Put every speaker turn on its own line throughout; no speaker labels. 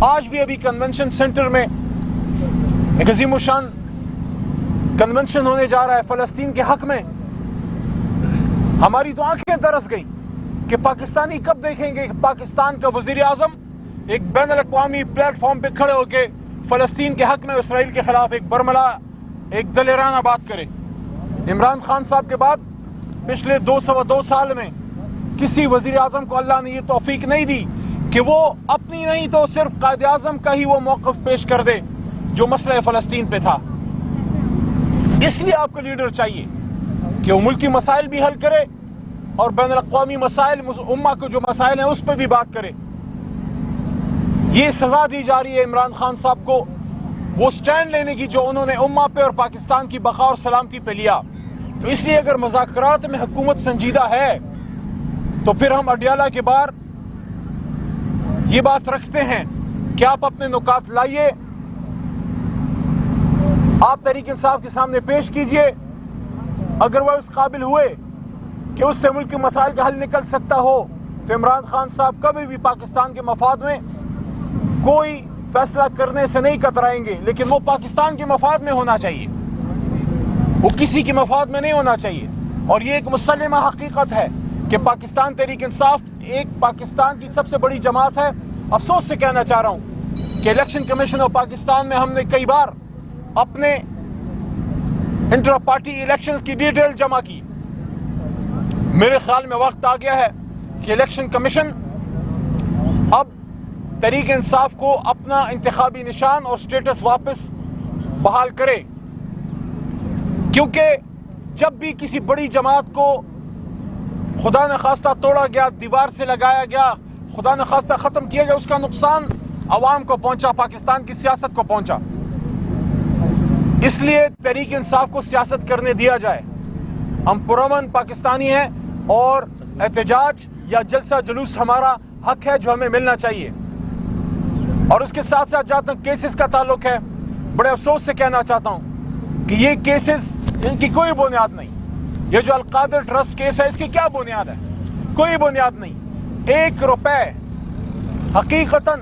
آج بھی ابھی کنونشن سینٹر میں ایک عظیم الشان کنونشن ہونے جا رہا ہے فلسطین کے حق میں. ہماری تو آنکھیں ترس گئیں کہ پاکستانی کب دیکھیں گے کہ پاکستان کا وزیر اعظم ایک بین الاقوامی پلیٹ فارم پہ کھڑے ہو کے فلسطین کے حق میں اسرائیل کے خلاف ایک برملا ایک دلیرانہ بات کرے. عمران خان صاحب کے بعد پچھلے 2 سال میں کسی وزیر اعظم کو اللہ نے یہ توفیق نہیں دی کہ وہ اپنی نہیں تو صرف قائد اعظم کا ہی وہ موقف پیش کر دے جو مسئلہ فلسطین پہ تھا. اس لیے آپ کو لیڈر چاہیے کہ وہ ملکی مسائل بھی حل کرے اور بین الاقوامی مسائل امہ کو جو مسائل ہیں اس پہ بھی بات کرے. یہ سزا دی جا رہی ہے عمران خان صاحب کو وہ سٹینڈ لینے کی جو انہوں نے امہ پہ اور پاکستان کی بقا اور سلامتی پہ لیا. تو اس لیے اگر مذاکرات میں حکومت سنجیدہ ہے تو پھر ہم اڈیالہ کے بار یہ بات رکھتے ہیں کہ آپ اپنے نکات لائیے, آپ تحریک انصاف کے سامنے پیش کیجئے. اگر وہ اس قابل ہوئے کہ اس سے ملک کے مسائل کا حل نکل سکتا ہو تو عمران خان صاحب کبھی بھی پاکستان کے مفاد میں کوئی فیصلہ کرنے سے نہیں کترائیں گے, لیکن وہ پاکستان کے مفاد میں ہونا چاہیے, وہ کسی کے مفاد میں نہیں ہونا چاہیے. اور یہ ایک مسلمہ حقیقت ہے کہ پاکستان تحریک انصاف ایک پاکستان کی سب سے بڑی جماعت ہے. افسوس سے کہنا چاہ رہا ہوں کہ الیکشن کمیشن آف پاکستان میں ہم نے کئی بار اپنے انٹرا پارٹی الیکشنز کی ڈیٹیل جمع کی. میرے خیال میں وقت آ گیا ہے کہ الیکشن کمیشن اب تحریک انصاف کو اپنا انتخابی نشان اور سٹیٹس واپس بحال کرے, کیونکہ جب بھی کسی بڑی جماعت کو خدا نخواستہ توڑا گیا, دیوار سے لگایا گیا, خدا نخواستہ ختم کیا گیا, اس کا نقصان عوام کو پہنچا, پاکستان کی سیاست کو پہنچا. اس لیے تحریک انصاف کو سیاست کرنے دیا جائے. ہم پرامن پاکستانی ہیں اور احتجاج یا جلسہ جلوس ہمارا حق ہے جو ہمیں ملنا چاہیے. اور اس کے ساتھ ساتھ جہاں تک کیسز کا تعلق ہے, بڑے افسوس سے کہنا چاہتا ہوں کہ یہ کیسز ان کی کوئی بنیاد نہیں. یہ جو القادر ٹرسٹ کیس ہے اس کی کیا بنیاد ہے؟ کوئی بنیاد نہیں. 1 روپے حقیقتاً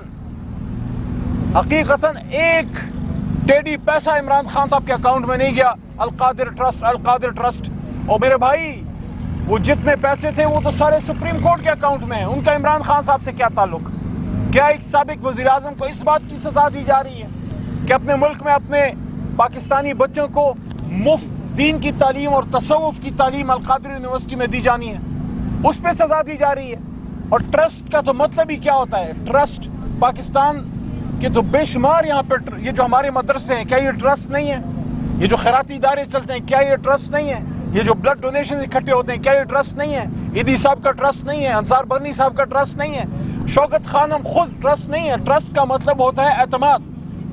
1 ٹیڈی پیسہ عمران خان صاحب کے اکاؤنٹ میں نہیں گیا. القادر ٹرسٹ اور میرے بھائی وہ جتنے پیسے تھے وہ تو سارے سپریم کورٹ کے اکاؤنٹ میں ہیں. ان کا عمران خان صاحب سے کیا تعلق؟ کیا ایک سابق وزیر اعظم کو اس بات کی سزا دی جا رہی ہے کہ اپنے ملک میں اپنے پاکستانی بچوں کو مفت دین کی تعلیم اور تصوف کی تعلیم القادر یونیورسٹی میں دی جانی ہے؟ اس پہ سزا دی جا رہی ہے. اور ٹرسٹ کا تو مطلب ہی کیا ہوتا ہے؟ ٹرسٹ پاکستان کے تو بے شمار یہاں پہ یہ جو ہمارے مدرسے ہیں, کیا یہ ٹرسٹ نہیں ہے؟ یہ جو خیراتی ادارے چلتے ہیں, کیا یہ ٹرسٹ نہیں ہے؟ یہ جو بلڈ ڈونیشن اکٹھے ہوتے ہیں, کیا یہ ٹرسٹ نہیں ہے؟ ایدی صاحب کا ٹرسٹ نہیں ہے, انصار برنی صاحب کا ٹرسٹ نہیں ہے, شوکت خانم خود ٹرسٹ نہیں ہے. ٹرسٹ کا مطلب ہوتا ہے اعتماد.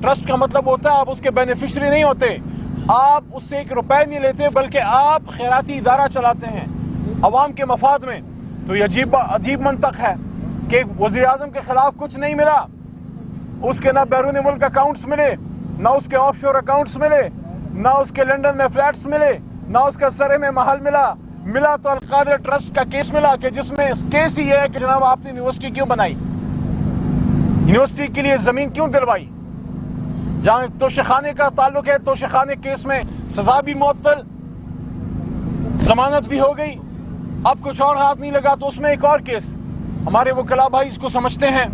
ٹرسٹ کا مطلب ہوتا ہے آپ اس کے بینیفیشری نہیں ہوتے, آپ اس سے 1 روپے نہیں لیتے, بلکہ آپ خیراتی ادارہ چلاتے ہیں عوام کے مفاد میں. تو یہ عجیب منطق ہے کہ وزیر اعظم کے خلاف کچھ نہیں ملا, اس کے نہ بیرون ملک اکاؤنٹس ملے, نہ اس کے آف شور اکاؤنٹس ملے, نہ اس کے لنڈن میں فلیٹس ملے, نہ اس کا سرے میں محل ملا تو القادر ٹرسٹ کا کیس ملا کہ جس میں کیس ہی ہے کہ جناب آپ نے یونیورسٹی کیوں بنائی, یونیورسٹی کے لیے زمین کیوں دلوائی. جہاں توشے خانے کا تعلق ہے, توشے خانے کیس میں سزا بھی معطل, ضمانت بھی ہو گئی, اب کچھ اور ہاتھ نہیں لگا تو اس میں ایک اور کیس. ہمارے وکلاء بھائی اس کو سمجھتے ہیں,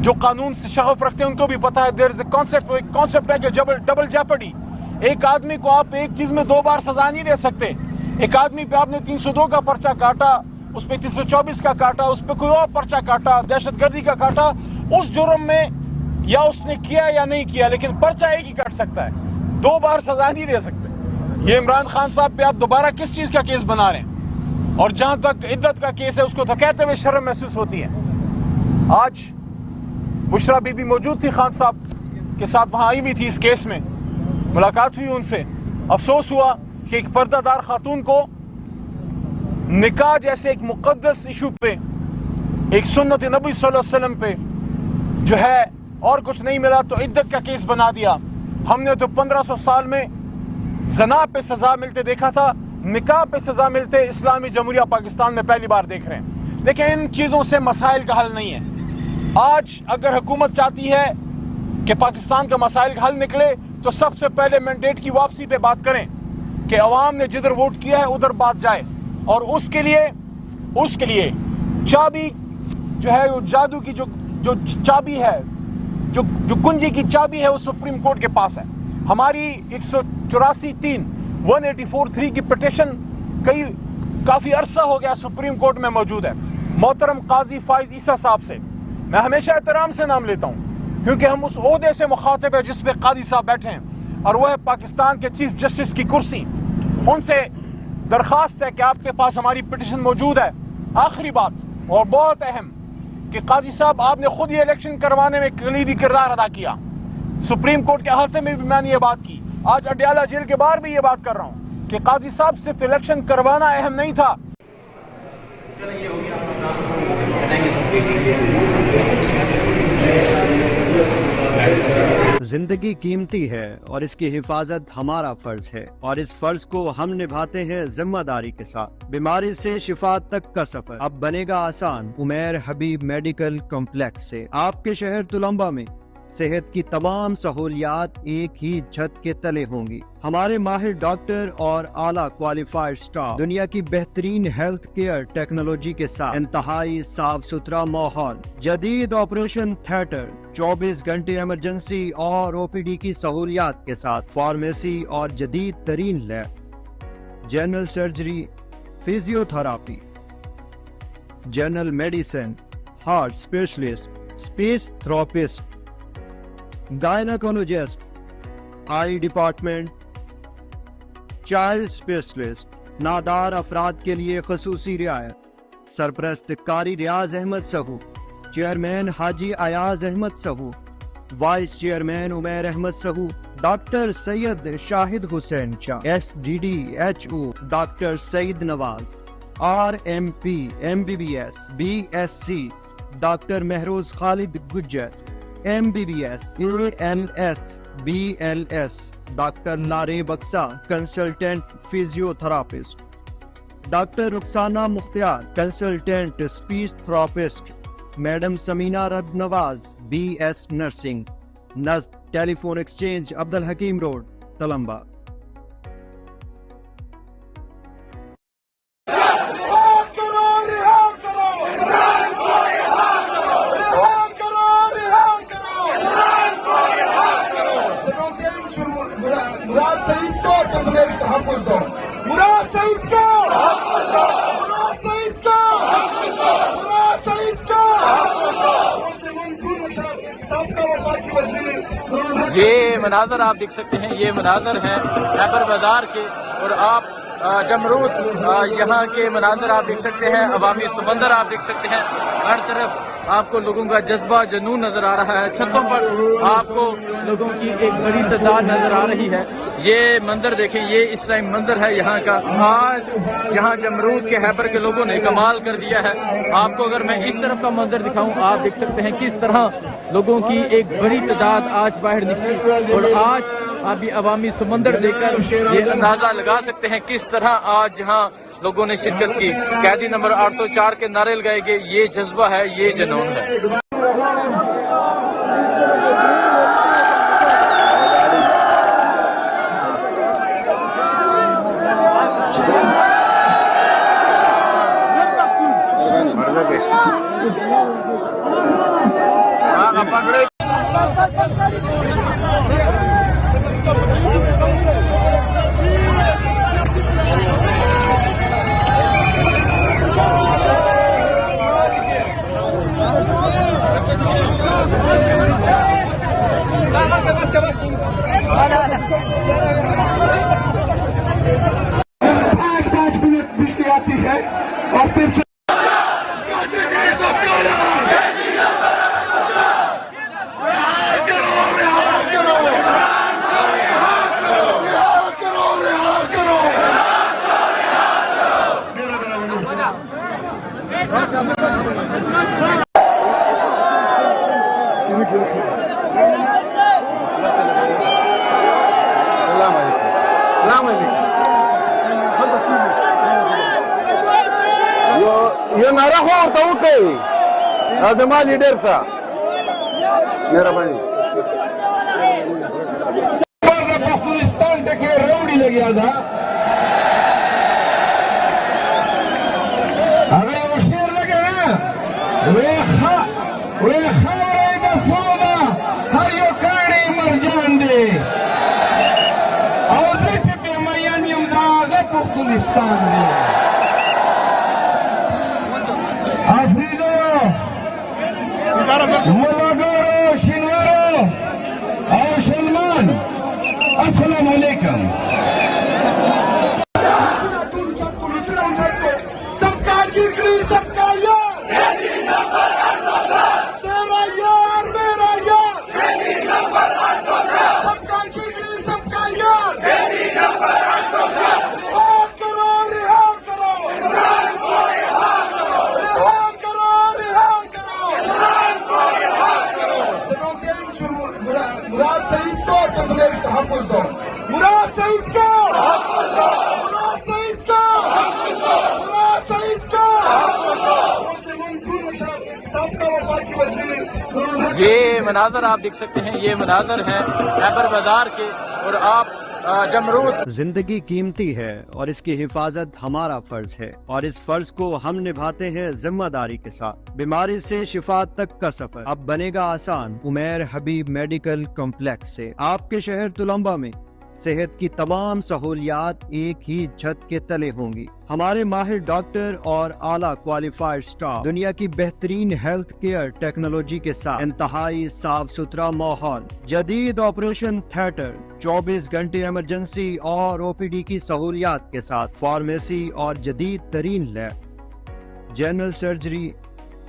جو قانون سے شغف رکھتے ہیں ان کو بھی پتا ہے دیر از اے کانسیپٹ ہے کہ ڈبل جیپرڈی. ایک آدمی کو آپ ایک چیز میں 2 بار سزا نہیں دے سکتے. ایک آدمی پہ آپ نے 302 کا پرچہ کاٹا, اس پہ 324 کا کاٹا, اس پہ کوئی اور پرچہ کاٹا, دہشت گردی کا کاٹا, اس جرم میں یا اس نے کیا یا نہیں کیا, لیکن پرچہ ایک ہی کٹ سکتا ہے, 2 بار سزا نہیں دے سکتے. یہ عمران خان صاحب پہ آپ دوبارہ کس چیز کا کیس بنا رہے ہیں؟ اور جہاں تک عدت کا کیس ہے اس کو تو کہتے ہوئے شرم محسوس ہوتی ہے. آج بشرا بی بی موجود تھی, خان صاحب کے ساتھ وہاں آئی بھی تھی, اس کیس میں ملاقات ہوئی ان سے. افسوس ہوا کہ ایک پردہ دار خاتون کو نکاح جیسے ایک مقدس ایشو پہ, ایک سنت نبی صلی اللہ علیہ وسلم پہ جو ہے اور کچھ نہیں ملا تو عدت کا کیس بنا دیا. ہم نے تو 1500 سال میں زنا پہ سزا ملتے دیکھا تھا, نکاح پہ سزا ملتے اسلامی جمہوریہ پاکستان میں پہلی بار دیکھ رہے ہیں. دیکھیں ان چیزوں سے مسائل کا حل نہیں ہے. آج اگر حکومت چاہتی ہے کہ پاکستان کا مسائل کا حل نکلے تو سب سے پہلے مینڈیٹ کی واپسی پہ بات کریں کہ عوام نے جدھر ووٹ کیا ہے ادھر بات جائے، اور اس کے لیے چابی جو ہے وہ جادو کی جو چابی ہے، جو کنجی کی چابی ہے وہ سپریم کورٹ کے پاس ہے۔ ہماری 184(3) 184(3) کی پٹیشن کافی عرصہ ہو گیا سپریم کورٹ میں موجود ہے۔ محترم قاضی فائز عیسیٰ صاحب سے میں ہمیشہ احترام سے نام لیتا ہوں، کیونکہ ہم اس عہدے سے مخاطب ہیں جس پہ قاضی صاحب بیٹھے ہیں، اور وہ ہے پاکستان کے چیف جسٹس کی کرسی۔ ان سے درخواست ہے کہ آپ کے پاس ہماری پٹیشن موجود ہے۔ آخری بات اور بہت اہم کہ قاضی صاحب آپ نے خود یہ الیکشن کروانے میں کلیدی کردار ادا کیا۔ سپریم کورٹ کے احاطے میں بھی میں نے یہ بات کی، آج اڈیالہ جیل کے باہر بھی یہ بات کر رہا ہوں کہ قاضی صاحب صرف الیکشن کروانا اہم نہیں تھا۔
زندگی قیمتی ہے اور اس کی حفاظت ہمارا فرض ہے، اور اس فرض کو ہم نبھاتے ہیں ذمہ داری کے ساتھ۔ بیماری سے شفا تک کا سفر اب بنے گا آسان عمیر حبیب میڈیکل کمپلیکس سے۔ آپ کے شہر تلمبہ میں صحت کی تمام سہولیات ایک ہی چھت کے تلے ہوں گی۔ ہمارے ماہر ڈاکٹر اور اعلیٰ کوالیفائڈ سٹاف دنیا کی بہترین ہیلتھ کیئر ٹیکنالوجی کے ساتھ انتہائی صاف ستھرا ماحول، جدید آپریشن تھیٹر، 24 گھنٹے ایمرجنسی اور او پی ڈی کی سہولیات کے ساتھ، فارمیسی اور جدید ترین lab, general surgery, physiotherapy, general medicine, heart specialist, space therapist, gynaecologist, eye department, child specialist, نادار افراد کے لیے خصوصی رعایت۔ سرپرست قاری Riyaz Ahmad Sahu, chairman Haji Ayaz Ahmed Sahu, vice chairman Umair Ahmed Sahu, doctor Syed Shahid Hussain Shah, S D D H O doctor Saeed Nawaz, R M P M B B S B S C doctor Mehroz Khalid Gujjar, M B B S A L S B L S doctor Lare Baksa consultant physiotherapist, doctor Rukhsana Mukhtar consultant speech therapist, madam Samina Rab Nawaz B S nursing, نزد ٹیلی phone exchange Abdul Hakim road Tulamba.
یہ مناظر آپ دیکھ سکتے ہیں، یہ مناظر ہیں خیبر بازار کے، اور آپ جمرود یہاں کے مناظر آپ دیکھ سکتے ہیں، عوامی سمندر آپ دیکھ سکتے ہیں، ہر طرف آپ کو لوگوں کا جذبہ جنون نظر آ رہا ہے، چھتوں پر آپ کو لوگوں کی ایک بڑی تعداد نظر آ رہی ہے۔ یہ منظر دیکھیں، یہ اس ٹائم منظر ہے یہاں کا۔ آج یہاں جمرود کے خیبر کے لوگوں نے کمال کر دیا ہے۔ آپ کو اگر میں اس طرف کا منظر دکھاؤں، آپ دیکھ سکتے ہیں کس طرح لوگوں کی ایک بڑی تعداد آج باہر نکلی، اور آج آپ یہ عوامی سمندر دیکھ کر یہ اندازہ لگا سکتے ہیں کس طرح آج یہاں لوگوں نے شرکت کی۔ قیدی نمبر 804 کے نعرے لگائے گئے، یہ جذبہ ہے، یہ جنون ہے۔
Yo naraho orta ukai. Azama leader tha. مہربانی
پاکستان تک یہ روڑی لگیا تھا اگر وہ شیر لگے نا وہ خاورے دا سودا ہر یو کاڑی مرجان دے اوزے چپے میان یم دا آگا پختونستان دے آفریدو ملگورو شنورو اور سلمان السلام علیکم سب کا جگری سب کا یار تیرا یار میرا یار سب کا جگری سب کا یار رہا کرو رہا کرو رہا کرو مراد سعید کو تصویر تحفظ دو مراد سعید کو مراد سعید کو مراد سعید کو سابقہ وفاقی وزیر
یہ مناظر آپ دیکھ سکتے ہیں، یہ مناظر ہیں خیبر بازار کے، اور آپ جمرود
زندگی قیمتی ہے اور اس کی حفاظت ہمارا فرض ہے، اور اس فرض کو ہم نبھاتے ہیں ذمہ داری کے ساتھ۔ بیماری سے شفا تک کا سفر اب بنے گا آسان عمیر حبیب میڈیکل کمپلیکس سے۔ آپ کے شہر تلمبہ میں صحت کی تمام سہولیات ایک ہی چھت کے تلے ہوں گی۔ ہمارے ماہر ڈاکٹر اور اعلیٰ کوالیفائڈ سٹاف دنیا کی بہترین ہیلتھ کیئر ٹیکنالوجی کے ساتھ انتہائی صاف ستھرا ماحول، جدید آپریشن تھیٹر، 24 گھنٹے ایمرجنسی اور او پی ڈی کی سہولیات کے ساتھ، فارمیسی اور جدید ترین lab, general surgery,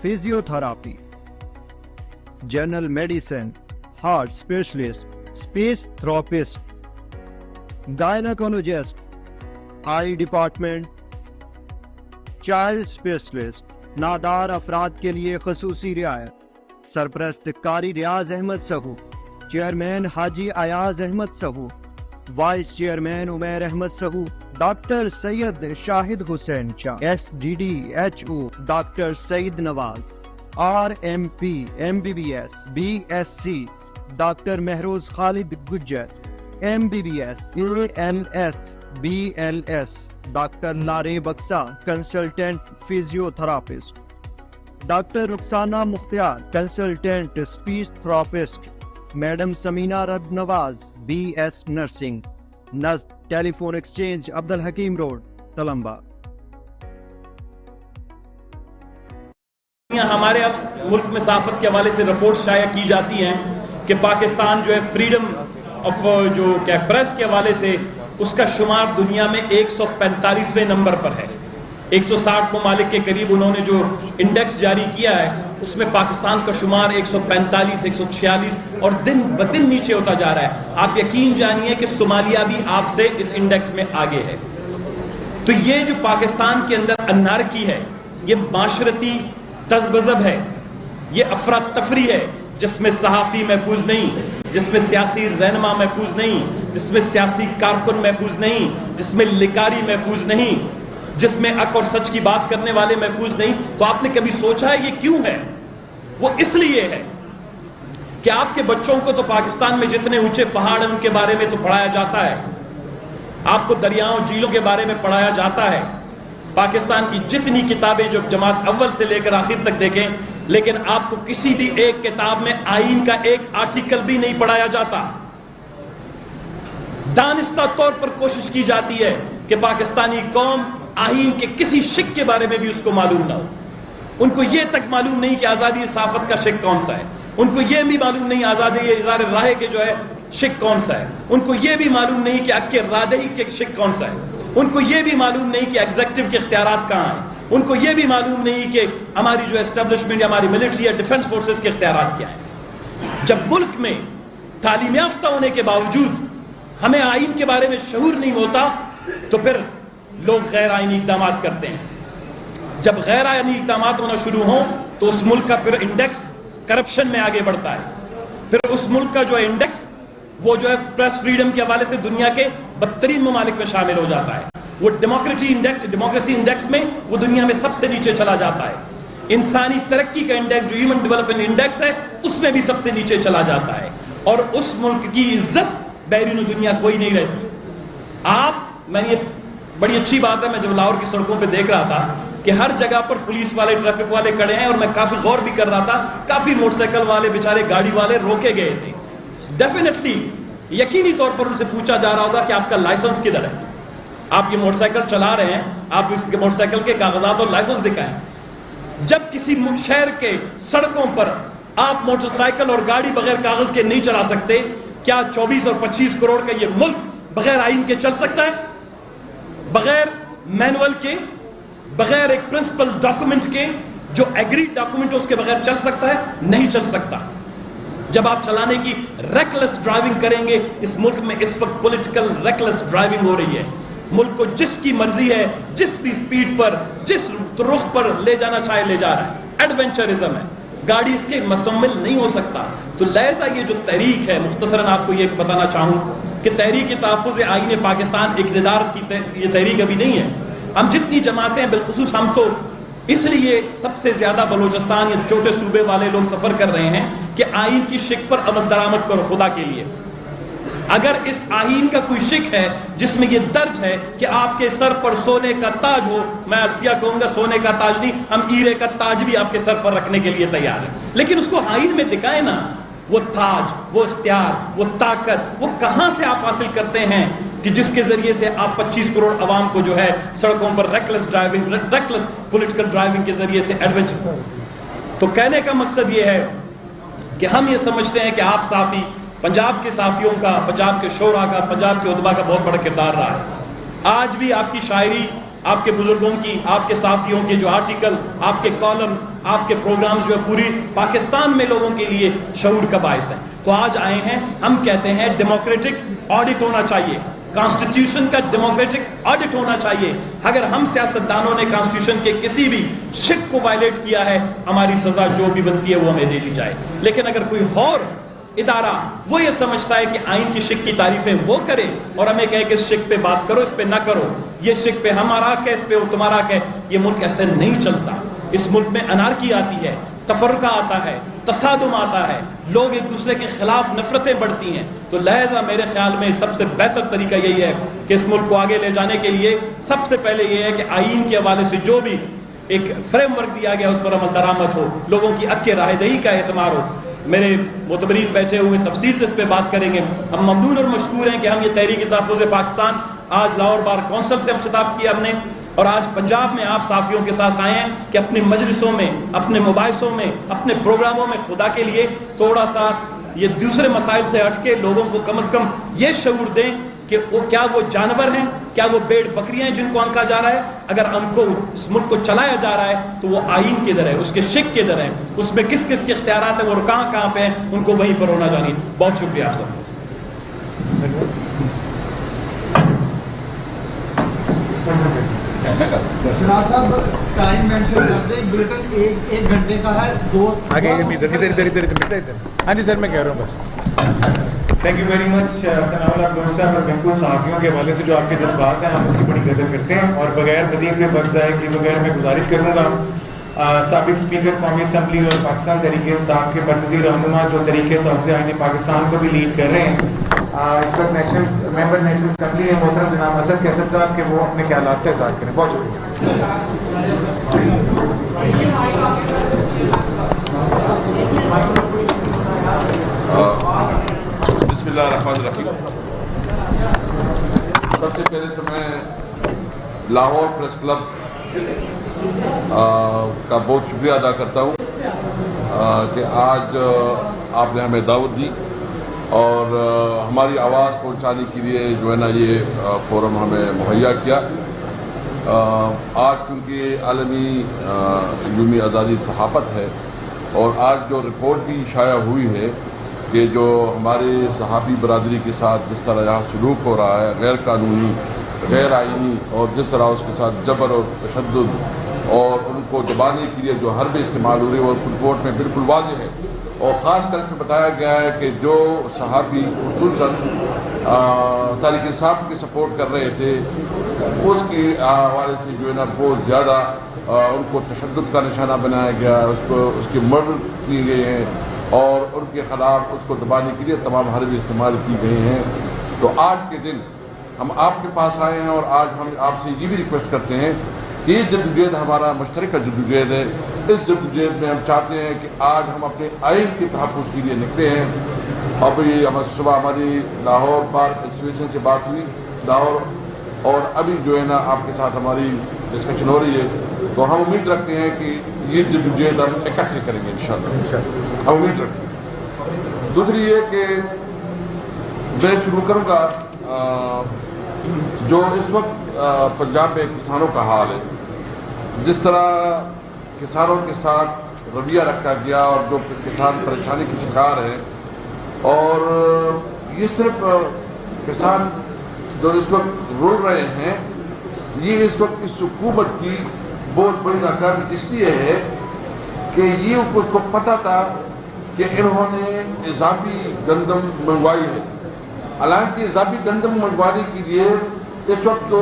physiotherapy, general medicine, heart specialist, space therapist, gynaecologist, eye department, child specialist, نادار افراد کے لیے خصوصی رعایت، سرپرست قاری Riyaz Ahmad Sahu, chairman Haji Ayaz Ahmed Sahu, vice chairman Umair Ahmed Sahu, doctor Syed Shahid Hussain Shah, S D D H O doctor Saeed Nawaz, R M P M B B S B S C doctor Mehroz Khalid Gujjar, M B B S A L S B L S doctor Lare Baksa consultant physiotherapist, doctor Rukhsana Mukhtar consultant speech therapist, madam Samina Rab Nawaz B S nursing, نزد ٹیلی phone exchange Abdul Hakim road Tulamba.
ہمارے اب ملک میں صحافت کے حوالے سے report شائع کی جاتی ہیں کہ پاکستان جو ہے فریڈم آف جو کیا پریس کے حوالے سے اس کا شمار دنیا میں 145ویں نمبر پر ہے۔ 160 ممالک کے قریب انہوں نے جو انڈیکس جاری کیا ہے اس میں پاکستان کا شمار 145 146 اور دن بدن نیچے ہوتا جا رہا ہے۔ آپ یقین جانیے کہ صومالیہ بھی آپ سے اس انڈیکس میں آگے ہے۔ تو یہ جو پاکستان کے اندر انارکی ہے، یہ معاشرتی تذبذب ہے، یہ افراتفری ہے جس میں صحافی محفوظ نہیں، جس میں سیاسی رہنما محفوظ نہیں، جس میں سیاسی کارکن محفوظ نہیں، جس میں لکاری محفوظ نہیں، جس میں حق اور سچ کی بات کرنے والے محفوظ نہیں۔ تو آپ نے کبھی سوچا ہے یہ کیوں ہے؟ وہ اس لیے ہے کہ آپ کے بچوں کو تو پاکستان میں جتنے اونچے پہاڑ ہیں ان کے بارے میں تو پڑھایا جاتا ہے، آپ کو دریاؤں جھیلوں کے بارے میں پڑھایا جاتا ہے، پاکستان کی جتنی کتابیں جو جماعت اول سے لے کر آخر تک دیکھیں، لیکن آپ کو کسی بھی ایک کتاب میں آئین کا ایک آرٹیکل بھی نہیں پڑھایا جاتا۔ دانستہ طور پر کوشش کی جاتی ہے کہ پاکستانی قوم آئین کے کسی شک کے بارے میں بھی اس کو معلوم نہ ہو۔ ان کو یہ تک معلوم نہیں کہ آزادی صحافت کا شک کون سا ہے، ان کو یہ بھی معلوم نہیں آزادی اظہار رائے کے جو ہے شک کون سا ہے، ان کو یہ بھی معلوم نہیں کہ حق رادہی کے شک کون سا ہے، ان کو یہ بھی معلوم نہیں کہ ایگزیکٹو کے اختیارات کہاں ہیں، ان کو یہ بھی معلوم نہیں کہ ہماری جو اسٹیبلشمنٹ یا ہماری ملٹری یا ڈیفنس فورسز کے اختیارات کیا ہیں۔ جب ملک میں تعلیم یافتہ ہونے کے باوجود ہمیں آئین کے بارے میں شعور نہیں ہوتا تو پھر لوگ غیر آئینی اقدامات کرتے ہیں۔ جب غیر آئینی اقدامات ہونا شروع ہوں تو اس ملک کا پھر انڈیکس کرپشن میں آگے بڑھتا ہے، پھر اس ملک کا جو ہے انڈیکس وہ جو ہے پریس فریڈم کے حوالے سے دنیا کے بدترین ممالک میں شامل ہو جاتا ہے، وہ ڈیموکریسی انڈیکس میں وہ دنیا میں سب سے نیچے چلا جاتا ہے۔ انسانی ترقی کا انڈیکس جو ہیومن ڈیولپمنٹ انڈیکس ہے اس میں بھی سب سے نیچے چلا جاتا ہے، اور اس ملک کی عزت بیرون دنیا کوئی نہیں رہتی. میں یہ بڑی اچھی بات ہے، میں جب لاہور کی سڑکوں پہ دیکھ رہا تھا کہ ہر جگہ پر پولیس والے ٹریفک والے کھڑے ہیں، اور میں کافی غور بھی کر رہا تھا، کافی موٹر سائیکل والے بیچارے گاڑی والے روکے گئے تھے. ڈیفینیٹلی یقینی طور پر ان سے پوچھا جا رہا ہوگا کہ آپ کا لائسنس کدھر ہے، آپ یہ موٹر سائیکل چلا رہے ہیں، آپ اس کے موٹر سائیکل کے کاغذات اور لائسنس دکھائیں. جب کسی شہر کے سڑکوں پر آپ موٹر سائیکل اور گاڑی بغیر کاغذ کے نہیں چلا سکتے، کیا 24 اور 25 کروڑ کا یہ ملک بغیر آئین کے چل سکتا ہے؟ بغیر مینول کے، بغیر ایک پرنسپل ڈاکومنٹ کے، جو ایگریڈ ڈاکومنٹ اس کے بغیر چل سکتا ہے؟ نہیں چل سکتا. جب آپ چلانے کی ریکلیس ڈرائیونگ کریں گے، اس ملک میں اس وقت پولیٹیکل ریکلیس ڈرائیونگ ہو رہی ہے. ملک کو جس کی مرضی ہے، جس بھی سپیڈ پر، جس رخ پر لے جانا چاہے لے جا رہا ہے. ایڈونچرزم ہے، گاڑی اس کے مکمل نہیں ہو سکتا. تو لہذا یہ جو تحریک ہے، مختصراً آپ کو یہ بتانا چاہوں کہ تحریک تحفظ آئین پاکستان اقتدار کی یہ تحریک ابھی نہیں ہے. ہم جتنی جماعتیں، بالخصوص ہم تو اس لیے سب سے زیادہ بلوچستان یا چھوٹے صوبے والے لوگ سفر کر رہے ہیں کہ آئین کی شک پر عمل درآمد کرو خدا کے لیے. اگر اس آئین کا کوئی شک ہے جس میں یہ درج ہے کہ آپ کے سر پر سونے کا تاج ہو، میں الفیہ کہوں گا سونے کا تاج نہیں، ہم ہیرے کا تاج بھی آپ کے سر پر رکھنے کے لیے تیار ہیں، لیکن اس کو آئین میں دکھائیں نا. وہ تاج، وہ اختیار، وہ طاقت، وہ کہاں سے آپ حاصل کرتے ہیں کہ جس کے ذریعے سے آپ 25 کروڑ عوام کو جو ہے سڑکوں پر reckless driving, reckless political driving کے ذریعے سے ایڈونچر. تو کہنے کا مقصد یہ ہے کہ ہم یہ سمجھتے ہیں کہ آپ صحافی، پنجاب کے صحافیوں کا، پنجاب کے شعراء کا، پنجاب کے ادبا کا بہت بڑا کردار رہا ہے. آج بھی آپ کی شاعری، آپ کے بزرگوں کی، آپ کے صحافیوں کے جو آرٹیکل، آپ کے کالمز، آپ کے پروگرامز جو ہے پوری پاکستان میں لوگوں کے لیے شعور کا باعث ہیں. تو آج آئے ہیں، ہم کہتے ہیں ڈیموکریٹک آڈٹ ہونا چاہیے، کانسٹیٹیوشن کا ڈیموکریٹک آڈٹ ہونا چاہیے. اگر ہم سیاستدانوں نے کانسٹیٹیوشن کے کسی بھی شک کو وائلیٹ کیا ہے، ہماری سزا جو بھی بنتی ہے وہ ہمیں دے دی جائے. لیکن اگر کوئی اور ادارہ وہ یہ سمجھتا ہے کہ آئین کی شک کی تعریفیں وہ کرے اور ہمیں کہے کہ اس شک پہ بات کرو، اس پہ نہ کرو، یہ شک پہ ہمارا حق ہے، اس پہ وہ تمہارا حق ہے، یہ ملک ایسے نہیں چلتا. اس ملک میں انارکی آتی ہے، تفرقہ آتا ہے، تصادم آتا ہے، لوگ ایک دوسرے کے خلاف نفرتیں بڑھتی ہیں. تو لہذا میرے خیال میں سب سے بہتر طریقہ یہی ہے کہ اس ملک کو آگے لے جانے کے لیے سب سے پہلے یہ ہے کہ آئین کے حوالے سے جو بھی ایک فریم ورک دیا گیا اس پر عمل درآمد ہو، لوگوں کی حق رائے دہی کا اعتماد ہو. میرے معتبرین بیٹھے ہوئے تفصیل سے اس پہ بات کریں گے. ہم ممنون اور مشکور ہیں کہ ہم یہ تحریک تحفظ پاکستان، آج لاہور بار کونسل سے ہم خطاب کیا ہم نے، اور آج پنجاب میں آپ صحافیوں کے ساتھ آئے ہیں کہ اپنی مجلسوں میں، اپنے مباحثوں میں، اپنے پروگراموں میں خدا کے لیے تھوڑا سا یہ دوسرے مسائل سے ہٹ کے لوگوں کو کم از کم یہ شعور دیں کہ کیا وہ جانور ہیں، کیا وہ بھیڑ بکریاں ہیں جن کو انکا جا رہا ہے. اگر ان کو اس ملک کو چلایا جا رہا ہے تو وہ آئین کے در ہے، اس کے شک کے در ہے، اس میں کس کس کے اختیارات ہیں اور کہاں کہاں پہ ہیں، ان کو وہیں پر ہونا جانی. بہت شکریہ آپ سب.
صاحب ٹائم مینشن کر دیں، بلیٹن ایک گھنٹے کا ہے،
آگے ہاں جی سر میں کہہ رہا ہوں بس. تھینک یو ویری مچ ثناء اللہ گوش صاحب اور بالکل صحافیوں کے حوالے سے جو آپ کے جذبات ہیں ہم اس کی بڑی قدر کرتے ہیں. اور بغیر مزید کے وقت ضائع کیے بغیر میں گزارش کروں گا سابق اسپیکر قومی اسمبلی اور پاکستان تحریک انصاف کے مرکزی رہنما جو تحریک تحفظ آئین پاکستان کو بھی لیڈ کر رہے ہیں اس وقت نیشنل ممبر نیشنل اسمبلی ہے محترم جناب اسد کیسر صاحب کے وہ اپنے خیالات کا اظہار کریں. بہت شکریہ.
بسم اللہ الرحمن الرحیم. سب سے پہلے تو میں لاہور پریس کلب کا بہت شکریہ ادا کرتا ہوں کہ آج آپ نے ہمیں دعوت دی اور ہماری آواز پہنچانے کے لیے جو ہے نا یہ فورم ہمیں مہیا کیا. آج چونکہ عالمی یوم آزادی صحافت ہے اور آج جو رپورٹ بھی شائع ہوئی ہے کہ جو ہمارے صحافی برادری کے ساتھ جس طرح یہاں سلوک ہو رہا ہے غیر قانونی، غیر آئینی، اور جس طرح اس کے ساتھ جبر اور تشدد اور ان کو دبانے کے لیے جو حربیں استعمال ہو رہی ہے وہ رپورٹ میں بالکل واضح ہے. اور خاص کر کے بتایا گیا ہے کہ جو صحافی خصوصاً تحریک انصاف کی سپورٹ کر رہے تھے اس کے حوالے سے جو ہے نا بہت زیادہ उनको तशद्दुद का निशाना बनाया गया, उसके मर्डर किए गए हैं और उनके ख़िलाफ़ उसको दबाने के लिए तमाम हरबे इस्तेमाल की गए हैं। तो आज के दिन हम आपके पास आए हैं और आज हम आपसे ये भी रिक्वेस्ट करते हैं कि ये जद्दोजहद हमारा मुश्तरका जद्दोजहद है। इस जद्दोजहद में हम चाहते हैं कि आज हम अपने आइन के तहफ़्फ़ुज़ के लिए निकले हैं। अब ये सुबह हमारी लाहौर बार एसोसिएशन से बात हुई लाहौर, और अभी जो है ना आपके साथ हमारी डिस्कशन हो रही है, तो हम उम्मीद रखते हैं कि ये जद्दोजहद हम इकट्ठे करेंगे इंशाअल्लाह, हम उम्मीद रखते हैं। दूसरी ये कि मैं शुरू करूँगा जो इस वक्त पंजाब में किसानों का हाल है, जिस तरह किसानों के साथ रवैया रखा गया और जो किसान परेशानी के शिकार हैं, और ये सिर्फ किसान जो इस वक्त रुल रहे हैं, ये इस वक्त इस हुकूमत की बहुत बड़ी नाकामी इसलिए है कि ये उसको पता था कि इन्होंने इजाफी गंदम मंगवाई है। हालांकि इजाफी गंदम मंगवाने के लिए इस वक्त तो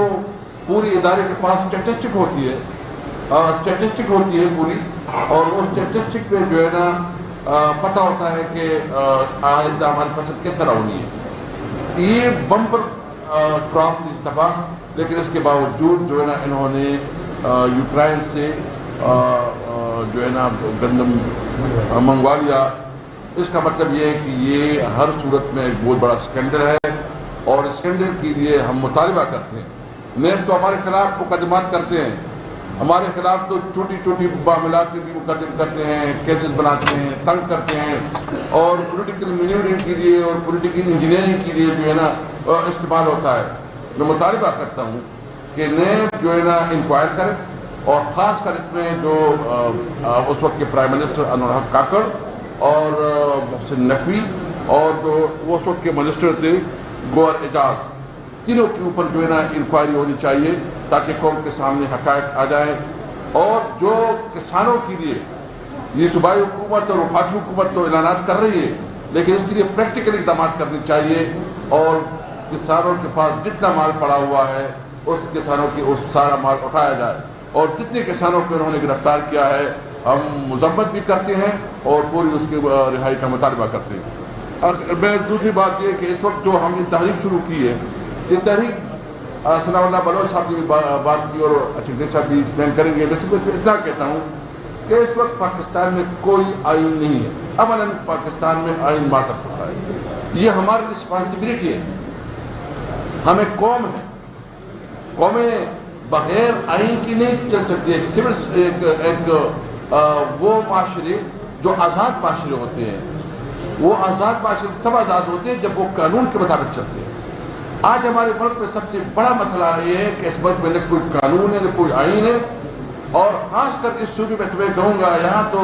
पूरी इदारे के पास स्टेटिस्टिक होती है, पूरी, और वो स्टेटिस्टिक पे जो है ना पता होता है कि आइंदा हमारी फसल किस तरह होनी है। ये बम्पर क्रॉप थी इस दफ़ा, लेकिन इसके बावजूद जो है ना इन्होंने यूक्रेन से जो है ना गंदम मंगवा लिया। इसका मतलब ये है कि ये हर सूरत में एक बहुत बड़ा स्कैंडल है, और स्कैंडल के लिए हम मुतालबा करते हैं। नहीं तो हमारे खिलाफ मुकदमात करते हैं, हमारे खिलाफ तो छोटी छोटी मामलात में भी मुकदम करते हैं, केसेस बनाते हैं, तंग करते हैं, और पॉलिटिकल मैन्यूवरिंग के लिए और पॉलिटिकल इंजीनियरिंग के लिए जो है ना इस्तेमाल होता है। मैं मुतालबा करता हूँ कि नैब जो है ना इंक्वायर करें, और ख़ास कर इसमें जो उस वक्त के प्राइम मिनिस्टर अनवर काकड़ और मोहसिन नकवी और जो उस वक्त के मिनिस्टर थे गौहर एजाज, तीनों के ऊपर जो है ना इंक्वायरी होनी चाहिए ताकि कौम के सामने हक़ाइक़ आ जाए। और जो किसानों के लिए ये सूबाई हुकूमत और वफाकी हुकूमत तो ऐलानात कर रही है, लेकिन इसके लिए प्रैक्टिकल इक़दाम करने चाहिए, और किसानों के पास जितना माल पड़ा हुआ है उस किसानों की उस सारा माल उठाया जाए। और जितने किसानों को इन्होंने गिरफ्तार किया है हम मजम्मत भी करते हैं और पूरी उसकी रिहाई का मुतालबा करते हैं। मैं दूसरी बात ये कि इस वक्त जो हमने तहरीक शुरू की है, ये तहरीक सनाउल्लाह बलोच साहब ने भी बात की और अचिक साहब भी एक्सप्लेन करेंगे। मैं सिर्फ इतना कहता हूँ कि इस वक्त पाकिस्तान में कोई आइन नहीं है। अमलन पाकिस्तान में आइन मातब होता है, ये हमारी रिस्पॉन्सिबिलिटी है। हम एक कौम है, कौमें बगैर आइन की नहीं चल सकती। एक सिविल एक वो माशरे जो आज़ाद माशरे होते हैं, वो आज़ाद माशरे तब आज़ाद होते हैं जब वो कानून के मुताबिक चलते हैं। आज हमारे मुल्क में सबसे बड़ा मसला ये है कि इस मुल्क में न कोई कानून है न कोई आइन है, और ख़ासकर इस सूबे में तुम्हें कहूँगा यहाँ तो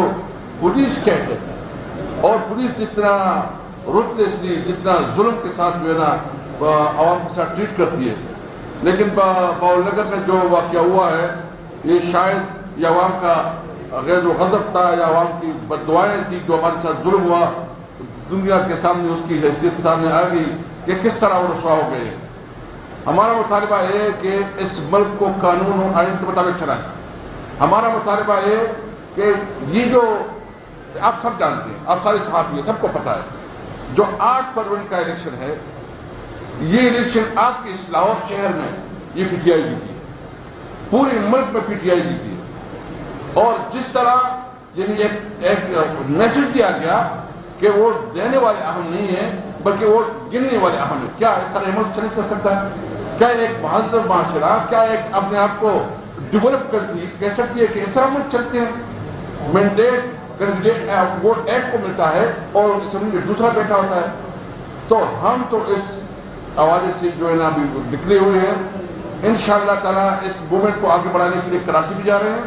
पुलिस स्टेट है, और पुलिस जिस तरह रुतलेसली जितना जुल्म के साथ जो है ना आवाम के साथ ट्रीट करती है। लेकिन बाउलनगर में जो वाक़या हुआ है, ये शायद ये आवाम का गैर गज़ब था या आवाम की बददुआएं थी जो हमारे साथ जुल्म हुआ, दुनिया के सामने उसकी हैसियत सामने आ गई कि किस तरह वो रसवा हो गए। हमारा मुतालबा है कि इस मुल्क को कानून और आइन के मुताबिक चलाएं। हमारा मुतालबा है कि ये जो आप सब जानते हैं, आप सारे सहाफ़ी हैं, सबको पता है, जो 8 फरवरी का इलेक्शन है, ये इलेक्शन आपके इस लाहौर शहर में ये PTI जीती, पूरे मुल्क में PTI जीती। और जिस तरह यानी एक मैसेज दिया गया कि वोट देने वाले अहम नहीं है बल्कि वोट गिनने वाले अहम है। क्या इस तरह मुल्क चल कर सकता है? क्या एक महज़ब माशरा, क्या एक अपने आप को डेवलप करती कह सकती है कि इस तरह मुल्क चलते हैं? मैंडेट कैंडिडेट वोट एक को मिलता है और असम्बली में दूसरा बैठा होता है। तो हम तो इस हवाले से जो है ना अभी निकले हुए हैं। इंशाअल्लाह ताला इस मूवमेंट को आगे बढ़ाने के लिए कराची भी जा रहे हैं,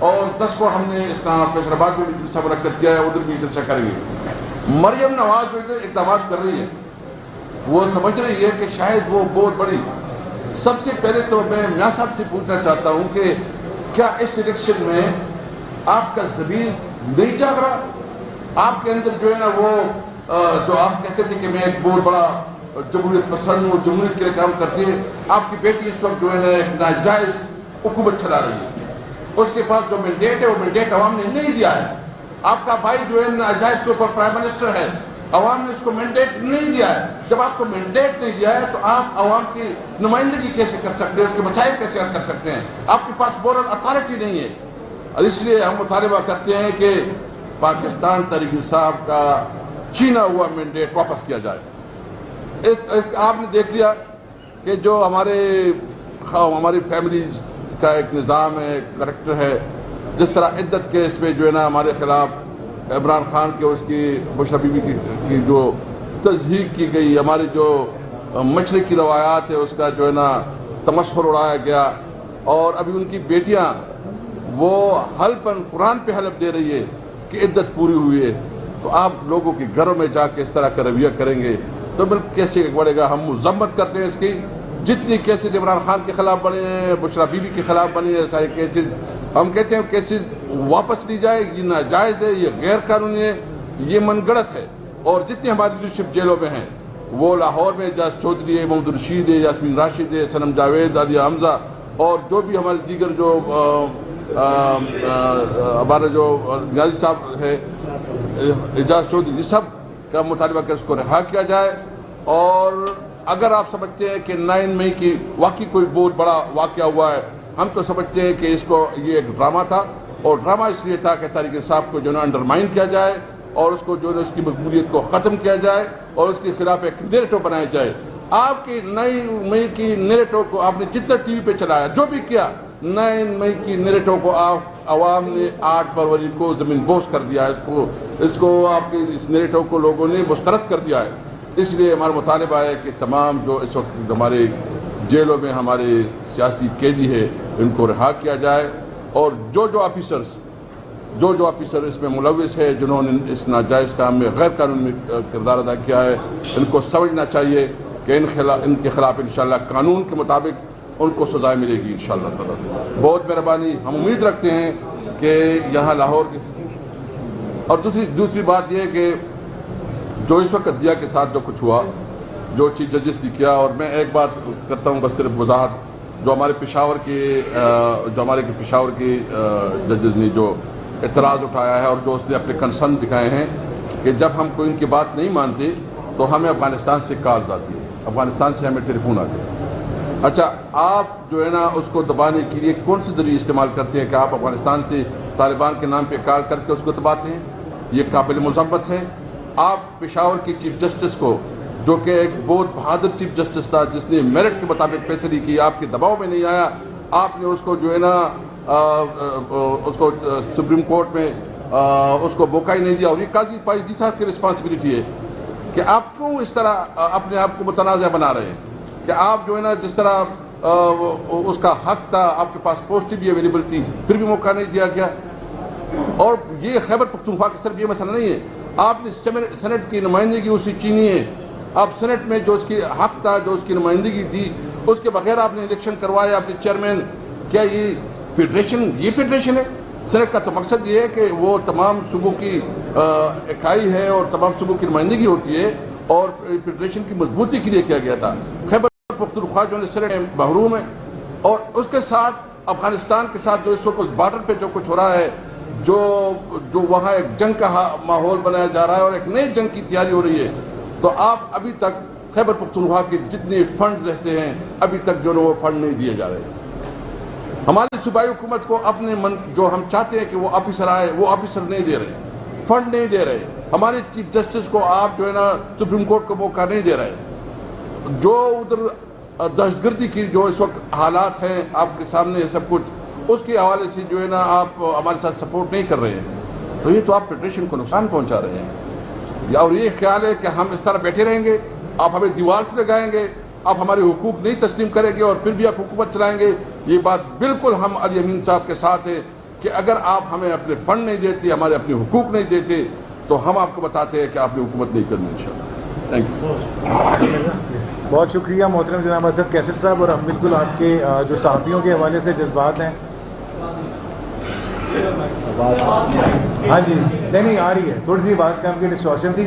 और 10 को हमने इस्लाम फैसलाबाद में भी जलसा मुनक्कद किया है, उधर भी जलसा करेंगे। मरियम नवाज जो इक़दाम कर रही है, वो समझ रही है कि शायद वो बहुत बड़ी। सबसे पहले तो मैं मियां साहब से पूछना चाहता हूँ कि क्या इस इलेक्शन में आपका ज़मीर नहीं जाग रहा? आपके अंदर जो है ना वो जो आप कहते थे कि मैं एक बहुत बड़ा जमहूरियत पसंद हूँ, जमहूरियत के लिए काम करती है, आपकी बेटी इस वक्त जो है ना एक नाजायज हुकूमत चला रही है। اس کے پاس جو مینڈیٹ ہے وہ مینڈیٹ عوام نے نہیں دیا ہے. آپ کا بھائی جو ہے ناجائز طور پر پرائم منسٹر ہے, عوام نے اس کو مینڈیٹ نہیں دیا ہے. جب آپ کو مینڈیٹ نہیں دیا ہے تو آپ عوام کی نمائندگی کیسے کر سکتے ہیں, اس کے مسائل کیسے حل کر سکتے ہیں؟ آپ کے پاس مورل اتھارٹی نہیں ہے. اور اس لیے ہم مطالبہ کرتے ہیں کہ پاکستان تحریک انصاف کا چھینا ہوا مینڈیٹ واپس کیا جائے. آپ نے دیکھ لیا کہ جو ہماری فیملی کا ایک نظام ہے, ایک کریکٹر ہے, جس طرح عدت کیس میں جو ہے نا ہمارے خلاف عمران خان کے اس کی بشرا بی بی کی جو تضحیق کی گئی, ہماری جو مشرقی روایات ہے اس کا جو ہے نا تمسخر اڑایا گیا, اور ابھی ان کی بیٹیاں وہ قرآن پہ حلف دے رہی ہے کہ عدت پوری ہوئی ہے. تو آپ لوگوں کے گھروں میں جا کے اس طرح کا رویہ کریں گے تو ملک کیسے بڑھے گا؟ ہم مذمت کرتے ہیں اس کی. جتنی کیسز عمران خان کے خلاف بنے ہیں, بشرا بی بی کے خلاف بنے ہیں, سارے کیسز ہم کہتے ہیں کیسز واپس لی جائے. یہ ناجائز ہے, یہ غیر قانونی ہے, یہ من گڑت ہے. اور جتنی ہماری لیڈرشپ جیلوں میں ہیں, وہ لاہور میں اعجاز چودھری ہے, محمد رشید ہے, یاسمین راشد ہے, صنم جاوید, عالیہ حمزہ, اور جو بھی ہمارے دیگر جو ہمارے جو نیازی صاحب ہے, اعجاز چودھری, یہ سب کا مطالبہ کہ اس کو رہا کیا جائے. اور اگر آپ سمجھتے ہیں کہ 9 مئی کی واقعی کوئی بہت بڑا واقعہ ہوا ہے, ہم تو سمجھتے ہیں کہ اس کو یہ ایک ڈرامہ تھا, اور ڈرامہ اس لیے تھا کہ تحریک انصاف کو جو ہے انڈرمائن کیا جائے, اور اس کو جو ہے اس کی مقبولیت کو ختم کیا جائے, اور اس کے خلاف ایک نیریٹو بنایا جائے. آپ کی 9 مئی کی نیریٹو کو آپ نے جتنا ٹی وی پہ چلایا, جو بھی کیا, 9 مئی کی نیریٹو کو آپ عوام نے 8 فروری کو زمین بوس کر دیا. اس کو آپ کے اس نیریٹو کو لوگوں نے مسترد کر دیا ہے. اس لیے ہمارا مطالبہ ہے کہ تمام جو اس وقت ہمارے جیلوں میں ہمارے سیاسی قیدی ہے, ان کو رہا کیا جائے, اور جو آفیسر اس میں ملوث ہے, جنہوں نے اس ناجائز کام میں غیر قانونی کردار ادا کیا ہے, ان کو سمجھنا چاہیے کہ ان کے خلاف انشاءاللہ قانون کے مطابق ان کو سزا ملے گی انشاءاللہ تعالی. بہت مہربانی. ہم امید رکھتے ہیں کہ یہاں لاہور کی, اور دوسری بات یہ ہے کہ جو اس وقت دیا کے ساتھ جو کچھ ہوا, جو چیف ججز نے کیا, اور میں ایک بات کرتا ہوں بس صرف وضاحت, جو ہمارے پشاور کے ججز نے جو اعتراض اٹھایا ہے, اور جو اس نے اپنے کنسرن دکھائے ہیں کہ جب ہم کوئی ان کی بات نہیں مانتے تو ہمیں افغانستان سے کالز آتی ہے, افغانستان سے ہمیں ٹیلیفون آتے ہیں. اچھا, آپ جو ہے نا اس کو دبانے کے لیے کون سے ذریعے استعمال کرتے ہیں کہ آپ افغانستان سے طالبان کے نام پہ کال کر کے اس کو دباتے ہیں؟ یہ قابل مذمت ہے. آپ پشاور کی چیف جسٹس کو, جو کہ ایک بہت بہادر چیف جسٹس تھا, جس نے میرٹ کے مطابق فیصلے کی, آپ کے دباؤ میں نہیں آیا, آپ نے اس کو جو ہے نا اس کو سپریم کورٹ میں اس کو موقع ہی نہیں دیا. اور یہ قاضی پائزی صاحب کی رسپانسبلٹی ہے کہ آپ کیوں اس طرح اپنے آپ کو متنازع بنا رہے ہیں, کہ آپ جو ہے نا جس طرح اس کا حق تھا, آپ کے پاس پوسٹ بھی اویلیبل تھی, پھر بھی موقع نہیں دیا گیا. اور یہ خیبر پختونخوا کا صرف یہ مسئلہ نہیں ہے, آپ نے سینٹ کی نمائندگی اسی چینی ہے. آپ سینٹ میں جو اس کی حق تھا, جو اس کی نمائندگی تھی, اس کے بغیر آپ نے الیکشن کروایا اپنے چیئرمین. کیا یہ فیڈریشن ہے؟ سینٹ کا تو مقصد یہ ہے کہ وہ تمام صوبوں کی اکائی ہے اور تمام صوبوں کی نمائندگی ہوتی ہے, اور فیڈریشن کی مضبوطی کے لیے کیا گیا تھا. خیبر پختونخوا جو سینٹ محروم ہے, اور اس کے ساتھ افغانستان کے ساتھ جو اس وقت اس بارڈر پہ جو کچھ ہو رہا ہے, جو وہاں ایک جنگ کا ماحول بنایا جا رہا ہے, اور ایک نئی جنگ کی تیاری ہو رہی ہے. تو آپ ابھی تک خیبر پختونخوا کے جتنے فنڈز رہتے ہیں, ابھی تک جو وہ فنڈ نہیں دیے جا رہے. ہماری صوبائی حکومت کو اپنے جو ہم چاہتے ہیں کہ وہ آفیسر آئے, وہ آفیسر نہیں دے رہے, فنڈ نہیں دے رہے. ہمارے چیف جسٹس کو آپ جو ہے نا سپریم کورٹ کو موقع نہیں دے رہے. جو ادھر دہشت گردی کی جو اس وقت حالات ہیں آپ کے سامنے سب کچھ, اس کے حوالے سے جو ہے نا آپ ہمارے ساتھ سپورٹ نہیں کر رہے ہیں. تو یہ تو آپ فیڈریشن کو نقصان پہنچا رہے ہیں. اور یہ خیال ہے کہ ہم اس طرح بیٹھے رہیں گے, آپ ہمیں دیوار سے لگائیں گے, آپ ہمارے حقوق نہیں تسلیم کریں گے, اور پھر بھی آپ حکومت چلائیں گے. یہ بات بالکل ہم علی امین صاحب کے ساتھ ہے کہ اگر آپ ہمیں اپنے فنڈ نہیں دیتے, ہمارے اپنے حقوق نہیں دیتے, تو ہم آپ کو بتاتے ہیں کہ آپ نے حکومت نہیں کرنی انشاءاللہ. Thank you.
بہت شکریہ محترم جناب اسد کیسر صاحب. اور ہم بالکل آپ کے جو صحافیوں کے حوالے سے جذبات ہیں, ہاں جی نہیں آ رہی ہے, تھوڑی سی آواز کا ہم کی ڈسٹورشن تھی.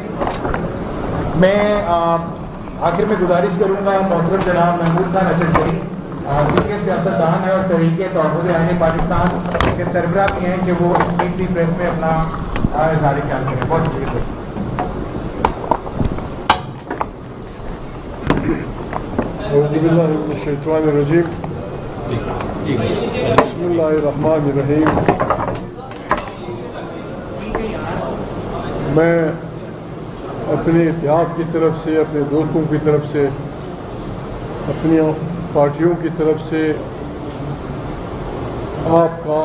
میں آخر میں گزارش کروں گا محترم جناب محمود خان اسد سینئر سیاستدان ہیں اور تحریک تحفظ آئین پاکستان کے سربراہ بھی ہیں کہ وہ اسپیچ پریس میں اپنا اظہار خیال کریں. بہت شکریہ سر.
اعوذ باللہ من الشیطان الرجیم. بسم اللہ الرحمن الرحیم. میں اپنے اتحاد کی طرف سے، اپنے دوستوں کی طرف سے، اپنی پارٹیوں کی طرف سے آپ کا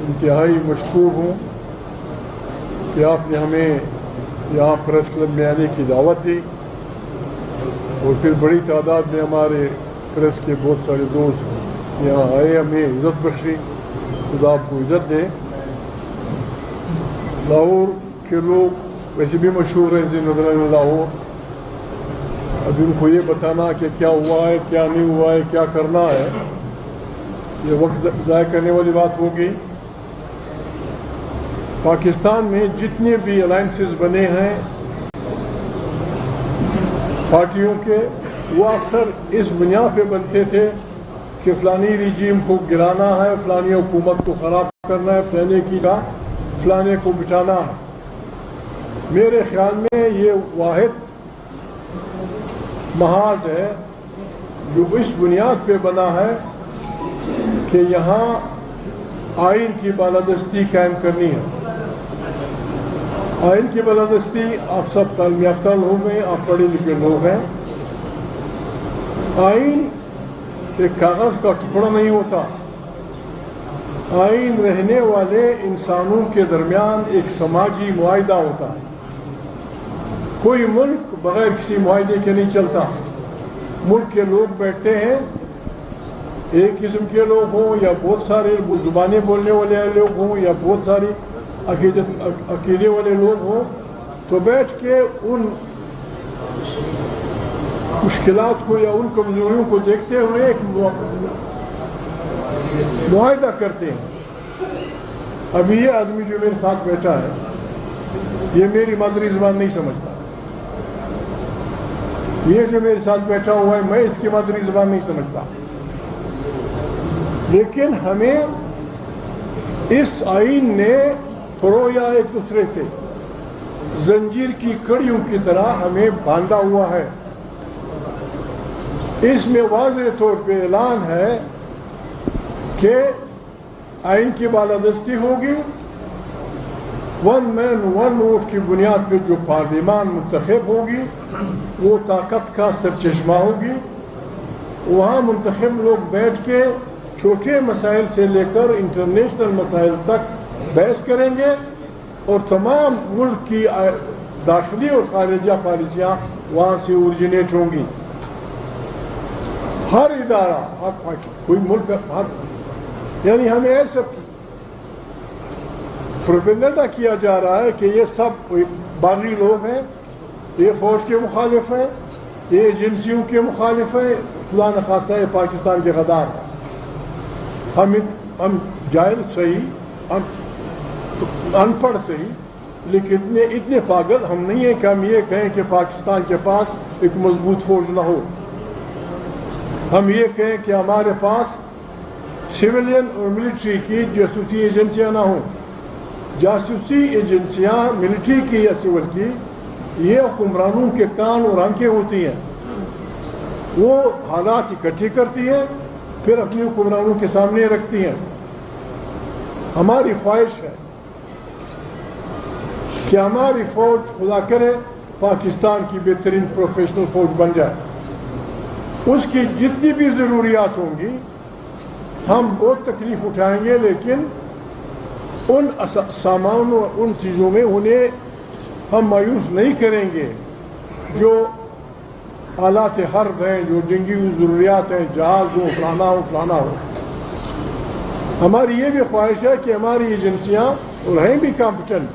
انتہائی مشکور ہوں کہ آپ نے ہمیں یہاں پریس کلب میں آنے کی دعوت دی اور پھر بڑی تعداد میں ہمارے پریس کے بہت سارے دوست یہاں آئے، ہمیں عزت بخشی. خدا آپ کو عزت دے. لاہور کے لوگ ویسے بھی مشہور ہیں زندگی لاہور. اب ان کو یہ بتانا کہ کیا ہوا ہے، کیا نہیں ہوا ہے، کیا کرنا ہے، یہ وقت ضائع کرنے والی بات ہوگی. پاکستان میں جتنے بھی الائنسز بنے ہیں پارٹیوں کے، وہ اکثر اس بنیاد پہ بنتے تھے کہ فلانی رجیم کو گرانا ہے، فلانی حکومت کو خراب کرنا ہے، فلانے کی کا فلانے کو بچانا ہے. میرے خیال میں یہ واحد محاذ ہے جو اس بنیاد پہ بنا ہے کہ یہاں آئین کی بالادستی قائم کرنی ہے. آئین کی بالادستی، آپ سب تعلیم یافتہ لوگ ہیں، آپ پڑھے لکھے لوگ ہیں. آئین ایک کاغذ کا ٹکڑا نہیں ہوتا. آئین رہنے والے انسانوں کے درمیان ایک سماجی معاہدہ ہوتا ہے. کوئی ملک بغیر کسی معاہدے کے نہیں چلتا. ملک کے لوگ بیٹھتے ہیں، ایک قسم کے لوگ ہوں یا بہت سارے زبانیں بولنے والے لوگ ہوں یا بہت ساری عقیدے والے لوگ ہوں، تو بیٹھ کے ان مشکلات کو یا ان کمزوریوں کو دیکھتے ہوئے ایک معاہدہ کرتے ہیں. ابھی یہ آدمی جو میرے ساتھ بیٹھا ہے یہ میری مادری زبان نہیں سمجھتا. یہ جو میرے ساتھ بیٹھا ہوا ہے میں اس کی مادری زبان نہیں سمجھتا. لیکن ہمیں اس آئین نے پرویا ایک دوسرے سے زنجیر کی کڑیوں کی طرح ہمیں باندھا ہوا ہے. اس میں واضح طور پہ اعلان ہے کہ آئین کی بالادستی ہوگی. ون مین ون ووٹ کی بنیاد پہ جو پارلیمان منتخب ہوگی وہ طاقت کا سرچشمہ ہوگی. وہاں منتخب لوگ بیٹھ کے چھوٹے مسائل سے لے کر انٹرنیشنل مسائل تک بحث کریں گے اور تمام ملک کی داخلی اور خارجہ پالیسیاں وہاں سے اوریجنیٹ ہوں گی. ہر ادارہ کوئی ملک یعنی ہمیں ایسا پروپیگنڈا کیا جا رہا ہے کہ یہ سب باغی لوگ ہیں، یہ فوج کے مخالف ہیں، یہ ایجنسیوں کے مخالف ہیں، خدا نخواستہ ہے پاکستان کے غدار. ہم جاہل صحیح، ان پڑھ صحیح، لیکن اتنے پاگل ہم نہیں ہیں کہ ہم یہ کہیں کہ پاکستان کے پاس ایک مضبوط فوج نہ ہو. ہم یہ کہیں کہ ہمارے پاس سویلین اور ملٹری کی جاسوسی ایجنسیاں نہ ہوں. جاسوسی ایجنسیاں ملٹری کی یا سول کی یہ حکمرانوں کے کان اور آنکھیں ہوتی ہیں. وہ حالات اکٹھی کرتی ہیں پھر اپنی حکمرانوں کے سامنے رکھتی ہیں. ہماری خواہش ہے کہ ہماری فوج خدا کرے پاکستان کی بہترین پروفیشنل فوج بن جائے. اس کی جتنی بھی ضروریات ہوں گی ہم بہت تکلیف اٹھائیں گے، لیکن ان سامانوں ان چیزوں میں انہیں ہم مایوس نہیں کریں گے جو آلات حرب ہیں، جو جنگی ضروریات ہیں، جہاز ہو، فلانا ہو فلانا ہو. ہماری یہ بھی خواہش ہے کہ ہماری ایجنسیاں اور ہیں بھی کمپٹنٹ،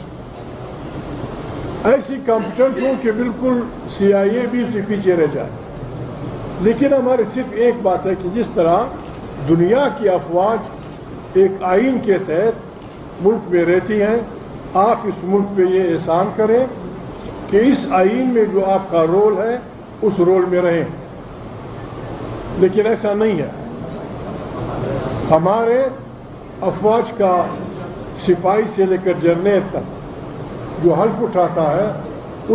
ایسی کمپٹنٹ ہوں کہ بالکل CIA بھی اس سے پیچھے رہ جائے. لیکن ہماری صرف ایک بات ہے کہ جس طرح دنیا کی افواج ایک آئین کے تحت ملک میں رہتی ہیں، آپ اس ملک پہ یہ احسان کریں کہ اس آئین میں جو آپ کا رول ہے اس رول میں رہیں. لیکن ایسا نہیں ہے. ہمارے افواج کا سپاہی سے لے کر جرنیل تک جو حلف اٹھاتا ہے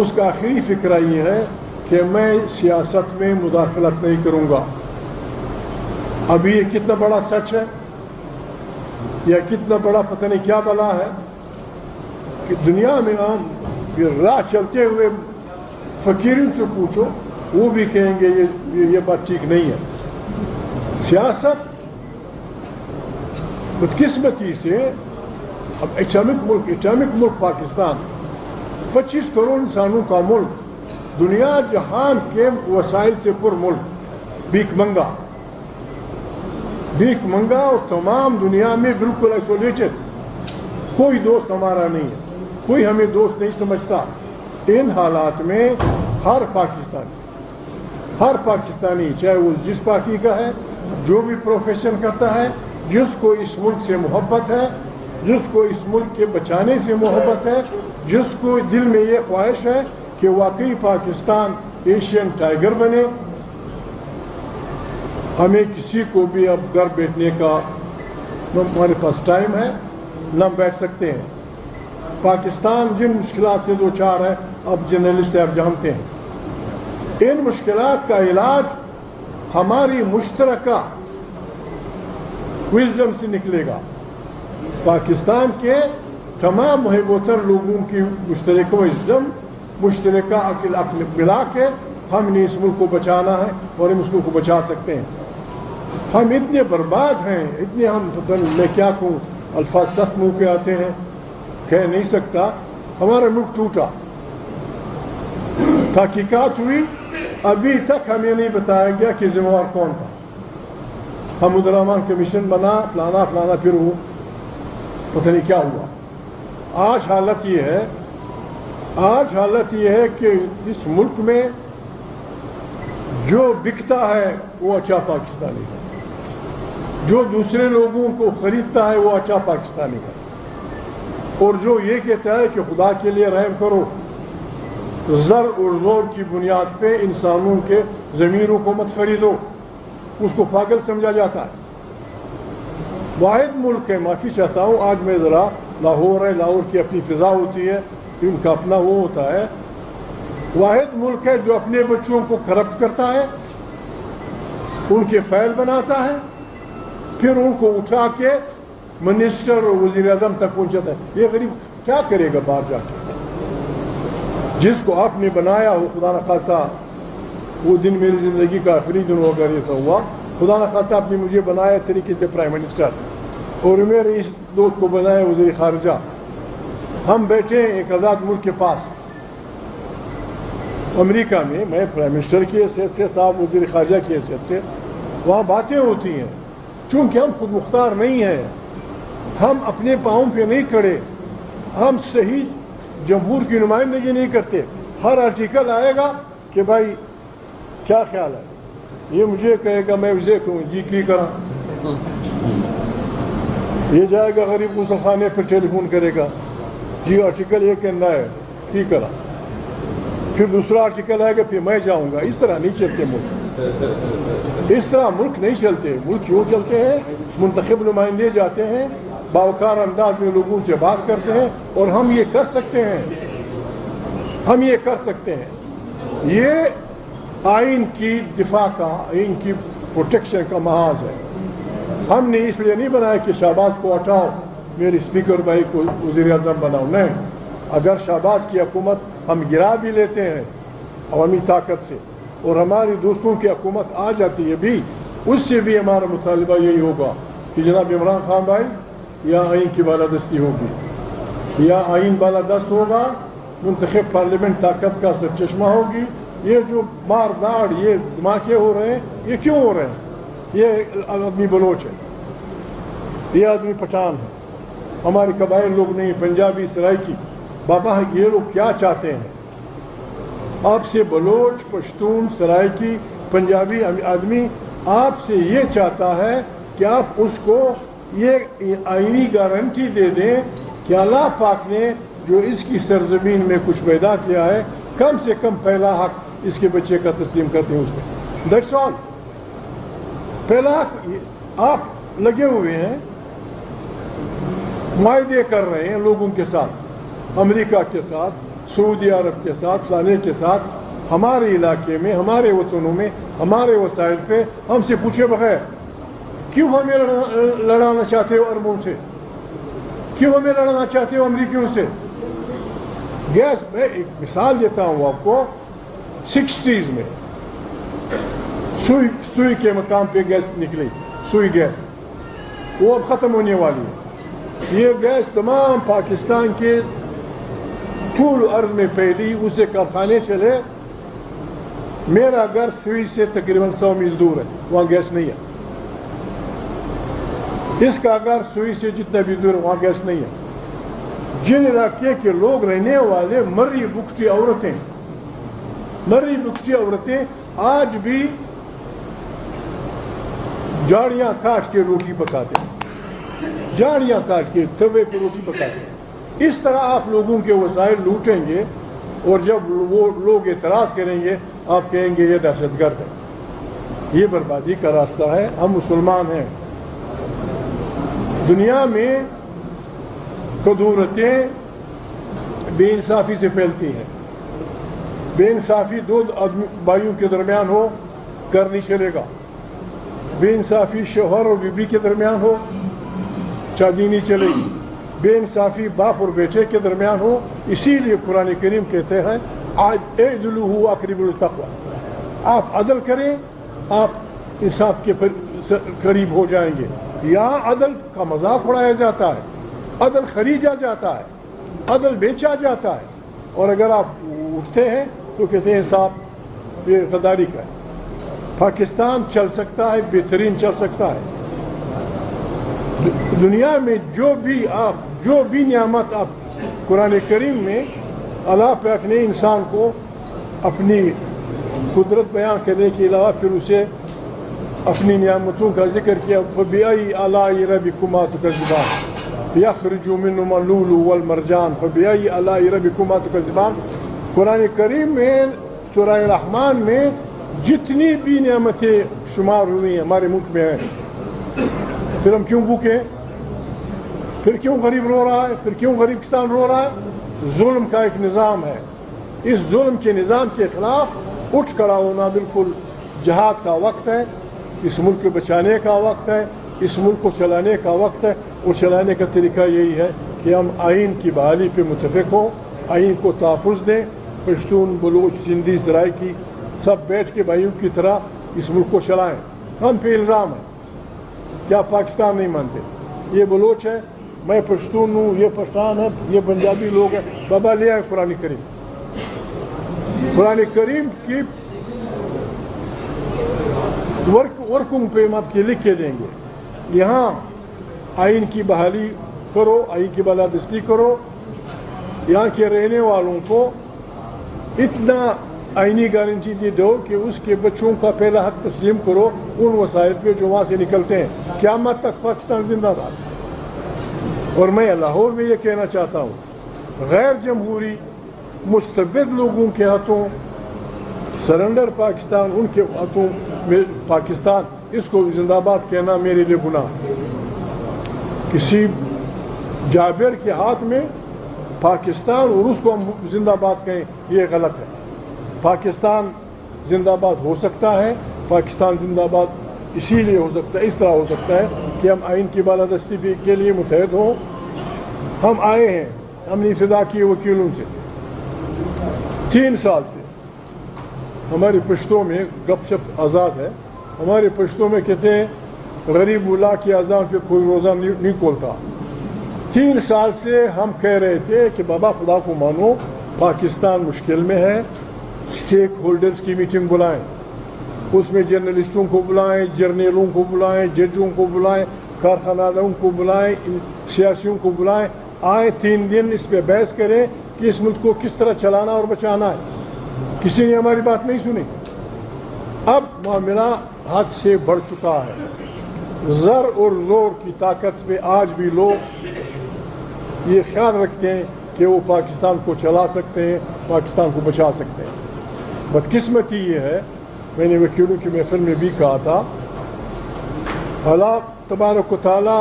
اس کا آخری فکرہ یہ ہے کہ میں سیاست میں مداخلت نہیں کروں گا. ابھی یہ کتنا بڑا سچ ہے یا کتنا بڑا پتہ نہیں کیا بلا ہے کہ دنیا میں ہم یہ راہ چلتے ہوئے فقیروں سے پوچھو وہ بھی کہیں گے یہ بات ٹھیک نہیں ہے. سیاست بدقسمتی سے اب ایٹامک ملک پاکستان 25 کروڑ انسانوں کا ملک, دنیا جہان کے وسائل سے پر ملک, بھیک منگا اور تمام دنیا میں بالکل آئسولیٹڈ, کوئی دوست ہمارا نہیں ہے, کوئی ہمیں دوست نہیں سمجھتا. ان حالات میں ہر پاکستانی چاہے وہ جس پارٹی کا ہے, جو بھی پروفیشن کرتا ہے, جس کو اس ملک سے محبت ہے, جس کو اس ملک کے بچانے سے محبت ہے, جس کو دل میں یہ خواہش ہے کہ واقعی پاکستان ایشین ٹائیگر بنے, ہمیں کسی کو بھی اب گھر بیٹھنے کا ہمارے پاس ٹائم ہے نہ بیٹھ سکتے ہیں. پاکستان جن مشکلات سے دو چار ہے, اب جرنلسٹ سے آپ جانتے ہیں, ان مشکلات کا علاج ہماری مشترکہ وزڈم سے نکلے گا. پاکستان کے تمام محبوتر لوگوں کی مشترکہ وزڈم, مشترکہ عقل ملا کے ہم نے اس ملک کو بچانا ہے اور ہم اس ملک کو بچا سکتے ہیں. ہم اتنے برباد ہیں, اتنے ہم میں کیا کہوں, الفاظ سخت منہ پہ آتے ہیں, کہہ نہیں سکتا. ہمارا ملک ٹوٹا, تحقیقات ہوئی, ابھی تک ہمیں نہیں بتایا گیا کہ ذمہ دار کون تھا. حمود الرحمان کمیشن بنا, فلانا فلانا, پھر وہ پتہ نہیں کیا ہوا. آج حالت یہ ہے کہ اس ملک میں جو بکتا ہے وہ اچھا پاکستانی ہے, جو دوسرے لوگوں کو خریدتا ہے وہ اچھا پاکستانی ہے, اور جو یہ کہتا ہے کہ خدا کے لیے رحم کرو, زر اور زور کی بنیاد پہ انسانوں کے ضمیروں کو مت خریدو, اس کو پاگل سمجھا جاتا ہے. واحد ملک ہے, معافی چاہتا ہوں آج میں ذرا, لاہور ہے, لاہور کی اپنی فضا ہوتی ہے, ان کا اپنا وہ ہوتا ہے. واحد ملک ہے جو اپنے بچوں کو کرپٹ کرتا ہے, ان کے فائل بناتا ہے, پھر ان کو اٹھا کے منسٹر اور وزیر اعظم تک پہنچاتا ہے. یہ غریب کیا کرے گا باہر جا کے؟ جس کو آپ نے بنایا ہو, خدا نخواستہ وہ دن میری زندگی کا آخری دن ہو اگر ایسا ہوا, خدا نخواستہ آپ نے مجھے بنایا طریقے سے پرائم منسٹر, اور میرے اس دوست کو بنایا وزیر خارجہ. ہم بیٹھے ہیں ایک آزاد ملک کے پاس امریکہ میں, میں پرائم منسٹر کی حیثیت سے, صاحب وزیر خارجہ کی حیثیت سے, وہاں باتیں ہوتی ہیں. چونکہ ہم خود مختار نہیں ہیں, ہم اپنے پاؤں پہ نہیں کھڑے, ہم صحیح جمہور کی نمائندگی نہیں کرتے. ہر آرٹیکل آئے گا کہ بھائی کیا خیال ہے, یہ مجھے کہے گا, میں اسے کہوں جی کی کرا. یہ جائے گا غریب غسل خانے پھر ٹیلی فون کرے گا, جی آرٹیکل یہ کہنا ہے کی کرا. پھر دوسرا آرٹیکل آئے گا, پھر میں جاؤں گا. اس طرح نہیں چلتے ملک, اس طرح ملک نہیں چلتے. ملک کیوں چلتے ہیں؟ منتخب نمائندے جاتے ہیں, باوقار انداز میں لوگوں سے بات کرتے ہیں, اور ہم یہ کر سکتے ہیں. یہ آئین کی دفاع کا, آئین کی پروٹیکشن کا محاذ ہے. ہم نے اس لیے نہیں بنایا کہ شہباز کو ہٹاؤ, میرے اسپیکر بھائی کو وزیر اعظم بناؤ. نہیں, اگر شہباز کی حکومت ہم گرا بھی لیتے ہیں عوامی طاقت سے, اور ہماری دوستوں کی حکومت آ جاتی ہے بھی, اس سے بھی ہمارا مطالبہ یہی ہوگا کہ جناب عمران خان بھائی, یا آئین کی بالادستی ہوگی, یا آئین بالادست ہوگا, منتخب پارلیمنٹ طاقت کا سرچشمہ ہوگی. یہ جو مار داڑ, یہ دھماکے ہو رہے ہیں, یہ کیوں ہو رہے ہیں؟ یہ آدمی بلوچ ہے, یہ آدمی پٹھان ہے, ہمارے قبائل لوگ نہیں, پنجابی سرائکی. بابا یہ لوگ کیا چاہتے ہیں آپ سے؟ بلوچ, پشتون, سرائکی, پنجابی آدمی آپ سے یہ چاہتا ہے کہ آپ اس کو یہ آئینی گارنٹی دے دیں کہ اللہ پاک نے جو اس کی سرزمین میں کچھ پیدا کیا ہے, کم سے کم پہلا حق اس کے بچے کا تسلیم کرتے ہیں اس میں. That's all. پہلا حق آپ लगे हुए हैं, मायदे कर रहे हैं लोगों के साथ, अमेरिका के साथ, सऊदी अरब के साथ, फलाने के साथ, हमारे इलाके में, हमारे वतनों में, हमारे वसाइल पे हमसे पूछे बगैर क्यों हमें लड़ाना चाहते हो अरबों से, क्यों हमें लड़ाना चाहते हो अमरीकियों से। गैस, मैं एक मिसाल देता हूँ आपको, 60s में सुई के मकाम पे गैस निकली, सुई गैस, वो अब ख़त्म होने वाली है। ये गैस तमाम पाकिस्तान के तूल अर्ज में फैली, उससे कारखाने चले। मेरा घर सुई से तकरीबन 100 मील दूर है, वहाँ गैस नहीं है। इसका घर सुई से जितना भी दूर है, वहाँ गैस नहीं है। जिन इलाके के लोग रहने वाले मर्री बुकटी औरतें आज भी झाड़ियाँ काट के रोटी पकाते हैं, झाड़ियाँ काट के तवे पे रोटी पकाते हैं। इस तरह आप लोगों के वसाइल लूटेंगे, और जब वो लोग एतराज़ करेंगे आप कहेंगे ये दहशतगर्द है। ये बर्बादी का रास्ता है। हम मुसलमान हैं। दुनिया में कदूरतें बेइंसाफ़ी से फैलती हैं। बेइंसाफ़ी दो भाइयों के दरमियान हो, कर नहीं चलेगा। बेइंसाफ़ी शोहर और बीवी के दरमियान हो, शादी नहीं चलेगी। बेइंसाफ़ी बाप और बेटे के दरमियान हो, इसीलिए कुरान करीम कहते हैं आज एदलू अक़रबुल तक़वा, आप अदल करें, आप इंसाफ के करीब हो जाएंगे। यहाँ अदल का मजाक उड़ाया जाता है, अदल खरीदा जाता है, अदल बेचा जाता है, और अगर आप उठते हैं तो कहते हैं साहब ये गद्दारी का है। पाकिस्तान चल सकता है, बेहतरीन चल सकता है। दुनिया में जो भी नियामत आप कुरान करीम में अल्लाह पाक ने इंसान को अपनी कुदरत बयान करने के अलावा फिर उसे अपनी नियामतों का जिक्र किया। फ़बिअय्यि आलाइ रब्बिकुमा तुकज़्ज़िबान यख़रुजु मिन्हुमा लूलु वल मरजान फ़बिअय्यि आलाइ रब्बिकुमा तुकज़्ज़िबान। कुरान करीम में सूरह रहमान में जितनी भी नियामतें शुमार हुई हैं हमारे मुल्क में हैं, फिर हम क्यों भूखे हैं? फिर क्यों गरीब रो रहा है? फिर क्यों गरीब किसान रो रहा है? जुल्म का एक निज़ाम है। इस जुल्म के निज़ाम के खिलाफ उठ खड़ा होना बिल्कुल जहाद का वक्त है। इस मुल्क को बचाने का वक्त है, इस मुल्क को चलाने का वक्त है। और चलाने का तरीका यही है कि हम आइन की बहाली पे मुतफ़िक हों, आइन को तहफ़्फ़ुज़ दें। पश्तून, बलूच, सिंधी, सराइकी सब बैठ के भाइयों की तरह इस मुल्क को चलाएं। हम पे इल्ज़ाम है क्या पाकिस्तान नहीं मानते? ये बलूच है, मैं पश्तून हूँ, ये पठान है, ये पंजाबी लोग हैं। बाबा ले आए कुरान करीम, कुरान करीम की वर्कों पे हम आपके लिख के देंगे। यहाँ आइन की बहाली करो, आइन की बालादस्ती करो। यहाँ के रहने वालों को इतना आइनी गारंटी दे दो कि उसके बच्चों का पहला हक तस्लीम करो उन वसाइल पे जो वहाँ से निकलते हैं। क़यामत तक पाकिस्तान जिंदाबाद। और मैं लाहौर में ये कहना चाहता हूँ, गैर जमहूरी मुस्तबद लोगों के हाथों सरेंडर पाकिस्तान, उनके हाथों में पाकिस्तान, इसको जिंदाबाद कहना मेरे लिए गुनाह। किसी जाबिर के हाथ में पाकिस्तान और उसको हम जिंदाबाद कहें, ये गलत है। पाकिस्तान जिंदाबाद हो सकता है। पाकिस्तान जिंदाबाद इसीलिए हो सकता है, इस तरह हो सकता है कि हम आइन की बालादस्ती के लिए मुतहद हों। हम आए हैं, हमने इब्तिदा की वकीलों से 3 साल से। हमारी पश्तों में गपशप आज़ाद है। हमारे पश्तों में कहते हैं गरीब मुला की अजान पे कोई रोज़ा नहीं खोलता। 3 साल से हम कह रहे थे कि बाबा खुदा को मानो, पाकिस्तान मुश्किल में है। स्टेक होल्डर्स की मीटिंग बुलाएं, उसमें जर्नलिस्टों को बुलाएं, जर्नलों को बुलाएं, जजों को बुलाएं, कारखानादारों को बुलाएं, सियासियों को बुलाएं। आए 3 दिन इस पर बहस करें कि इस मुल्क को किस तरह चलाना और बचाना है। किसी ने हमारी बात नहीं सुनी। अब मामला हद से बढ़ चुका है। ज़र और ज़ोर की ताकत पे आज भी लोग ये ख्याल रखते हैं कि वो पाकिस्तान को चला सकते हैं, पाकिस्तान को बचा सकते हैं। बदकिस्मती ये है, मैंने वकीलों की महफिल में भी कहा था, हालात तबारक व तआला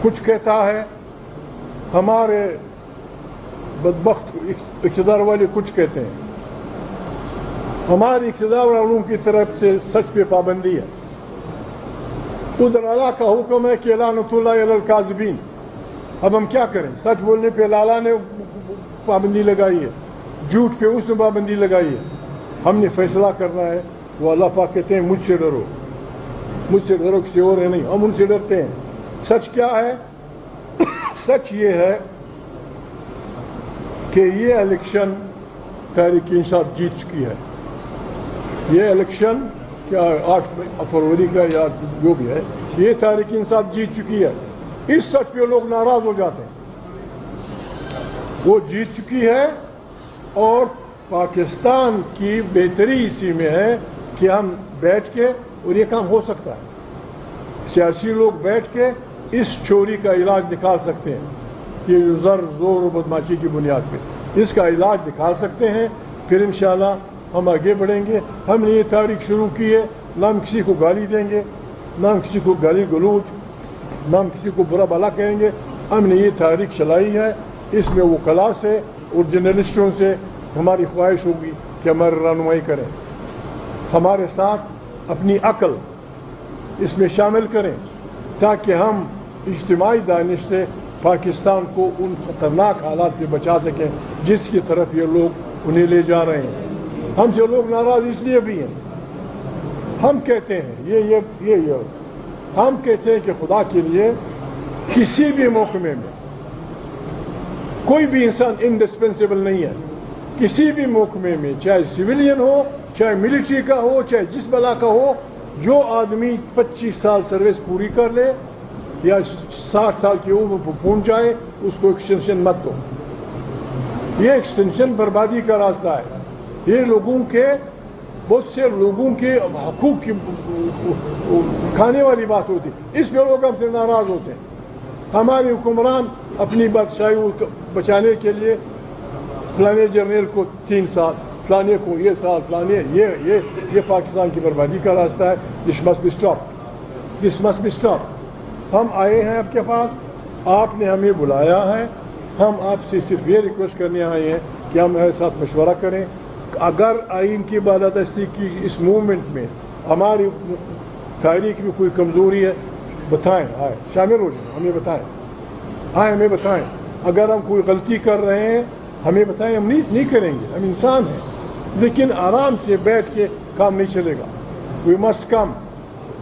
कुछ कहता है, हमारे बदबख्त इक़्तिदार वाले कुछ कहते हैं। हमारे इक़्तिदार वालों की तरफ से सच पे पाबंदी है। उधर अल्लाह का हुक्म है कि लानतुल्लाहि अलल काज़िबीन। अब हम क्या करें? सच बोलने पे अल्लाह ने पाबंदी लगाई है, झूठ पे उसने पाबंदी लगाई है। हमने फैसला करना है। वो अल्लाह पाक कहते हैं मुझसे डरो, मुझसे डरो, किसी और है नहीं, हम उनसे डरते हैं। सच क्या है? सच ये है कि ये इलेक्शन तहरीक इंसाफ जीत चुकी है। ये इलेक्शन क्या 8 फरवरी का या जो भी है, ये तहरीक इंसाफ जीत चुकी है। इस सच पे लोग नाराज हो जाते हैं। वो जीत चुकी है और पाकिस्तान की बेहतरी इसी में है कि हम बैठ के, और ये काम हो सकता है, सियासी लोग बैठ के इस चोरी का इलाज निकाल सकते हैं। ये ज़र ज़ोर और बदमाशी की बुनियाद पे इसका इलाज निकाल सकते हैं। फिर इंशाल्लाह हम आगे बढ़ेंगे। हमने ये तारीख शुरू की है, ना हम किसी को गाली देंगे, ना हम किसी को गाली गलूज, ना हम किसी को बुरा भला कहेंगे। हमने ये तारीख चलाई है, इसमें वो कला से और जर्नलिस्टों से हमारी ख्वाहिश होगी कि हमारी रहनुमाई करें, हमारे साथ अपनी अक्ल इसमें शामिल करें, ताकि हम इज्तिमाई दानिश से पाकिस्तान को उन खतरनाक हालात से बचा सकें जिसकी तरफ ये लोग उन्हें ले जा रहे हैं। हमसे लोग नाराज इसलिए भी हैं, हम कहते हैं ये हम कहते हैं कि खुदा के लिए किसी भी महकमे में कोई भी इंसान इंडिस्पेंसेबल नहीं है। किसी भी महकमे में, चाहे सिविलियन हो, चाहे मिलिट्री का हो, चाहे जिस बला का हो, जो आदमी 25 साल सर्विस पूरी कर ले या 60 साल की उम्र पर पहुंच जाए, उसको एक्सटेंशन मत दो। ये एक्सटेंशन बर्बादी का रास्ता है। ये लोगों के, बहुत से लोगों के हकूक की खाने वाली बात होती है। इस पे लोग हमसे नाराज होते हैं। हमारे हुक्मरान अपनी बादशाही बचाने के लिए फलाने जर्नल को 3 साल, फलाने को ये साल, फलाने ये पाकिस्तान की बर्बादी का रास्ता है। This must be stop, this must be stop. हम आए हैं आपके पास, आपने हमें बुलाया है, हम आपसे सिर्फ ये रिक्वेस्ट करने आए हैं कि हम हमारे साथ मशवरा करें। अगर आइन की बालादस्ती की इस मूवमेंट में हमारी तारीख में कोई कमज़ोरी है, बताएं, आए शामिल हो जाए, हमें बताएं, आए हमें बताएं। अगर हम कोई गलती कर रहे हैं हमें बताएं, हम नहीं करेंगे, हम इंसान हैं। लेकिन आराम से बैठ के काम नहीं चलेगा। We must come.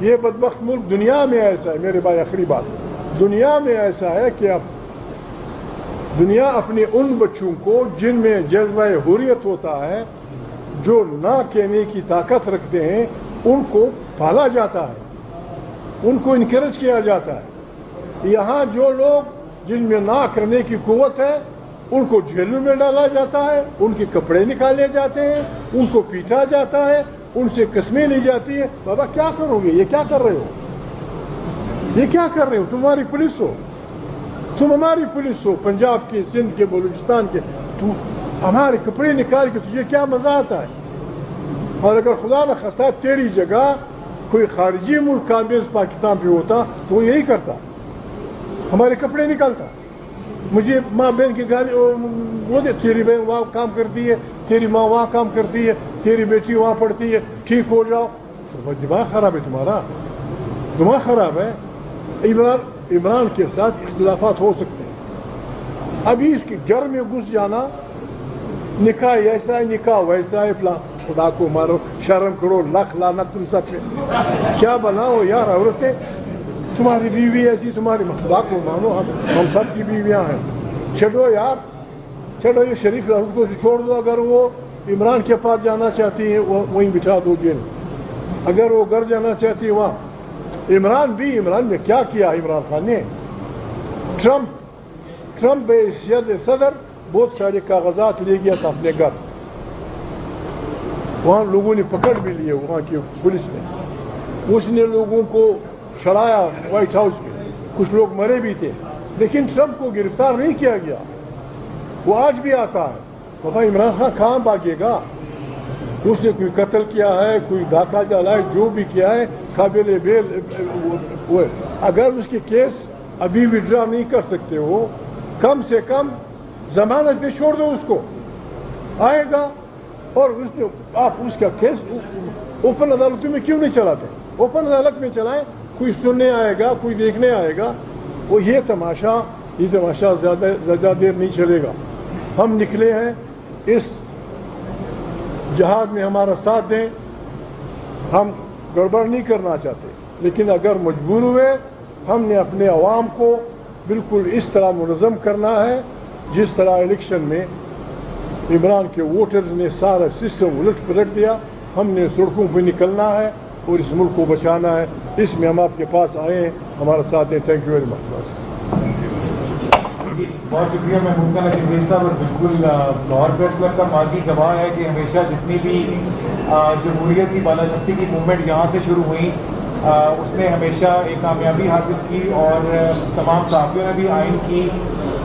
ये बदबख्त मुल्क दुनिया में ऐसा है, मेरे भाई आखिरी बात, दुनिया में ऐसा है कि अब दुनिया अपने उन बच्चों को जिनमें जज्बा हुर्रियत होता है, जो ना कहने की ताकत रखते हैं, उनको पाला जाता है, उनको इनकरेज किया जाता है। यहाँ जो लोग जिनमें ना करने की कुव्वत है, उनको जेलों में डाला जाता है, उनके कपड़े निकाले जाते हैं, उनको पीटा जाता है, उनसे कस्में ली जाती है। बाबा क्या करोगे? ये क्या कर रहे हो? ये क्या कर रहे हो? तुम्हारी पुलिस हो, तुम हमारी पुलिस हो, पंजाब के, सिंध के, बलूचिस्तान के, तू हमारे कपड़े निकाल के तुझे क्या मजा आता है? और अगर खुदा न खास्ता तेरी जगह कोई खारिजी मुल्क काबिज पाकिस्तान पे होता तो वो यही करता, हमारे कपड़े निकालता। मुझे माँ बहन की गाली, वो दे, तेरी बहन वहाँ काम करती है, तेरी माँ वहाँ काम करती है, तेरी बेटी वहाँ पढ़ती है, ठीक हो जाओ। तो दिमाग खराब है तुम्हारा, दिमाग खराब है। इमरान के साथ इख्तिलाफात हो सकते हैं, अभी इसके घर में घुस जाना, निकाह ऐसा है, निकाह वैसा है, फला, खुदा को मारो, शर्म करो, लख लाना तुम सब पे। क्या बनाओ यार औरतें, तुम्हारी बीवी ऐसी, तुम्हारी, खुदा को मानो, हम सब की बीवियां हैं। छोड़ो यार, छोड़ो ये शरीफ को छोड़ दो। अगर वो इमरान के पास जाना चाहती है वहीं बिठा दो जेल, अगर वो घर जाना चाहती है वहाँ। इमरान ने क्या किया? इमरान खान ने ट्रम्प बेहैसियत सदर बहुत सारे कागजात ले गया था अपने घर, वहाँ लोगों ने पकड़ भी लिए, वहाँ की पुलिस ने, उसने लोगों को चढ़ाया व्हाइट हाउस में, कुछ लोग मरे भी थे, लेकिन ट्रम्प को गिरफ्तार नहीं किया गया। वो आज भी आता है। बाबा इमरान खान कहाँ भागेगा? उसने कोई कत्ल किया है, कोई डाका चला है, जो भी किया है काबिल बेल वो है। अगर उसके केस अभी विड्रा नहीं कर सकते हो, कम से कम जमानत पे छोड़ दो उसको, आएगा और उसने आप उसका केस ओपन अदालत में क्यों नहीं चलाते? ओपन अदालत में चलाएं, कोई सुनने आएगा, कोई देखने आएगा। वो ये तमाशा ज़्यादा देर नहीं चलेगा। हम निकले हैं इस जहाज में, हमारा साथ दें। हम गड़बड़ नहीं करना चाहते, लेकिन अगर मजबूर हुए हमने अपने अवाम को बिल्कुल इस तरह मुनज़्ज़म करना है जिस तरह इलेक्शन में इमरान के वोटर्स ने सारा सिस्टम उलट पलट दिया। हमने सड़कों पर निकलना है और इस मुल्क को बचाना है। इसमें हम आपके पास आए हैं, हमारा साथ दें। Thank you very much.
बहुत शुक्रिया महमूद खान अजीज साहब। और बिल्कुल लाहौर प्रेस क्लब का मादी गवाह है कि हमेशा जितनी भी जमहूरियत की बालादस्ती की मूवमेंट यहाँ से शुरू हुई उसने हमेशा एक कामयाबी हासिल की और तमाम साथियों ने भी आइन की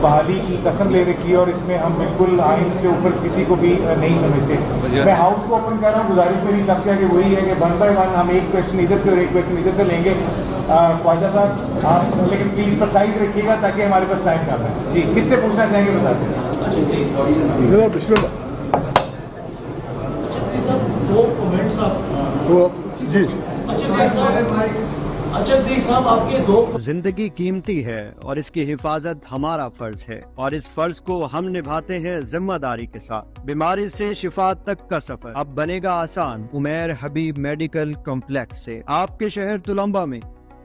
बहाली की कसम ले रखी है और इसमें हम बिल्कुल आइन से ऊपर किसी को भी नहीं समझते। मैं हाउस को ओपन कर रहा हूँ। गुजारिश मेरी सबके आगे वही है कि 1 बाय 1 हम एक क्वेश्चन इधर से और एक क्वेश्चन इधर से लेंगे। ख्वाजा साहब आप लेकिन प्लीज प्रिसाइज रखिएगा ताकि हमारे पास टाइम कम है। जी, किससे पूछना चाहेंगे बता दें।
जी
जिंदगी कीमती है और इसकी हिफाजत हमारा फर्ज है और इस फर्ज को हम निभाते हैं जिम्मेदारी के साथ। बीमारी से शिफा तक का सफर अब बनेगा आसान उमैर हबीब मेडिकल कॉम्प्लेक्स से। आपके शहर तुलंबा में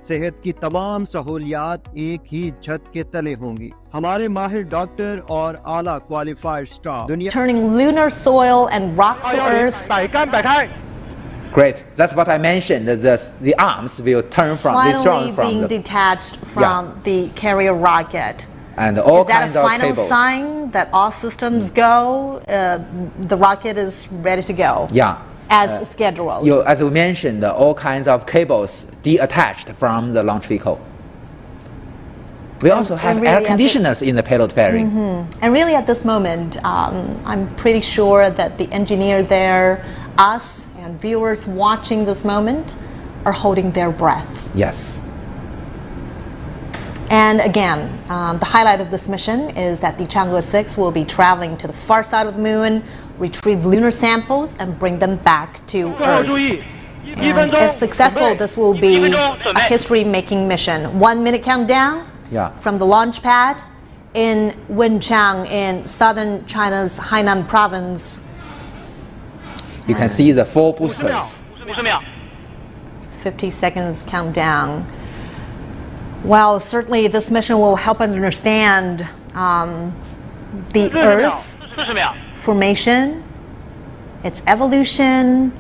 सेहत की तमाम सहूलियात एक ही छत के तले होंगी। हमारे माहिर डॉक्टर और आला क्वालिफाइड स्टाफ दुनिया
turning lunar soil and rocks to earth.
Great. That's what I mentioned. The arms will turn from
Finally being detached from the carrier rocket.
And all
is that
kinds
a
of
final
cables.
sign that all systems go? The rocket is ready to go.
Yeah.
As scheduled.
As we mentioned, all kinds of cables detached from the launch vehicle. We also have
really
air conditioners in the payload fairing.
And really at this moment, I'm pretty sure that the engineers there, us, and viewers watching this moment are holding their breaths.
Yes.
And again, the highlight of this mission is that the Chang'e 6 will be traveling to the far side of the moon, retrieve lunar samples, and bring them back to Earth. And if successful, this will be a history-making mission. 1 minute countdown from the launch pad in Wenchang in southern China's Hainan province.
You can see the 4 boosters.
50 seconds countdown. Well, certainly this mission will help us understand the Earth's formation, its evolution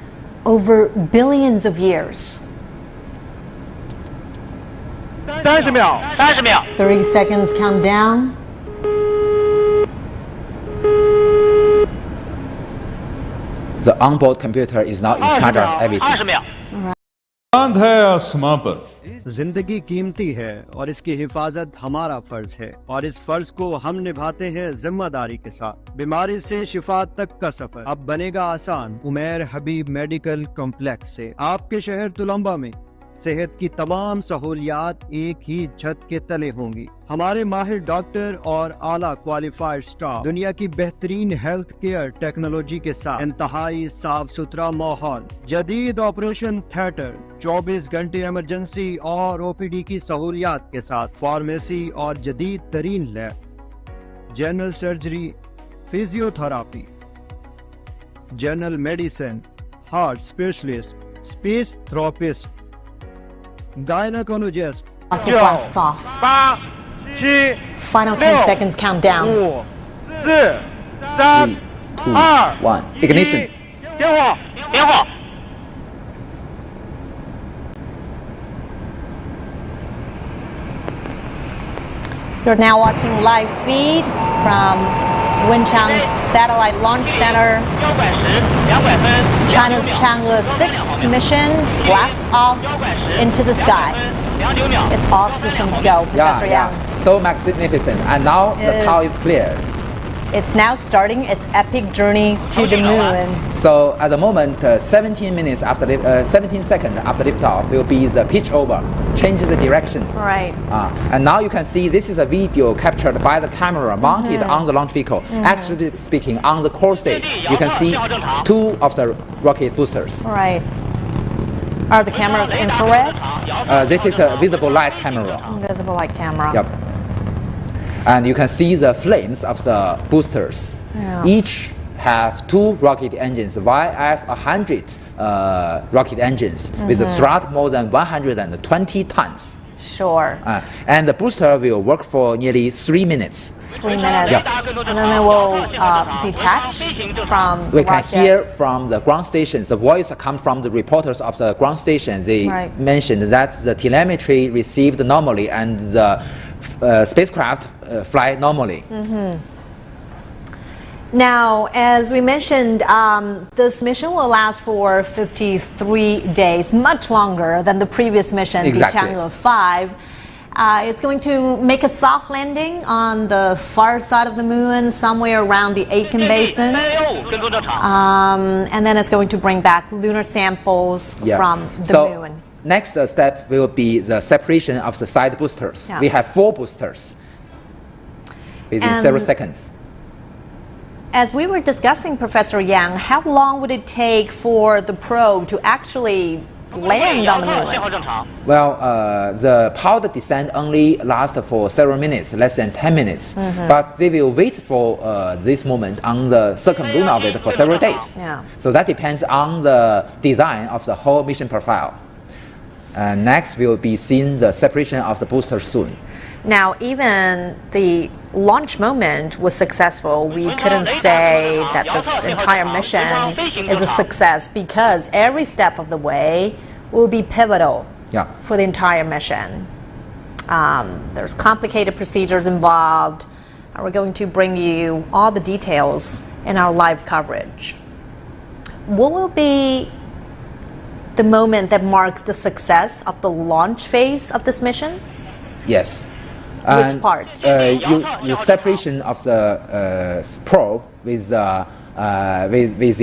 over billions of years. 30 seconds countdown.
The onboard computer is now in charge of everything.
चांद है आसमां पर।
जिंदगी कीमती है और इसकी हिफाजत हमारा फर्ज है और इस फर्ज को हम निभाते हैं जिम्मेदारी के साथ। बीमारी से शिफा तक का सफर अब बनेगा आसान उमैर हबीब मेडिकल कॉम्प्लेक्स से। आपके शहर तुलंबा में सेहत की तमाम सहूलियात एक ही छत के तले होंगी। हमारे माहिर डॉक्टर और आला क्वालिफाइड स्टाफ दुनिया की बेहतरीन हेल्थ केयर टेक्नोलॉजी के साथ इंतहाई साफ सुथरा माहौल, जदीद ऑपरेशन थिएटर, 24 घंटे इमरजेंसी और ओपीडी की सहूलियात के साथ फार्मेसी और जदीद तरीन lab, general surgery, physiotherapy, general medicine, heart specialist, space therapist, gynaecologist.
Blasts off. Final 10 seconds countdown.
3, 2, 1. Ignition.
You're now watching live feed from Wenchang Satellite Launch Center. China's Chang'e 6 mission blasts off into the sky. It's all systems go, Professor Yang.
So magnificent. And now the tower is clear.
It's now starting its epic journey to the moon.
So at the moment, 17 minutes after 17 seconds after liftoff will be the pitch over, change the direction.
Right.
And now you can see this is a video captured by the camera mounted on the launch vehicle. Actually speaking, on the core stage, you can see two of the rocket boosters.
Right. Are the cameras infrared?
This is a visible light camera.
Visible light camera.
Yep. And you can see the flames of the boosters.
Yeah.
Each have two rocket engines, YF-100 rocket engines with a thrust more than 120 tons.
Sure.
And the booster will work for nearly 3 minutes.
3 minutes.
Yes.
And then they will detach from
We
the
can
rocket.
hear from the ground stations. The voice comes from the reporters of the ground stations. They mentioned that the telemetry received normally and the spacecraft fly normally.
Now, as we mentioned, this mission will last for 53 days, much longer than the previous mission,
Exactly.
the Chang'e 5. It's going to make a soft landing on the far side of the moon, somewhere around the Aitken Basin. And then it's going to bring back lunar samples from the moon.
Next step will be the separation of the side boosters.
Yeah.
We have 4 boosters within several seconds.
As we were discussing, Professor Yang, how long would it take for the probe to actually land on the moon?
Well, the powered descent only lasts for several minutes, less than 10 minutes. But they will wait for this moment on the circumlunar orbit for several days.
Yeah.
So that depends on the design of the whole mission profile. Next, we will be seeing the separation of the booster soon.
Now, even the launch moment was successful. We couldn't say that this entire mission is a success because every step of the way will be pivotal for the entire mission. There's complicated procedures involved, and we're going to bring you all the details in our live coverage. What will be the moment that marks the success of the launch phase of this mission?
Yes.
Which part?
The separation of the probe with the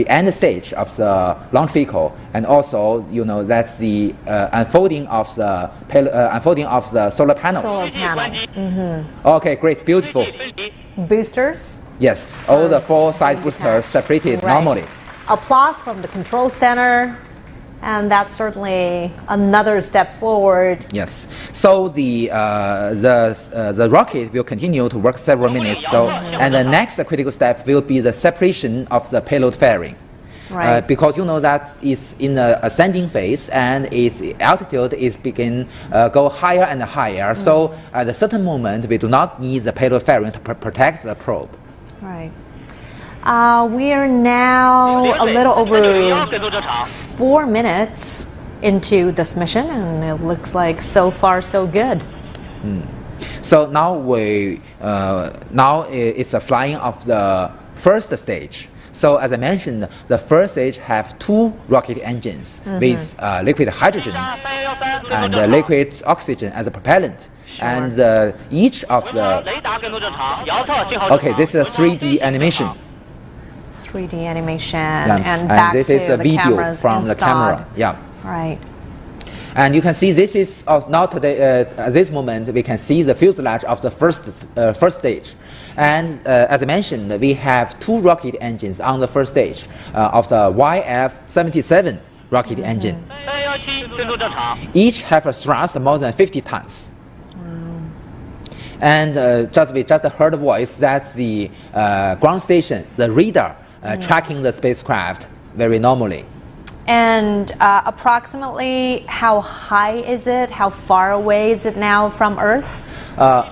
end stage of the launch vehicle, and also that's the unfolding of the solar panels.
Solar panels.
Okay, great, beautiful.
Boosters.
Yes, all the 4 side boosters separated normally.
Applause from the control center. And that's certainly another step forward.
Yes. So the rocket will continue to work several minutes. So and the next critical step will be the separation of the payload fairing.
Right.
Because that it's in the ascending phase and its altitude is go higher and higher. So at a certain moment, we do not need the payload fairing to protect the probe.
Right. We are now a little over 4 minutes into this mission, and it looks like so far so good.
So now it's a flying of the first stage. So as I mentioned, the first stage have 2 rocket engines with liquid hydrogen and liquid oxygen as a propellant.
Sure.
And each of the... Okay, this is a 3D animation.
3D animation and back
this
to
is a
the
video
cameras
from
installed.
the camera. Yeah.
Right.
And you can see this is now today. At this moment, we can see the fuselage of the first stage. And as I mentioned, we have 2 rocket engines on the first stage of the YF-77 rocket engine. Each have a thrust more than 50 tons. And we just heard a voice. That's the ground station, the radar tracking the spacecraft very normally.
And approximately how high is it? How far away is it now from Earth?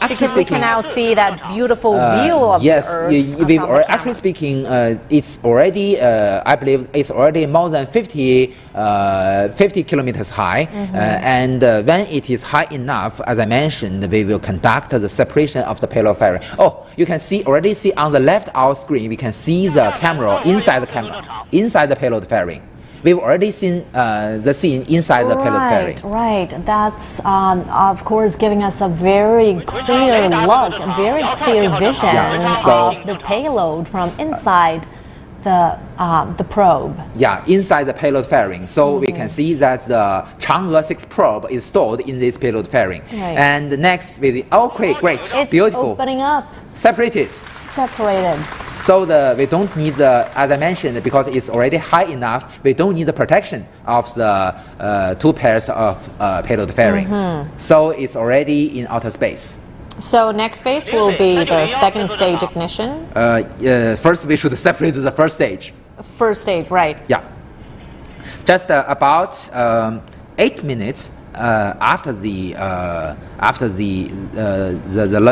Because we can now see that beautiful view of the Earth.
Yes, actually speaking, it's already, I believe, it's already more than 50 kilometers high. And when it is high enough, as I mentioned, we will conduct the separation of the payload fairing. Oh, you can already see on the left our screen, we can see the camera inside the payload fairing. We've already seen the scene inside the payload fairing.
Right. That's of course giving us a very clear look, a very clear vision of the payload from inside the probe.
Yeah, inside the payload fairing. So we can see that the Chang'e 6 probe is stored in this payload fairing.
Right.
And next with the great,
it's
beautiful,
opening up,
separated. So we don't need the, as I mentioned, because it's already high enough, we don't need the protection of the two pairs of payload fairing. So it's already in outer space.
So next phase will be the second stage ignition.
First, we should separate the first stage.
First stage, right?
Yeah. Just about 8 minutes after the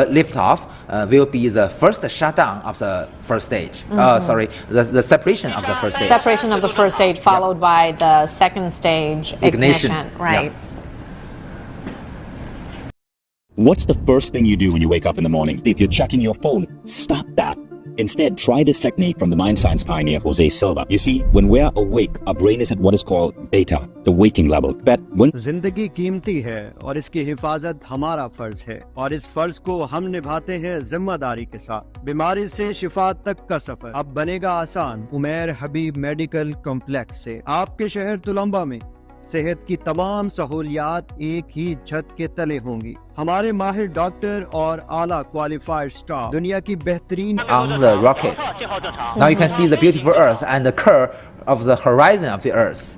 liftoff will be the first shutdown of the first stage. Sorry, the separation of the first stage.
Separation of the first stage followed by the second stage ignition. Right.
Yeah.
What's the first thing you do when you wake up in the morning? If you're checking your phone, stop that. Instead, try this technique from the mind science pioneer Jose Silva. You see, when we're awake, our brain is at what is called beta, the waking level. But when
जिंदगी कीमती है और इसकी हिफाजत हमारा फर्ज है और इस फर्ज को हम निभाते हैं जिम्मेदारी के साथ। बीमारी से शिफा तक का सफर अब बनेगा आसान उमैर हबीब मेडिकल कॉम्प्लेक्स से। आपके शहर तुलंबा में सेहत की तमाम सहूलियात एक ही छत के तले होंगी। हमारे माहिर डॉक्टर और आला क्वालिफाइड स्टाफ दुनिया की बेहतरीन
on the rocket. Now you can see the beautiful Earth and the curve of the horizon of the Earth.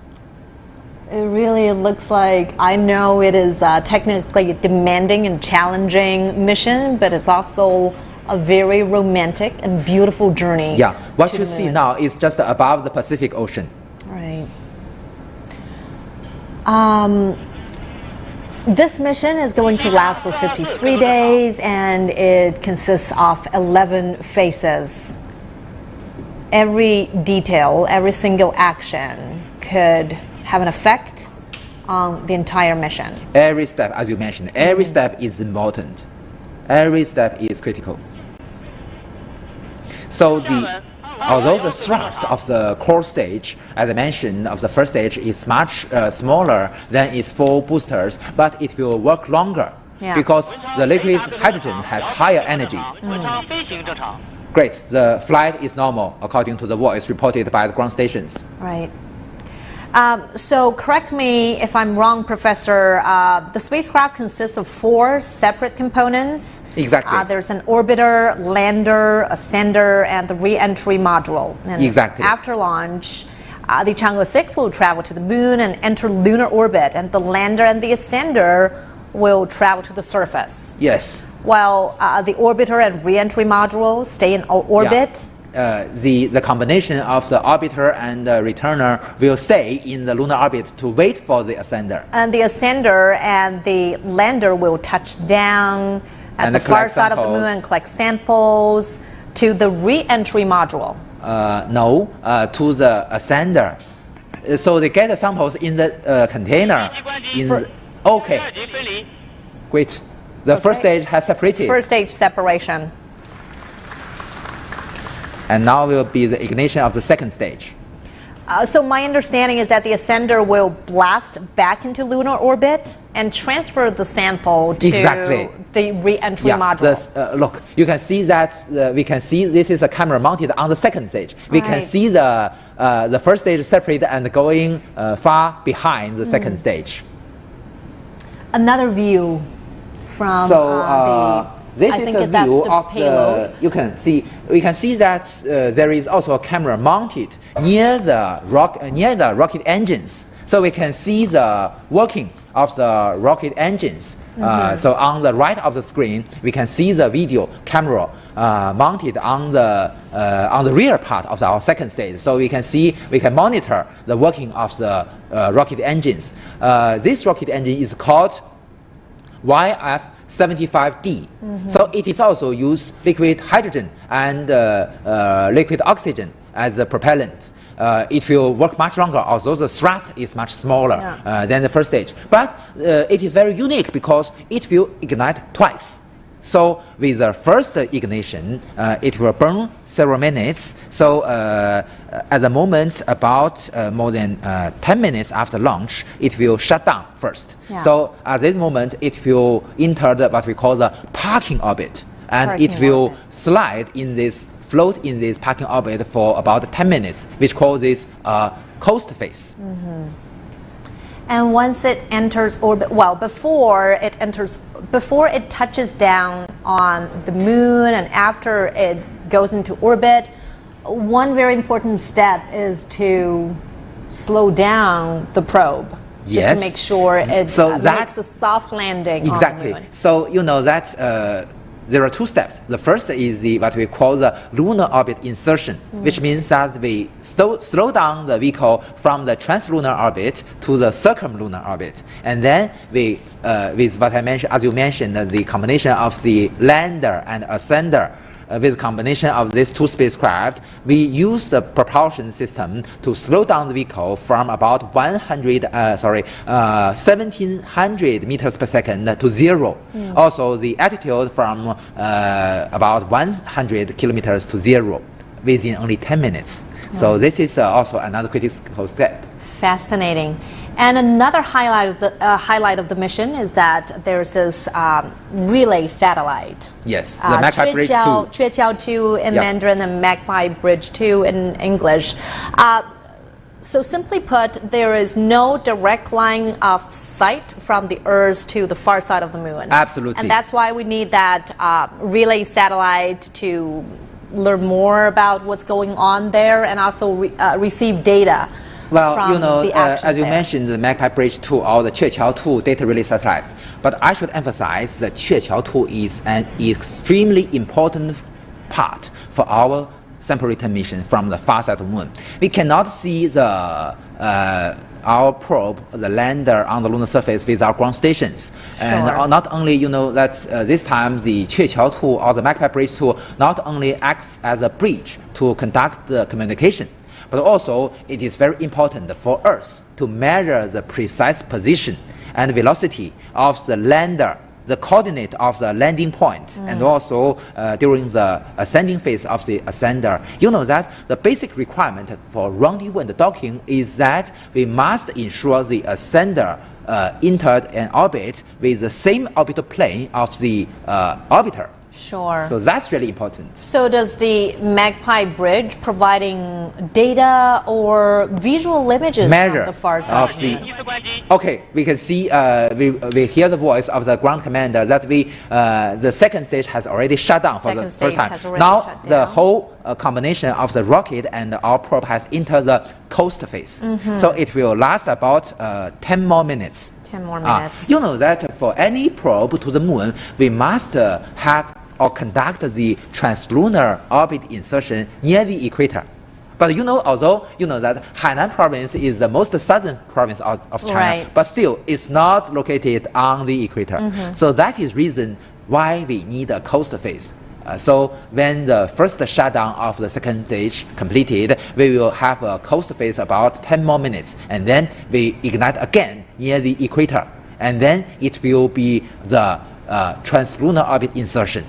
It really looks like, I know it is a technically demanding and challenging mission, but it's also a very romantic and beautiful journey.
Yeah, what you see now is just above the Pacific Ocean.
Right. This mission is going to last for 53 days and it consists of 11 phases. Every detail, every single action could have an effect on the entire mission.
Every step, as you mentioned, every step is important. Every step is critical. So although the thrust of the core stage, as I mentioned, of the first stage is much smaller than its full boosters, but it will work longer because the liquid hydrogen has higher energy. Great, the flight is normal according to the voice reported by the ground stations.
Right. So correct me if I'm wrong, Professor. The spacecraft consists of 4 separate components.
Exactly.
There's an orbiter, lander, ascender, and the re-entry module. And
exactly.
After launch, the Chang'e 6 will travel to the moon and enter lunar orbit, and the lander and the ascender will travel to the surface.
Yes.
While the orbiter and re-entry module stay in orbit.
Yeah. The combination of the orbiter and the returner will stay in the lunar orbit to wait for the ascender.
And the ascender and the lander will touch down at the far side of the moon and collect samples to the re-entry module.
No, to the ascender. So they get the samples in the container. Okay. Great. The first stage has separated.
First stage separation.
And now will be the ignition of the second stage.
So my understanding is that the ascender will blast back into lunar orbit and transfer the sample to the re-entry module.
Look, you can see that we can see this is a camera mounted on the second stage. We can see the first stage separate and going far behind the second stage.
Another view from
this is a view of the. We can see that there is also a camera mounted near the rocket engines, so we can see the working of the rocket engines. So on the right of the screen, we can see the video camera mounted on the rear part of our second stage. So we can monitor the working of the rocket engines. This rocket engine is called YF-75D. So it is also use liquid hydrogen and liquid oxygen as the propellant. It will work much longer, although the thrust is much smaller than the first stage. But it is very unique because it will ignite twice. So with the first ignition, it will burn several minutes. So at the moment, about more than 10 minutes after launch, it will shut down first.
Yeah.
So at this moment, it will enter what we call the parking orbit. And it will slide in this, float in this parking orbit for about 10 minutes, which causes coast phase.
And once it enters orbit, well, before it touches down on the moon and after it goes into orbit, one very important step is to slow down the probe.
Yes.
Just to make sure it makes a soft landing
exactly.
on the moon.
So you know that there are two steps. The first is what we call the lunar orbit insertion, which means that we slow down the vehicle from the translunar orbit to the circumlunar orbit. And then we, with what I mentioned, as you mentioned, the combination of the lander and ascender, with the combination of these two spacecraft, we use the propulsion system to slow down the vehicle from about 1700 meters per second to 0. Also, the altitude from about 100 kilometers to 0 within only 10 minutes. So this is also another critical step.
Fascinating. And another highlight of the mission is that there's this relay satellite.
Yes, the Magpie Bridge 2.
鹊桥 2 in Mandarin and Magpie Bridge 2 in English. So simply put, there is no direct line of sight from the Earth to the far side of the moon.
Absolutely.
And that's why we need that relay satellite to learn more about what's going on there and also receive data.
Well, you know, as you mentioned, the Magpie Bridge 2 or the 鹊桥 2 data relay satellite. But I should emphasize that 鹊桥 2 is an extremely important part for our sample return mission from the far side of the moon. We cannot see the our probe, the lander on the lunar surface with our ground stations. And not only, you know, that this time the 鹊桥 2 or the Magpie Bridge 2 not only acts as a bridge to conduct the communication, but also it is very important for us to measure the precise position and velocity of the lander, the coordinate of the landing point, and also during the ascending phase of the ascender. You know that the basic requirement for rendezvous and docking is that we must ensure the ascender entered an orbit with the same orbital plane of the orbiter.
Sure.
So that's really important.
So does the Magpie Bridge providing data or visual images from the far side?
Okay, we can see, we hear the voice of the ground commander that the second stage has already shut down for the first time. Now the whole combination of the rocket and our probe has entered the coast phase. So it will last about 10 more minutes.
10 more minutes.
You know that for any probe to the moon, we must have or conduct the translunar orbit insertion near the equator. But you know, although you know that Hainan province is the most southern province of China, but still it's not located on the equator. So that is reason why we need a coast phase. So when the first shutdown of the second stage completed, we will have a coast phase about 10 more minutes, and then we ignite again near the equator, and then it will be the translunar orbit insertion.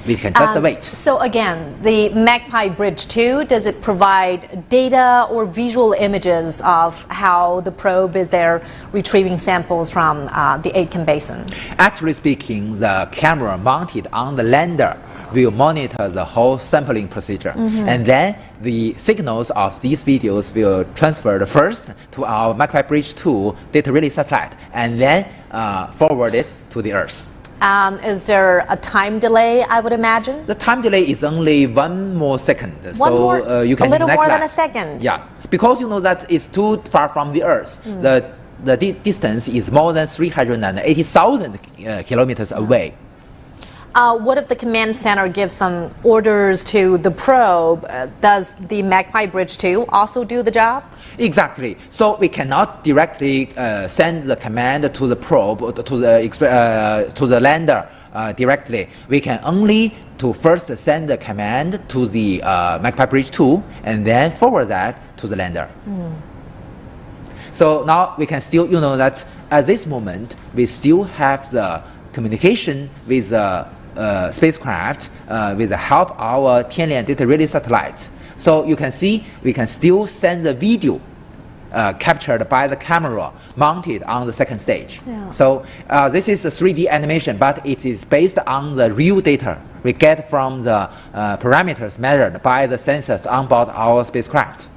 We can just wait.
So again, the Magpie Bridge 2, does it provide data or visual images of how the probe is there retrieving samples from the Aitken Basin?
Actually speaking, the camera mounted on the lander will monitor the whole sampling procedure. And then the signals of these videos will transfer first to our Magpie Bridge 2 data relay satellite, and then forward it to the Earth.
Is there a time delay, I would imagine?
The time delay is only 1 more second. You can
a little more than a second.
Yeah, because you know that it's too far from the Earth. The distance is more than 380,000 kilometers away.
What if the command center gives some orders to the probe? Does the Magpie Bridge 2 also do the job?
Exactly. So we cannot directly send the command to the probe, to the lander directly. We can only first send the command to the Magpie Bridge 2 and then forward that to the lander. So now we can still, you know, that at this moment we still have the communication with the spacecraft with the help of our Tianlian data relay satellite. So you can see we can still send the video captured by the camera mounted on the second stage.
Yeah.
So this is a 3D animation, but it is based on the real data we get from the parameters measured by the sensors on board our spacecraft.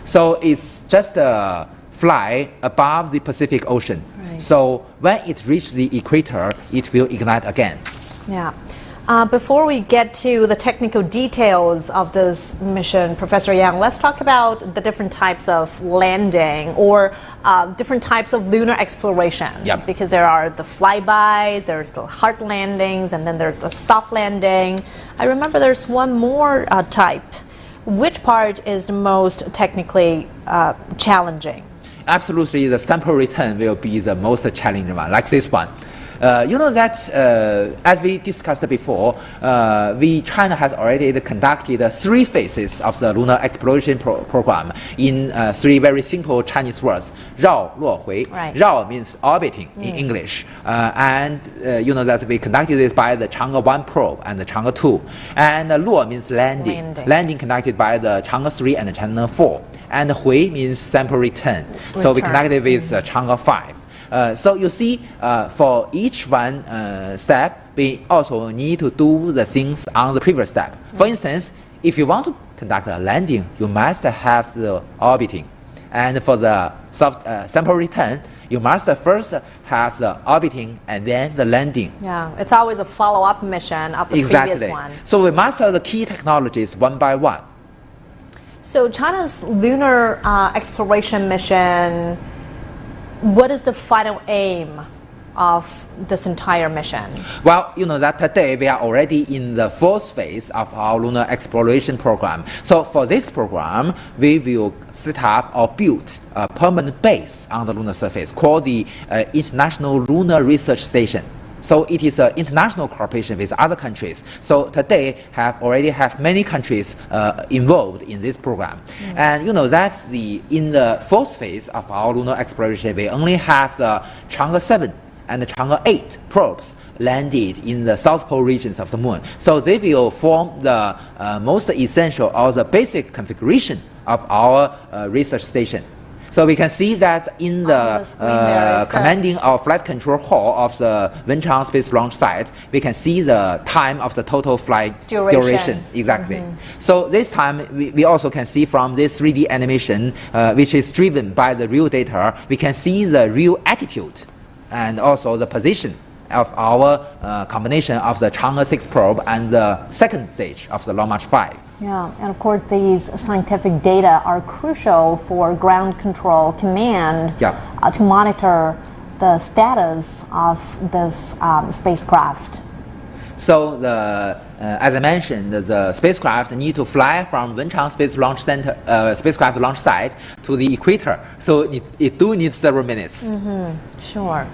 So it's just fly above the Pacific Ocean.
Right.
So when it reaches the equator, it will ignite again.
Yeah. Before we get to the technical details of this mission, Professor Yang, let's talk about the different types of landing or different types of lunar exploration.
Yep.
Because there are the flybys, there's the hard landings, and then there's the soft landing. I remember there's one more type. Which part is the most technically challenging?
Absolutely, the sample return will be the most challenging one, like this one. You know that, as we discussed before, China has already conducted 3 phases of the lunar exploration program in 3 very simple Chinese words: 绕, 落, 回.
Right.
绕 means orbiting in English, and you know that we conducted this by the Chang'e 1 probe and the Chang'e 2, and 落 means landing. Landing conducted by the Chang'e 3 and the Chang'e 4, and 回 means sample return. So we conducted with Chang'e 5. So you see, for each one step, we also need to do the things on the previous step. For instance, if you want to conduct a landing, you must have the orbiting. And for the sample return, you must first have the orbiting and then the landing.
Yeah, it's always a follow-up mission of the previous one.
So we master the key technologies one by one.
So China's lunar exploration mission, what is the final aim of this entire mission?
Well, you know that today we are already in the 4th phase of our lunar exploration program. So for this program, we will set up or build a permanent base on the lunar surface called the International Lunar Station. So it is an international cooperation with other countries. So today already have many countries involved in this program. And you know that in the 4th phase of our lunar exploration, we only have the Chang'e 7 and the Chang'e 8 probes landed in the South Pole regions of the Moon. So they will form the most essential or the basic configuration of our research station. So we can see that in the commanding or flight control hall of the Wenchang Space Launch Site, we can see the time of the total flight duration. Exactly. So this time, we also can see from this 3D animation, which is driven by the real data, we can see the real attitude and also the position of our combination of the Chang'e 6 probe and the second stage of the Long March 5.
Yeah, and of course these scientific data are crucial for ground control command to monitor the status of this spacecraft.
So as I mentioned, the spacecraft need to fly from Wenchang Space Launch Center, spacecraft launch site to the equator. So it do need several minutes.
Sure.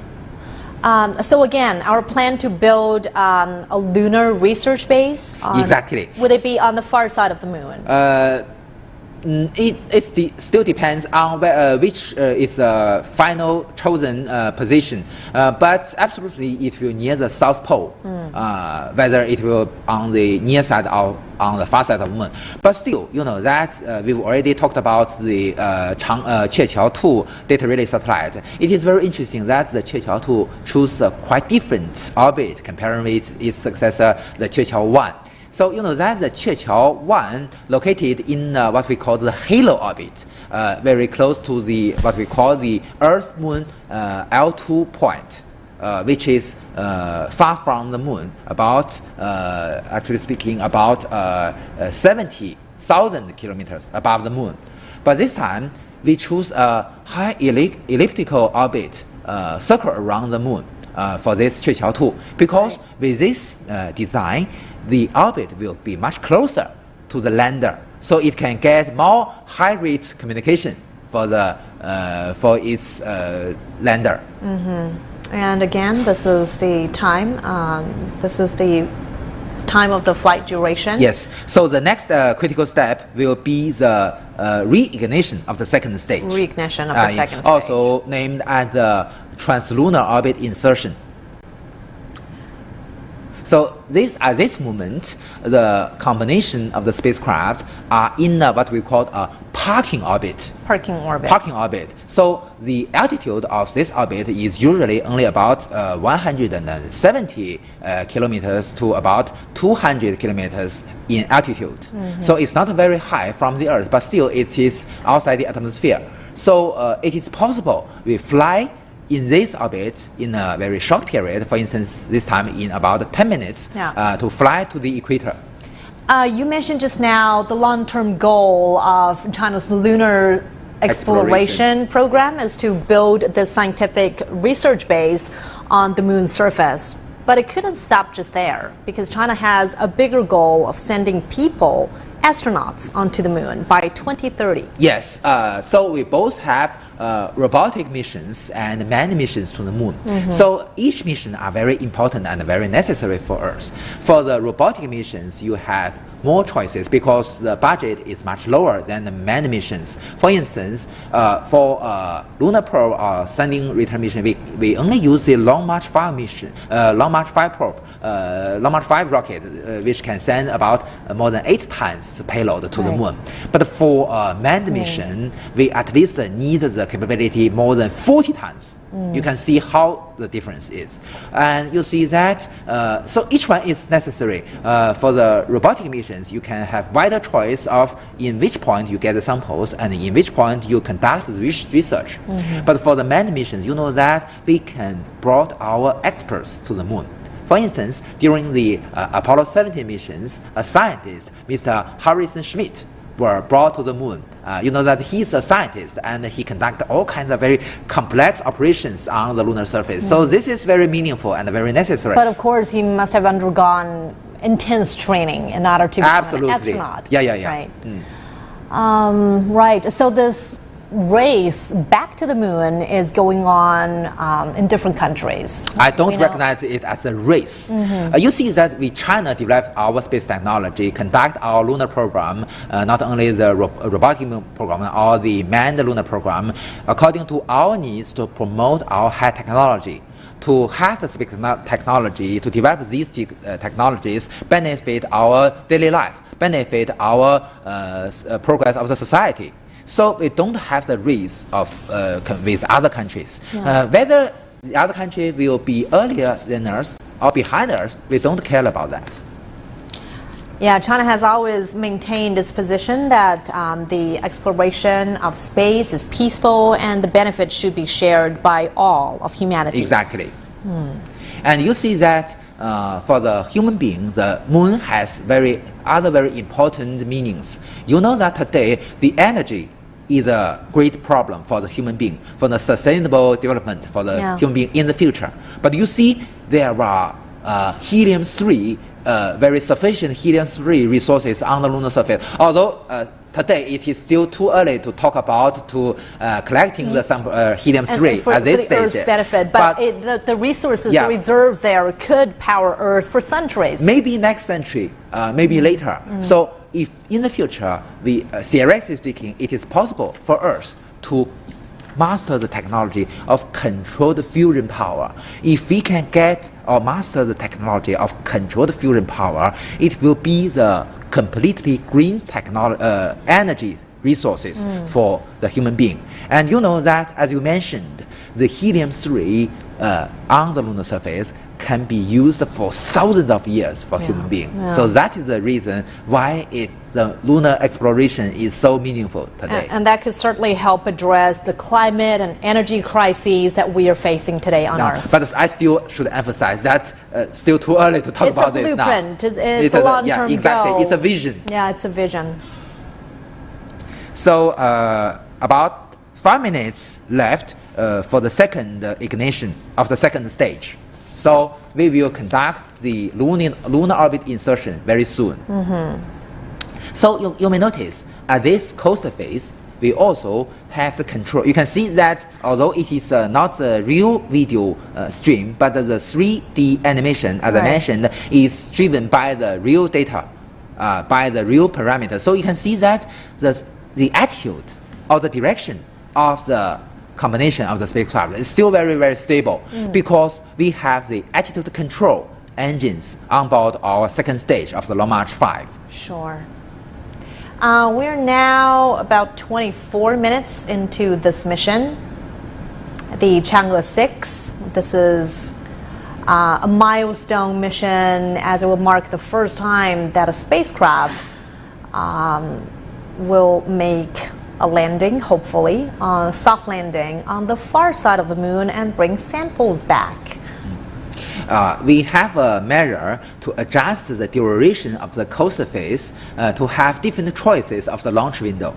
So again, our plan to build a lunar research base.
Exactly.
Would it be on the far side of the moon?
It still depends on which is the final chosen position. But absolutely, it will near the South Pole, whether it will on the near side or on the far side of the moon. But still, you know that we've already talked about the Qiuqiao 2 data relay satellite. It is very interesting that the Qiuqiao 2 chose a quite different orbit comparing with its successor, the Qiuqiao 1. So you know that the Qiuqiao 1 located in what we call the halo orbit, very close to the what we call the Earth-Moon L2 point, which is far from the Moon, about actually speaking about 70,000 kilometers above the Moon. But this time we choose a high elliptical orbit circle around the Moon for this Qiuqiao 2, because with this design, the orbit will be much closer to the lander, so it can get more high-rate communication for its lander.
And again, this is the time. This is the time of the flight duration.
Yes. So the next critical step will be the reignition of the second stage.
Reignition of the second stage.
Also named as the translunar orbit insertion. So at this moment, the combination of the spacecraft are in what we call a parking orbit.
Parking orbit.
Parking orbit. So the altitude of this orbit is usually only about 170 kilometers to about 200 kilometers in altitude. So it's not very high from the Earth, but still it is outside the atmosphere. So it is possible we fly in this orbit in a very short period, for instance, this time in about 10 minutes, to fly to the equator.
You mentioned just now the long-term goal of China's lunar exploration program is to build the scientific research base on the moon's surface. But it couldn't stop just there, because China has a bigger goal of sending people, astronauts, onto the moon by 2030.
Yes, so we both have robotic missions and manned missions to the moon. So each mission are very important and very necessary for us. For the robotic missions, you have more choices because the budget is much lower than the manned missions. For instance, for lunar probe or sending return mission, we only use the Long March 5 mission, Long March 5 probe, Long March 5 rocket, which can send about more than 8 tons to payload to the moon. But for manned mission, we at least need the capability more than 40 tons. You can see how the difference is. And you see that, so each one is necessary. For the robotic missions, you can have wider choice of in which point you get the samples and in which point you conduct the research. But for the manned missions, you know that we can brought our experts to the moon. For instance, during the Apollo 17 missions, a scientist, Mr. Harrison Schmitt, were brought to the moon. You know that he's a scientist and he conducts all kinds of very complex operations on the lunar surface. So this is very meaningful and very necessary.
But of course, he must have undergone intense training in order to become an astronaut.
Yeah.
Right. Right. So this race back to the moon is going on in different countries.
I don't recognize it as a race. You see that China developed our space technology, conduct our lunar program, not only the robotic program or the manned lunar program, according to our needs to promote our high technology. To have the space technology, to develop these technologies, benefit our daily life, benefit our progress of the society. So we don't have the race of with other countries. Whether the other country will be earlier than us or behind us, we don't care about that.
Yeah, China has always maintained its position that the exploration of space is peaceful and the benefits should be shared by all of humanity.
Exactly. And you see that for the human being, the moon has other very important meanings. You know that today the energy is a great problem for the human being, for the sustainable development for the human being in the future. But you see there are helium-3, very sufficient helium-3 resources on the lunar surface. Although today it is still too early to talk about collecting the helium-3 at this stage.
Earth's benefit, but the resources, the reserves there could power Earth for centuries.
Maybe next century, maybe later. So if in the future, theoretically speaking, it is possible for Earth to master the technology of controlled fusion power. If we can get or master the technology of controlled fusion power, it will be the completely green energy resources for the human being. And you know that, as you mentioned, the helium-3 on the lunar surface can be used for thousands of years for human beings. So that is the reason why the lunar exploration is so meaningful today.
And that could certainly help address the climate and energy crises that we are facing today on Earth.
But I still should emphasize that's still too early to talk about this now.
It's a long-term goal.
It's a vision.
Yeah, it's a vision.
So about 5 minutes left for the second ignition of the second stage. So we will conduct the lunar orbit insertion very soon. So you may notice at this coaster phase, we also have the control. You can see that although it is not the real video stream, but the 3D animation, as I mentioned, is driven by the real data, by the real parameters. So you can see that the attitude or the direction of the combination of the spacecraft is still very, very stable because we have the attitude control engines on board our second stage of the Long March 5.
Sure. We're now about 24 minutes into this mission. The Chang'e 6, this is a milestone mission as it will mark the first time that a spacecraft will make a landing, hopefully, a soft landing on the far side of the moon and bring samples back.
We have a measure to adjust the duration of the coast phase to have different choices of the launch window.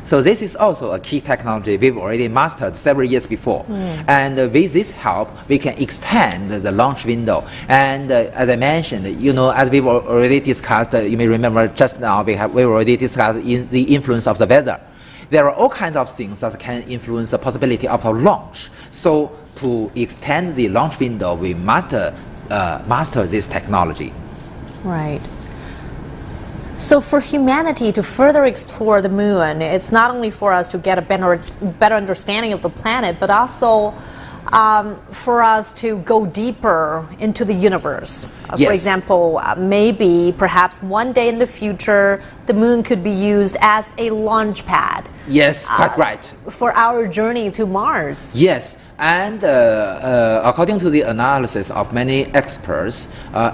So this is also a key technology we've already mastered several years before. And with this help, we can extend the launch window. And as I mentioned, as we've already discussed, you may remember just now, we've already discussed the influence of the weather. There are all kinds of things that can influence the possibility of a launch. So to extend the launch window, we master this technology.
Right. So for humanity to further explore the moon, it's not only for us to get a better understanding of the planet, but also for us to go deeper into the universe.
Yes.
For example, maybe perhaps one day in the future, the moon could be used as a launch pad.
Yes, quite right.
For our journey to Mars.
Yes, and according to the analysis of many experts,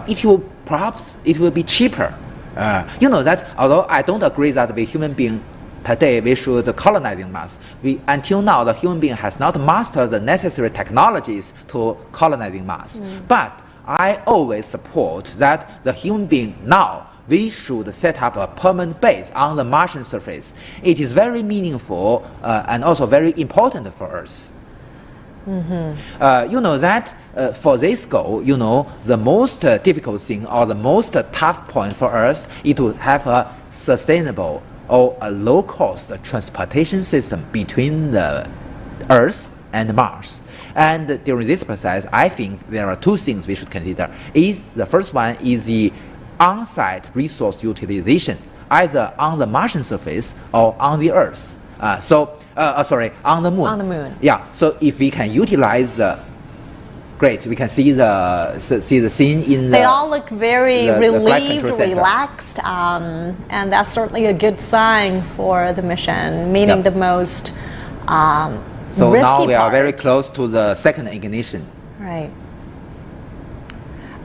it will be cheaper. That although I don't agree that the human being today we should colonizing Mars. Until now, the human being has not mastered the necessary technologies to colonizing Mars. But I always support that the human being now, we should set up a permanent base on the Martian surface. It is very meaningful and also very important for us. For this goal, the most difficult thing or the most tough point for us is to have a sustainable or a low-cost transportation system between the Earth and Mars. And during this process, I think there are two things we should consider. The first one is the on-site resource utilization, either on the Martian surface or on the Earth. On the moon.
On the moon.
Yeah. So if we can utilize great, we can see the scene in.
They all look very relieved,
the
relaxed, and that's certainly a good sign for the mission. Meaning the most
so
risky
now we are
part.
very close to the second ignition.
Right.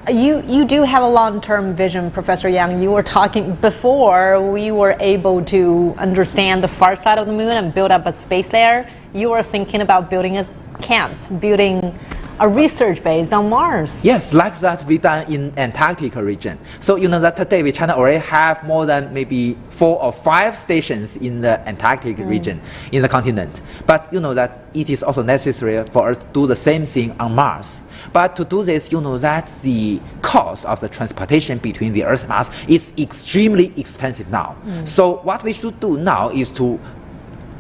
You do have a long-term vision, Professor Yang. You were talking before we were able to understand the far side of the moon and build up a space there. You were thinking about building a camp, building a research base on Mars.
Yes, like that we done in Antarctica region. So that today China already have more than maybe 4 or 5 stations in the Antarctic region, in the continent. But that it is also necessary for us to do the same thing on Mars. But to do this, that the cost of the transportation between the Earth and Mars is extremely expensive now. So what we should do now is to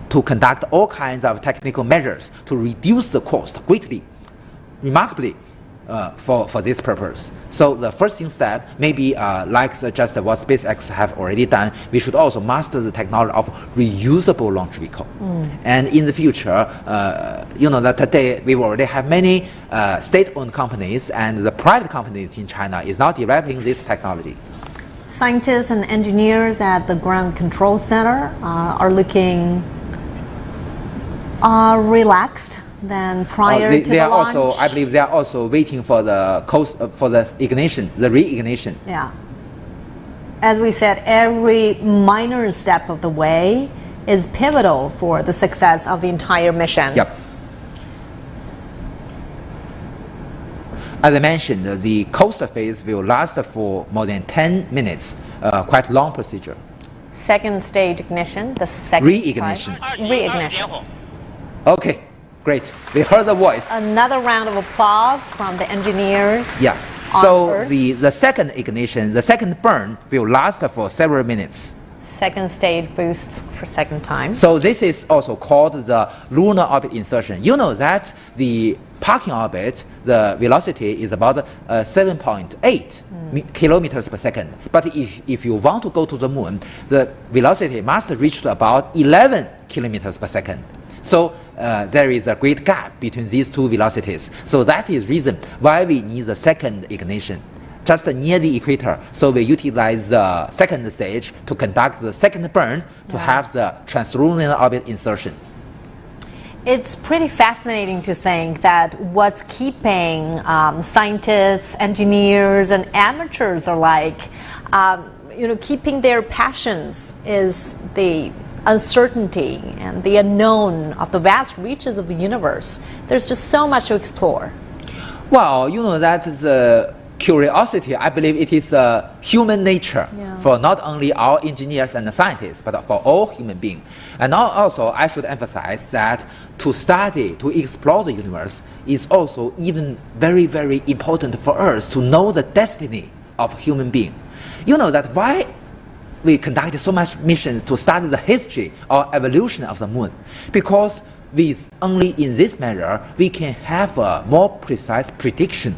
conduct all kinds of technical measures to reduce the cost greatly, remarkably, for this purpose. So the first step maybe just what SpaceX have already done, we should also master the technology of reusable launch vehicle. And in the future, that today we already have many state-owned companies, and the private companies in China is now developing this technology.
Scientists and engineers at the Ground Control Center are looking relaxed than prior to the launch.
I believe they are also waiting for the ignition, the reignition.
Yeah. As we said, every minor step of the way is pivotal for the success of the entire mission.
Yep. As I mentioned, the coast phase will last for more than 10 minutes, quite long procedure.
Second stage ignition, the second
reignition.
Reignition.
Okay. Great. We heard the voice.
Another round of applause from the engineers.
Yeah. So the second ignition, the second burn will last for several minutes.
Second stage boosts for second time.
So this is also called the lunar orbit insertion. You know that the parking orbit, the velocity is about 7.8 kilometers per second. But if you want to go to the moon, the velocity must reach to about 11 kilometers per second. So there is a great gap between these two velocities. So that is reason why we need the second ignition, just near the equator. So we utilize the second stage to conduct the second burn to have the translunar orbit insertion.
It's pretty fascinating to think that what's keeping scientists, engineers, and amateurs alike, keeping their passions is the uncertainty and the unknown of the vast reaches of the universe. There's just so much to explore.
Well, that is curiosity. I believe it is human nature for not only our engineers and scientists, but for all human beings. And also, I should emphasize that to study, to explore the universe is also even very, very important for us to know the destiny of human being. That why we conducted so much missions to study the history or evolution of the moon, because only in this measure we can have a more precise prediction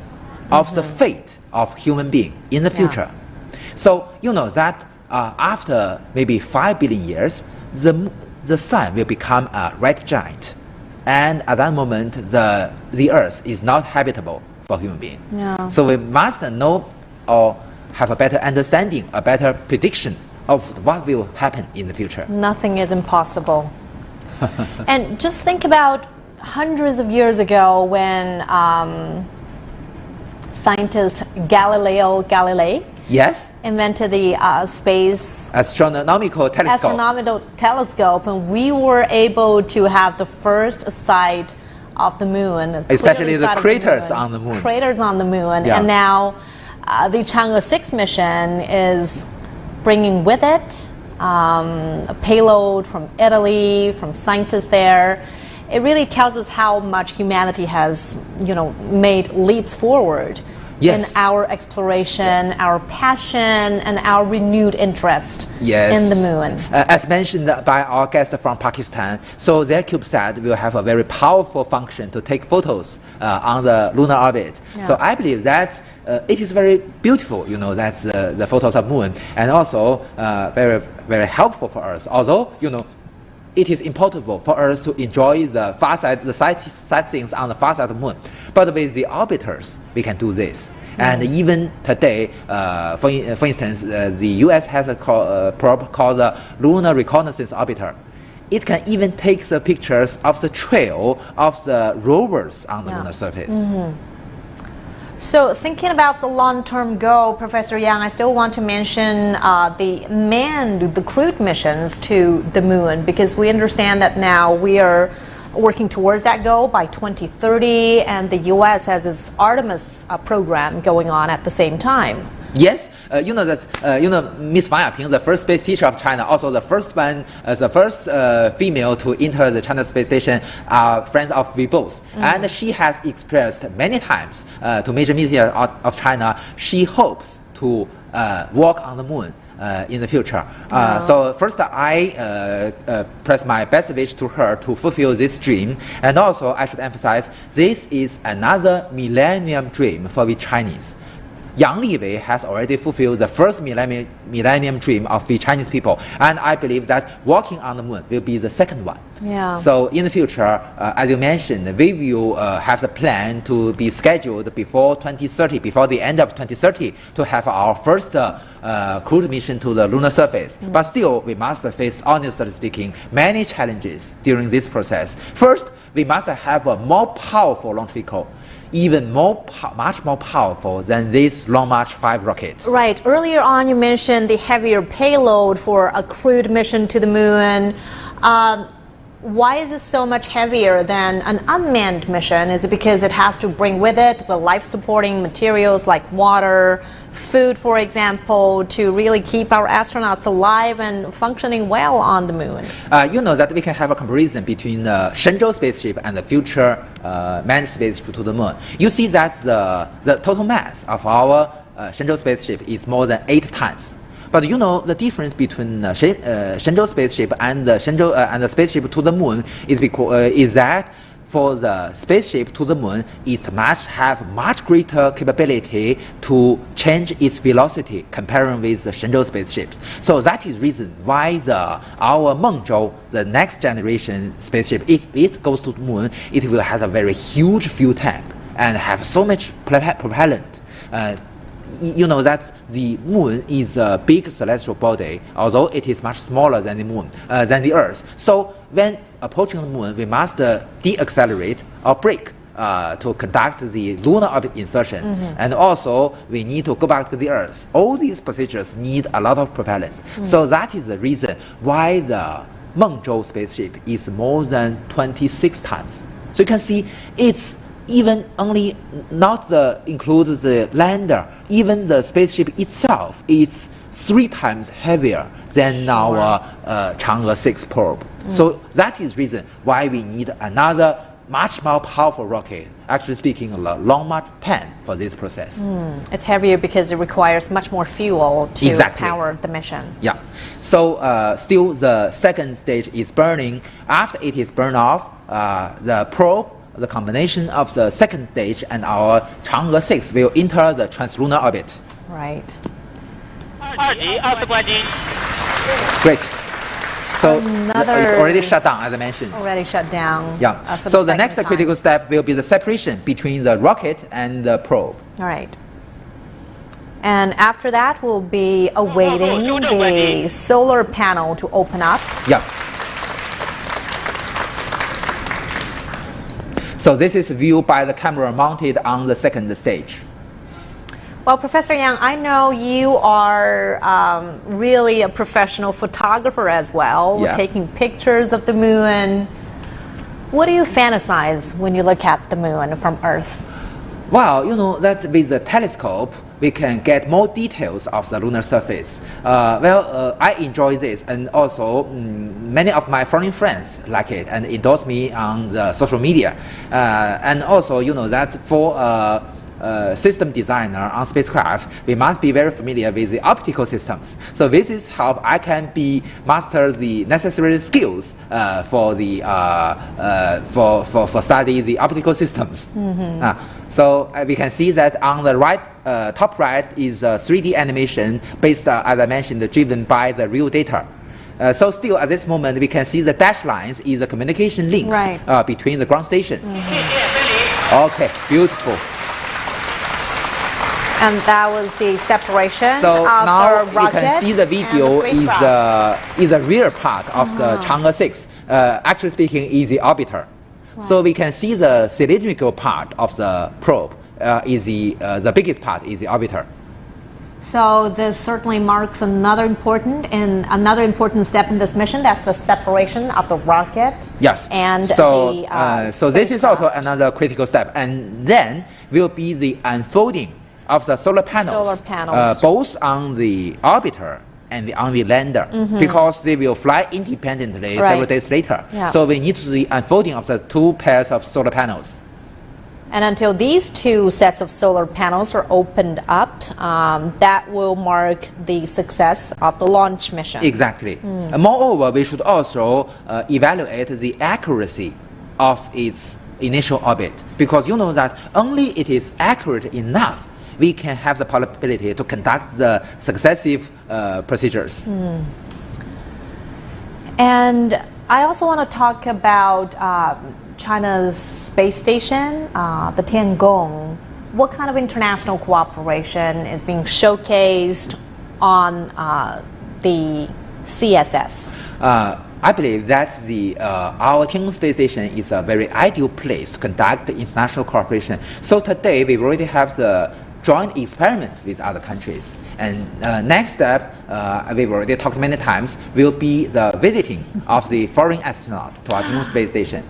of the fate of human being in the future. So that after maybe 5 billion years, the sun will become a red giant, and at that moment the earth is not habitable for human being. So we must know or have a better understanding, a better prediction of what will happen in the future.
Nothing is impossible. And just think about hundreds of years ago when scientist Galileo Galilei invented the space
astronomical
telescope, and we were able to have the first sight of the moon,
especially the craters on the moon.
And now the Chang'e 6 mission is bringing with it a payload from Italy, from scientists there. It really tells us how much humanity has, made leaps forward in our exploration, our passion, and our renewed interest in the moon.
As mentioned by our guest from Pakistan, so their CubeSat will have a very powerful function to take photos on the lunar orbit. So I believe that it is very beautiful, that's the photos of moon, and also very, very helpful for us. Although, it is important for us to enjoy the far side, the sightseeing on the far side of the moon. But with the orbiters, we can do this. And even today, for instance, the US has a probe called the Lunar Reconnaissance Orbiter. It can even take the pictures of the trail of the rovers on the lunar surface.
So thinking about the long-term goal, Professor Yang, I still want to mention the crewed missions to the moon, because we understand that now we are working towards that goal by 2030, and the U.S. has its Artemis program going on at the same time.
Yes, Miss Wang Yaping, the first space teacher of China, also the first female to enter the China space station, friends of we both. And she has expressed many times to major media of China, she hopes to walk on the moon in the future. So first, I press my best wish to her to fulfill this dream. And also, I should emphasize, this is another millennium dream for we Chinese. Yang Liwei has already fulfilled the first millennium dream of the Chinese people, and I believe that walking on the moon will be the second one. So in the future, as you mentioned, we will have the plan to be scheduled before 2030, before the end of 2030, to have our first crewed mission to the lunar surface. But still, we must face, honestly speaking, many challenges during this process. First, we must have a more powerful launch vehicle, even much more powerful than this Long March 5 rocket.
Right. Earlier on, you mentioned the heavier payload for a crewed mission to the moon. Why is it so much heavier than an unmanned mission? Is it because it has to bring with it the life-supporting materials like water, food, for example, to really keep our astronauts alive and functioning well on the moon?
That we can have a comparison between the Shenzhou spaceship and the future manned spaceship to the moon. You see that the total mass of our Shenzhou spaceship is more than 8 tons. But the difference between Shenzhou spaceship and the spaceship to the moon is that for the spaceship to the moon, it must have much greater capability to change its velocity comparing with the Shenzhou spaceships. So that is reason why our Mengzhou, the next generation spaceship, if it goes to the moon, it will have a very huge fuel tank and have so much propellant. You know that the moon is a big celestial body, although it is much smaller than the moon, than the Earth. So when approaching the moon, we must deaccelerate or brake to conduct the lunar orbit insertion, and also we need to go back to the Earth. All these procedures need a lot of propellant. So that is the reason why the Mengzhou spaceship is more than 26 tons. So you can see it's even only not include the lander, even the spaceship itself is 3 times heavier than our Chang'e 6 probe. So that is reason why we need another much more powerful rocket, actually speaking Long March 10 for this process.
It's heavier because it requires much more fuel to power the mission.
Yeah. So still the second stage is burning. After it is burned off, the probe, the combination of the second stage and our Chang'e 6 will enter the translunar orbit.
Right.
Great. So it's already shut down, as I mentioned.
Already shut down.
Yeah. So the next critical step will be the separation between the rocket and the probe.
All right. And after that, we'll be awaiting the solar panel to open up.
Yeah. So this is viewed by the camera mounted on the second stage.
Well, Professor Yang, I know you are really a professional photographer as well, taking pictures of the moon. What do you fantasize when you look at the moon from Earth?
Well, you know that with the telescope, we can get more details of the lunar surface. I enjoy this, and also many of my foreign friends like it and endorse me on the social media. And also, you know that for system designer on spacecraft, we must be very familiar with the optical systems. So this is how I can master the necessary skills for the for study the optical systems. So we can see that on the right, top right is a 3D animation based, as I mentioned, driven by the real data. So still at this moment, we can see the dashed lines is the communication links between the ground station. Okay, beautiful.
And that was the separation
so
of
now
the rocket.
You can see the video is the rear part of the Chang'e 6. Actually speaking, is the orbiter. So we can see the cylindrical part of the probe is the biggest part is the orbiter.
So this certainly marks another important step in this mission. That's the separation of the rocket.
Yes.
And
so this is also another critical step, and then will be the unfolding of the solar panels, both on the orbiter and on the lander, because they will fly independently several days later. So we need the unfolding of the 2 pairs of solar panels.
And until these 2 sets of solar panels are opened up, that will mark the success of the launch mission.
Exactly. Moreover, we should also evaluate the accuracy of its initial orbit, because you know that only it is accurate enough we can have the possibility to conduct the successive procedures.
And I also want to talk about China's space station, the Tiangong. What kind of international cooperation is being showcased on the CSS?
I believe that our Tiangong space station is a very ideal place to conduct international cooperation. So today we already have the joint experiments with other countries. And next step, we've already talked many times, will be the visiting of the foreign astronaut to our Tiangong space station.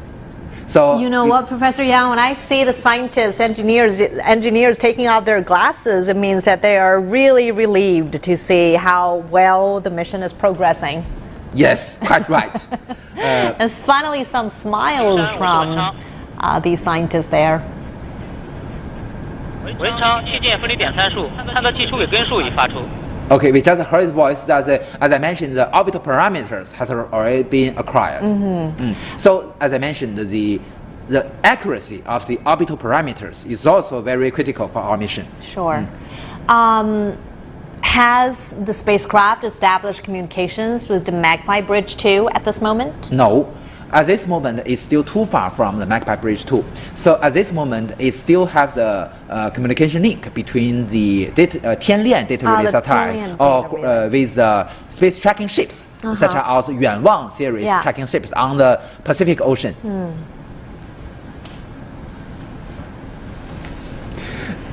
So
you know what, Professor Yang, when I see the scientists, engineers taking out their glasses, it means that they are really relieved to see how well the mission is progressing.
Yes, quite right.
And finally some smiles from these scientists there.
Okay, we just heard his voice that, as I mentioned, the orbital parameters has already been acquired. So, as I mentioned, the the accuracy of the orbital parameters is also very critical for our mission.
Sure. Has the spacecraft established communications with the Magpie Bridge 2 at this moment?
No. At this moment, it's still too far from the Magpie Bridge 2. So at this moment, it still has the communication link between the Tianlian data relay satellite or with the space tracking ships, such as Yuanwang series tracking ships on the Pacific Ocean.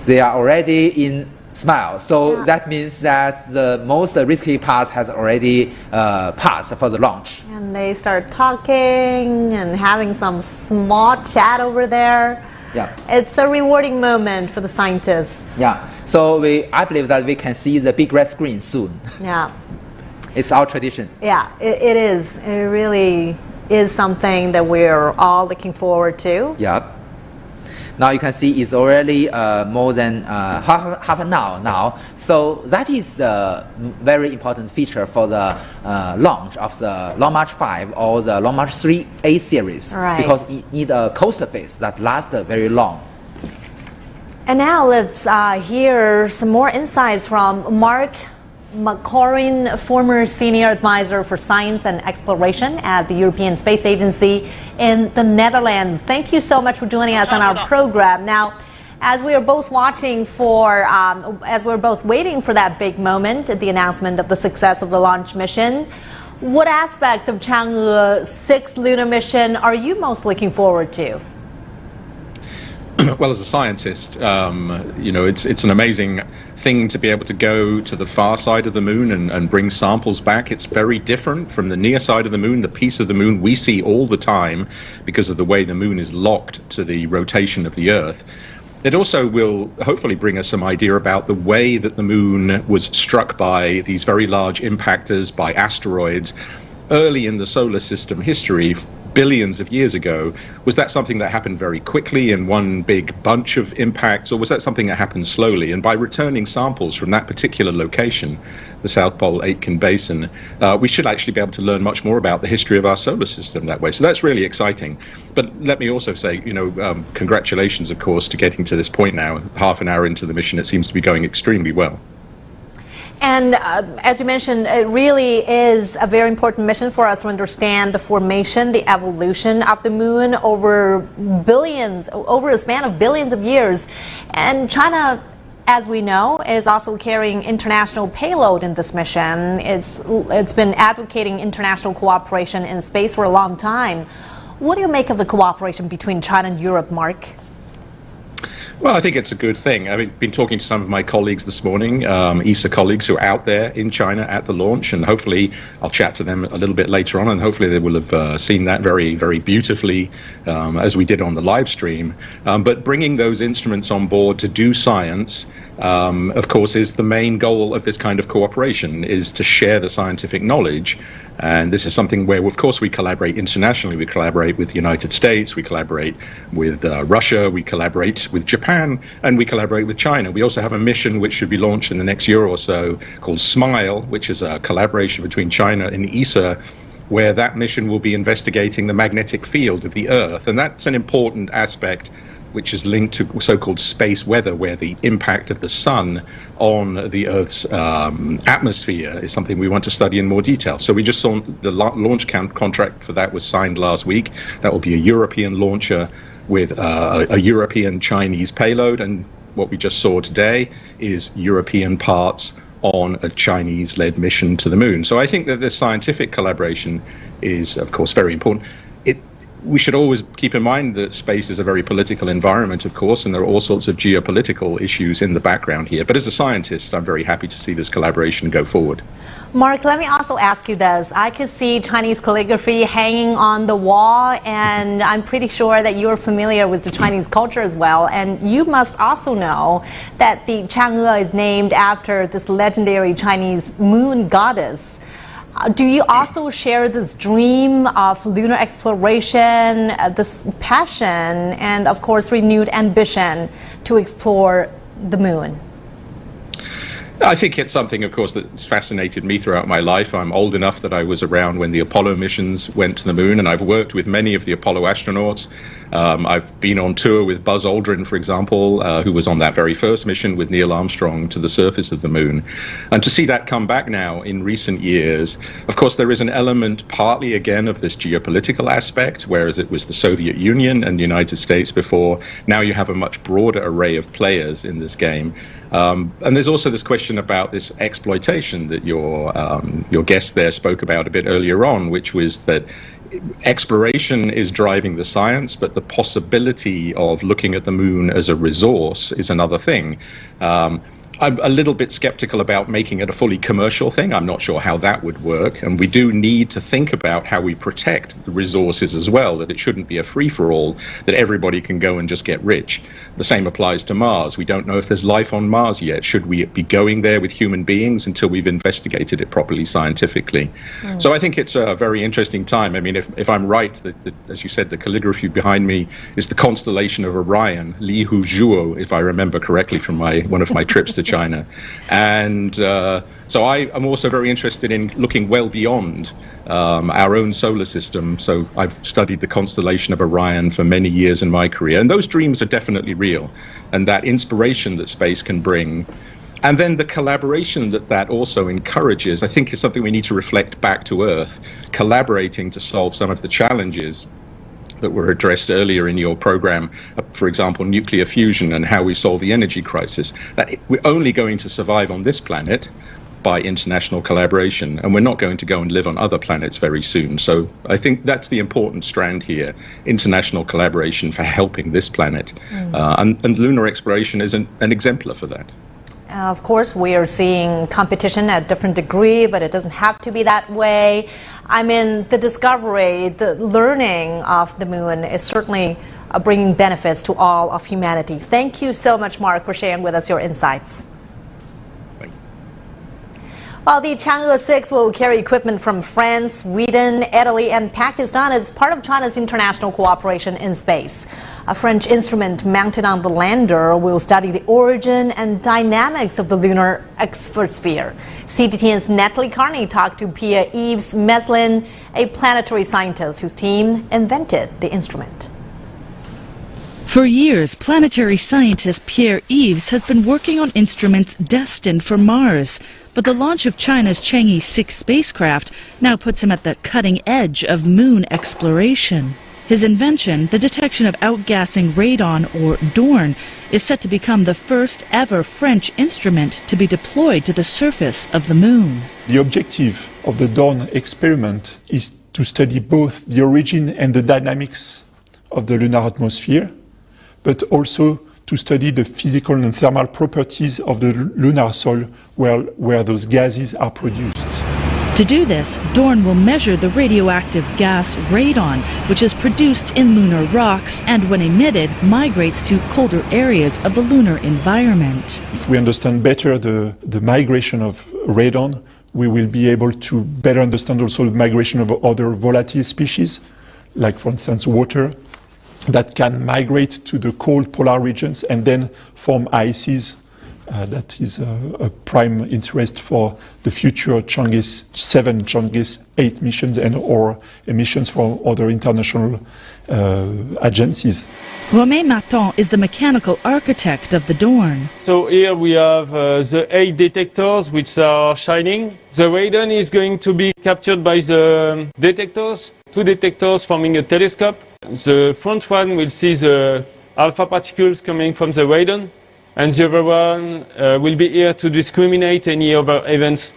They are already in SMILE, so that means that the most risky path has already passed for the launch.
And they start talking and having some small chat over there.
Yeah.
It's a rewarding moment for the scientists.
Yeah. So I believe that we can see the big red screen soon.
Yeah.
It's our tradition.
Yeah, it is. It really is something that we're all looking forward to.
Yeah. Now you can see it's already more than half an hour now. So that is a very important feature for the launch of the Long March 5 or the Long March 3A series.
Right.
Because it needs a coaster phase that lasts very long.
And now let's hear some more insights from Mark McCorin, former senior advisor for science and exploration at the European Space Agency in the Netherlands. Thank you so much for joining us on our program. Now, as we are both watching for, as we're both waiting for that big moment, the announcement of the success of the launch mission, what aspects of Chang'e 6 lunar mission are you most looking forward to?
Well, as a scientist, you know, it's an amazing thing to be able to go to the far side of the moon and bring samples back. It's very different from the near side of the moon, the piece of the moon we see all the time because of the way the moon is locked to the rotation of the Earth. It also will hopefully bring us some idea about the way that the moon was struck by these very large impactors, by asteroids. Early in the solar system history, billions of years ago, was that something that happened very quickly in one big bunch of impacts, or was that something that happened slowly? And by returning samples from that particular location, the South Pole Aitken Basin, we should actually be able to learn much more about the history of our solar system that way. So that's really exciting. But let me also say, you know, congratulations, of course, to getting to this point now. Half an hour into the mission, it seems to be going extremely well.
And as you mentioned, it really is a very important mission for us to understand the formation, the evolution of the moon over a span of billions of years. And China, as we know, is also carrying international payload in this mission. It's been advocating international cooperation in space for a long time. What do you make of the cooperation between China and Europe, Mark?
Well, I think it's a good thing. I've been talking to some of my colleagues this morning, ESA colleagues who are out there in China at the launch, and hopefully I'll chat to them a little bit later on, and hopefully they will have seen that very, very beautifully as we did on the live stream. But bringing those instruments on board to do science, of course, is the main goal of this kind of cooperation, is to share the scientific knowledge. And this is something where, of course, we collaborate internationally. We collaborate with the United States, we collaborate with Russia, we collaborate with Japan, and we collaborate with China. We also have a mission which should be launched in the next year or so called SMILE, which is a collaboration between China and ESA, where that mission will be investigating the magnetic field of the Earth. And that's an important aspect which is linked to so-called space weather, where the impact of the sun on the Earth's atmosphere is something we want to study in more detail. So we just saw the launch contract for that was signed last week. That will be a European launcher with a European Chinese payload, and what we just saw today is European parts on a Chinese-led mission to the moon. So I think that this scientific collaboration is, of course, very important. We should always keep in mind that space is a very political environment, of course, and there are all sorts of geopolitical issues in the background here. But as a scientist, I'm very happy to see this collaboration go forward.
Mark, let me also ask you this. I could see Chinese calligraphy hanging on the wall, and I'm pretty sure that you're familiar with the Chinese culture as well. And you must also know that the Chang'e is named after this legendary Chinese moon goddess. Do you also share this dream of lunar exploration, this passion, and of course renewed ambition to explore the moon?
I think it's something, of course, that's fascinated me throughout my life. I'm old enough that I was around when the Apollo missions went to the moon, and I've worked with many of the Apollo astronauts. I've been on tour with Buzz Aldrin, for example, who was on that very first mission with Neil Armstrong to the surface of the moon. And to see that come back now in recent years, of course, there is an element partly, again, of this geopolitical aspect, whereas it was the Soviet Union and the United States before. Now you have a much broader array of players in this game. And there's also this question about this exploitation that your guest there spoke about a bit earlier on, which was that exploration is driving the science, but the possibility of looking at the moon as a resource is another thing. I'm a little bit skeptical about making it a fully commercial thing. I'm not sure how that would work. And we do need to think about how we protect the resources as well, that it shouldn't be a free-for-all, that everybody can go and just get rich. The same applies to Mars. We don't know if there's life on Mars yet. Should we be going there with human beings until we've investigated it properly scientifically? So I think it's a very interesting time. I mean, if I'm right, as you said, the calligraphy behind me is the constellation of Orion, Li Hu Zhuo, if I remember correctly from one of my trips to China. And so I am also very interested in looking well beyond our own solar system. So I've studied the constellation of Orion for many years in my career, and those dreams are definitely real. And that inspiration that space can bring, and then the collaboration that also encourages, I think is something we need to reflect back to Earth, collaborating to solve some of the challenges that were addressed earlier in your program, for example, nuclear fusion and how we solve the energy crisis. That we're only going to survive on this planet by international collaboration, and we're not going to go and live on other planets very soon. So I think that's the important strand here, international collaboration for helping this planet. And lunar exploration is an exemplar for that.
Of course, we are seeing competition at different degree, but it doesn't have to be that way. I mean, the discovery, the learning of the moon is certainly bringing benefits to all of humanity. Thank you so much, Mark, for sharing with us your insights. Well, the Chang'e 6 will carry equipment from France, Sweden, Italy, and Pakistan as part of China's international cooperation in space. A French instrument mounted on the lander will study the origin and dynamics of the lunar exosphere. CTTN's Natalie Carney talked to Pierre-Yves Meslin, a planetary scientist whose team invented the instrument.
For years, planetary scientist Pierre-Yves has been working on instruments destined for Mars. But the launch of China's Chang'e 6 spacecraft now puts him at the cutting edge of moon exploration. His invention, the detection of outgassing radon, or DORN, is set to become the first ever French instrument to be deployed to the surface of the moon.
The objective of the DORN experiment is to study both the origin and the dynamics of the lunar atmosphere, but also to study the physical and thermal properties of the lunar soil where those gases are produced.
To do this, DORN will measure the radioactive gas radon, which is produced in lunar rocks and when emitted migrates to colder areas of the lunar environment.
If we understand better the migration of radon, we will be able to better understand also the migration of other volatile species, like for instance water, that can migrate to the cold polar regions and then form ices. That is a prime interest for the future Chang'e 7, Chang'e 8 missions and or emissions from other international agencies.
Romain Martin is the mechanical architect of the DORN.
So here we have the 8 detectors which are shining. The radon is going to be captured by the detectors, 2 detectors forming a telescope. The front one will see the alpha particles coming from the radon, and the other one will be here to discriminate any other events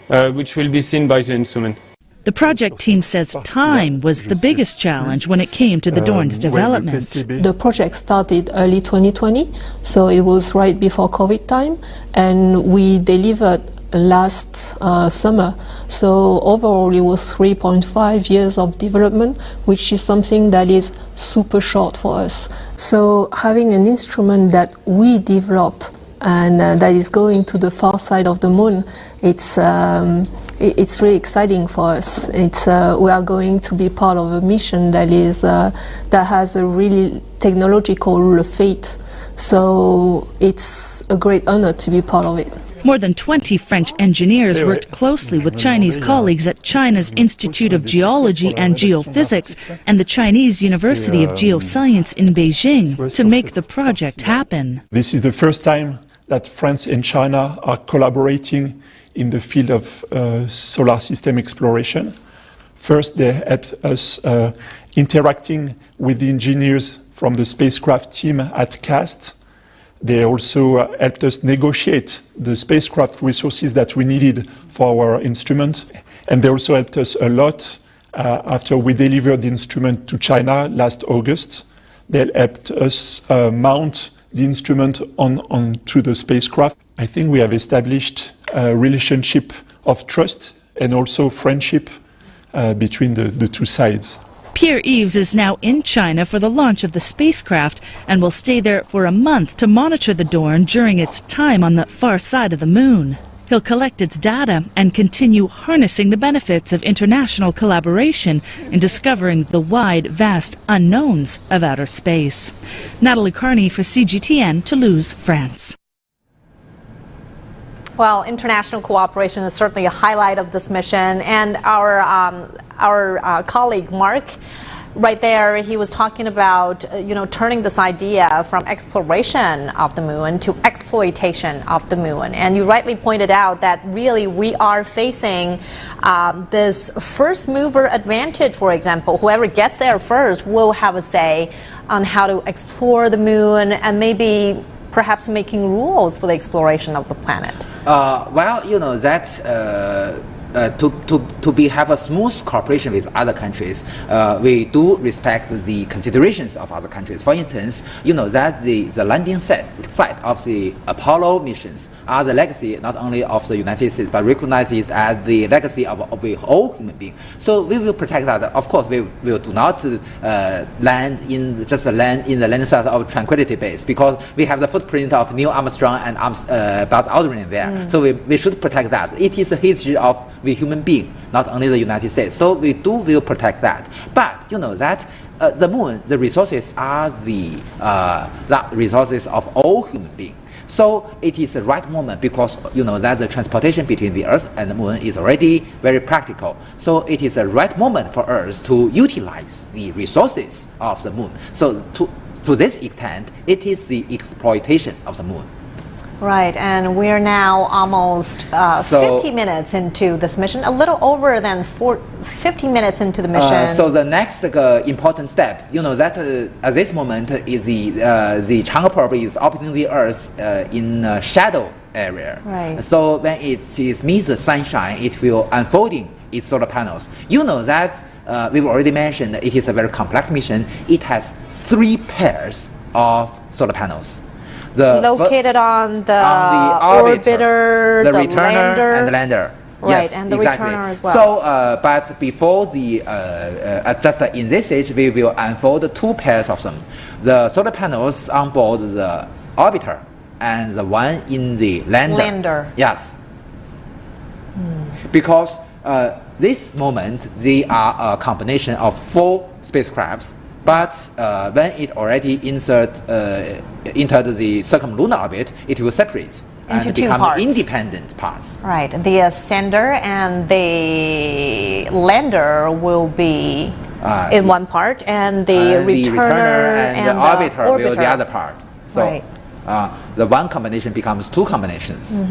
which will be seen by the instrument.
The project team says time was the biggest challenge when it came to the DORN's development.
The project started early 2020, so it was right before COVID time, and we delivered last summer. So overall it was 3.5 years of development, which is something that is super short for us. So having an instrument that we develop and that is going to the far side of the moon, it's really exciting for us. We are going to be part of a mission that has a really technological fate. So it's a great honor to be part of it.
More than 20 French engineers worked closely with Chinese colleagues at China's Institute of Geology and Geophysics and the Chinese University of Geoscience in Beijing to make the project happen.
This is the first time that France and China are collaborating in the field of solar system exploration. First, they helped us interacting with the engineers from the spacecraft team at CAST. They also helped us negotiate the spacecraft resources that we needed for our instrument. And they also helped us a lot after we delivered the instrument to China last August. They helped us mount the instrument onto the spacecraft. I think we have established a relationship of trust and also friendship between the two sides.
Pierre-Yves is now in China for the launch of the spacecraft and will stay there for a month to monitor the Dorn during its time on the far side of the moon. He'll collect its data and continue harnessing the benefits of international collaboration in discovering the wide, vast unknowns of outer space. Natalie Carney for CGTN, Toulouse, France.
Well, international cooperation is certainly a highlight of this mission, and our colleague Mark, right there, he was talking about turning this idea from exploration of the moon to exploitation of the moon. And you rightly pointed out that really we are facing this first mover advantage. For example, whoever gets there first will have a say on how to explore the moon and maybe perhaps making rules for the exploration of the planet.
Well, that have a smooth cooperation with other countries, we do respect the considerations of other countries. For instance, that the landing site of the Apollo missions are the legacy not only of the United States, but recognize it as the legacy of all human beings. So we will protect that. Of course, we will do not land in the landing site of Tranquility Base, because we have the footprint of Neil Armstrong and Buzz Aldrin there. So we should protect that. It is a history of the human being, not only the United States. So we will protect that. But that the moon, the resources are the resources of all human beings. So it is the right moment, because that the transportation between the Earth and the moon is already very practical. So it is the right moment for us to utilize the resources of the moon. So to this extent, it is the exploitation of the moon.
Right, and we're now almost 50 minutes into this mission, a little over than 50 minutes into the mission.
So the next important step, that at this moment is the Chang'e probe is orbiting the Earth in a shadow area.
Right.
So when it meets the sunshine, it will unfolding its solar panels. That we've already mentioned it is a very complex mission. It has 3 pairs of solar panels.
Located on the orbiter,
the returner,
lander.
and the lander.
Right,
yes,
and the
exactly.
returner as well.
So, but before the just in this stage, we will unfold 2 pairs of them: the solar panels on board the orbiter and the one in the lander. Yes. Because this moment they are a combination of 4 spacecrafts. But when it already entered the circumlunar orbit, it will separate and become independent parts.
Right. The ascender and the lander will be in one part, and the returner and the orbiter will
be the other part. So the one combination becomes 2 combinations.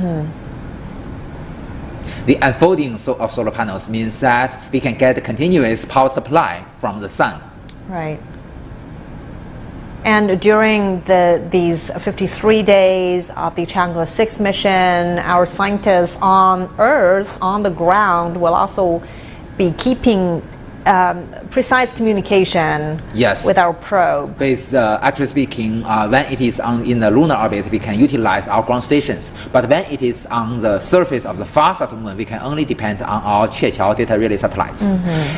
The unfolding of solar panels means that we can get a continuous power supply from the sun.
Right. And during these 53 days of the Chang'e 6 mission, our scientists on Earth, on the ground, will also be keeping precise communication with our probe.
Actually speaking, when it is in the lunar orbit, we can utilize our ground stations. But when it is on the surface of the far side of the moon, we can only depend on our Qiao data relay satellites.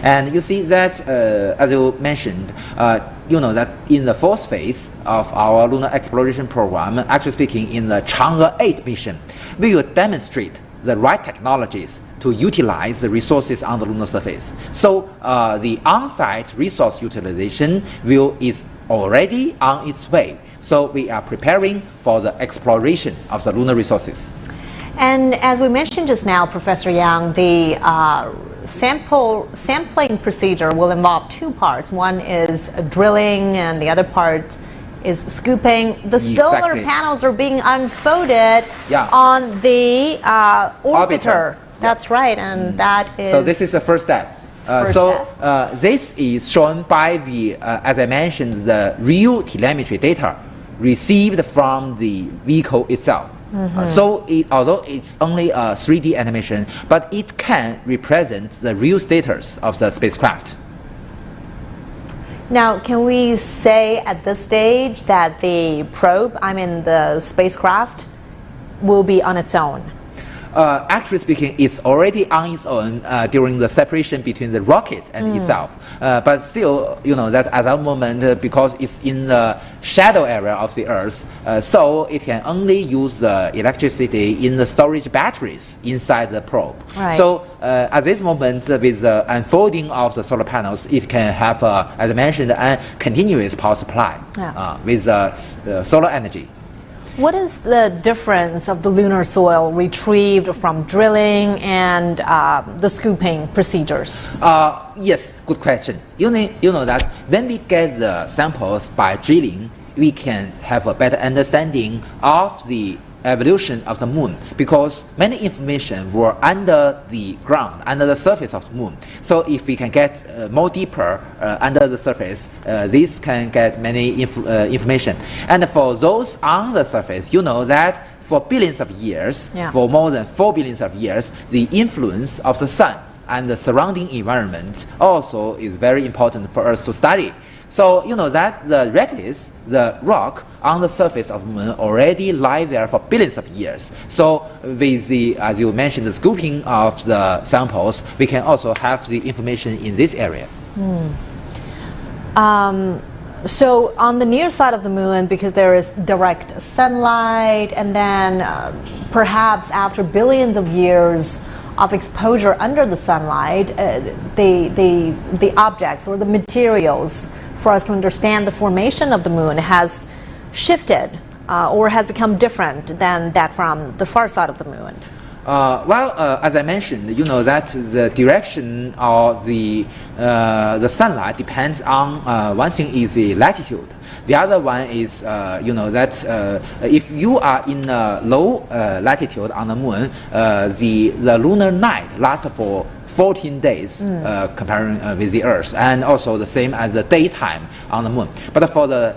And you see that, as you mentioned, that in the 4th phase of our lunar exploration program, actually speaking, in the Chang'e 8 mission, we will demonstrate the right technologies to utilize the resources on the lunar surface. So the on-site resource utilization is already on its way. So we are preparing for the exploration of the lunar resources.
And as we mentioned just now, Professor Yang, the sampling procedure will involve two parts. One is drilling and the other part is scooping. The solar panels are being unfolded on the orbiter. That's right, and that is...
So this is the first step. This is shown by the, as I mentioned, the real telemetry data received from the vehicle itself. Although it's only a 3D animation, but it can represent the real status of the spacecraft.
Now, can we say at this stage that the probe, the spacecraft, will be on its own?
Actually speaking, it's already on its own during the separation between the rocket and itself. But still, that at that moment, because it's in the shadow area of the Earth, so it can only use the electricity in the storage batteries inside the probe.
Right.
So at this moment, with the unfolding of the solar panels, it can have, as I mentioned, a continuous power supply with solar energy.
What is the difference of the lunar soil retrieved from drilling and the scooping procedures?
Yes, good question. You know that when we get the samples by drilling, we can have a better understanding of the evolution of the moon, because many information were under the ground, under the surface of the moon. So if we can get more deeper under the surface, this can get many information. And for those on the surface, that for billions of years, for more than 4 billion of years, the influence of the sun and the surrounding environment also is very important for us to study. So that the reckless, the rock on the surface of the moon already lie there for billions of years. So with the, as you mentioned, the scooping of the samples, we can also have the information in this area.
So on the near side of the moon, because there is direct sunlight, and then perhaps after billions of years of exposure under the sunlight, the objects or the materials for us to understand the formation of the moon has shifted or has become different than that from the far side of the moon.
As I mentioned, that the direction of the sunlight depends on one thing is the latitude. The other one is, that if you are in a low latitude on the moon, the lunar night lasts for 14 days comparing with the Earth, and also the same as the daytime on the moon. But for the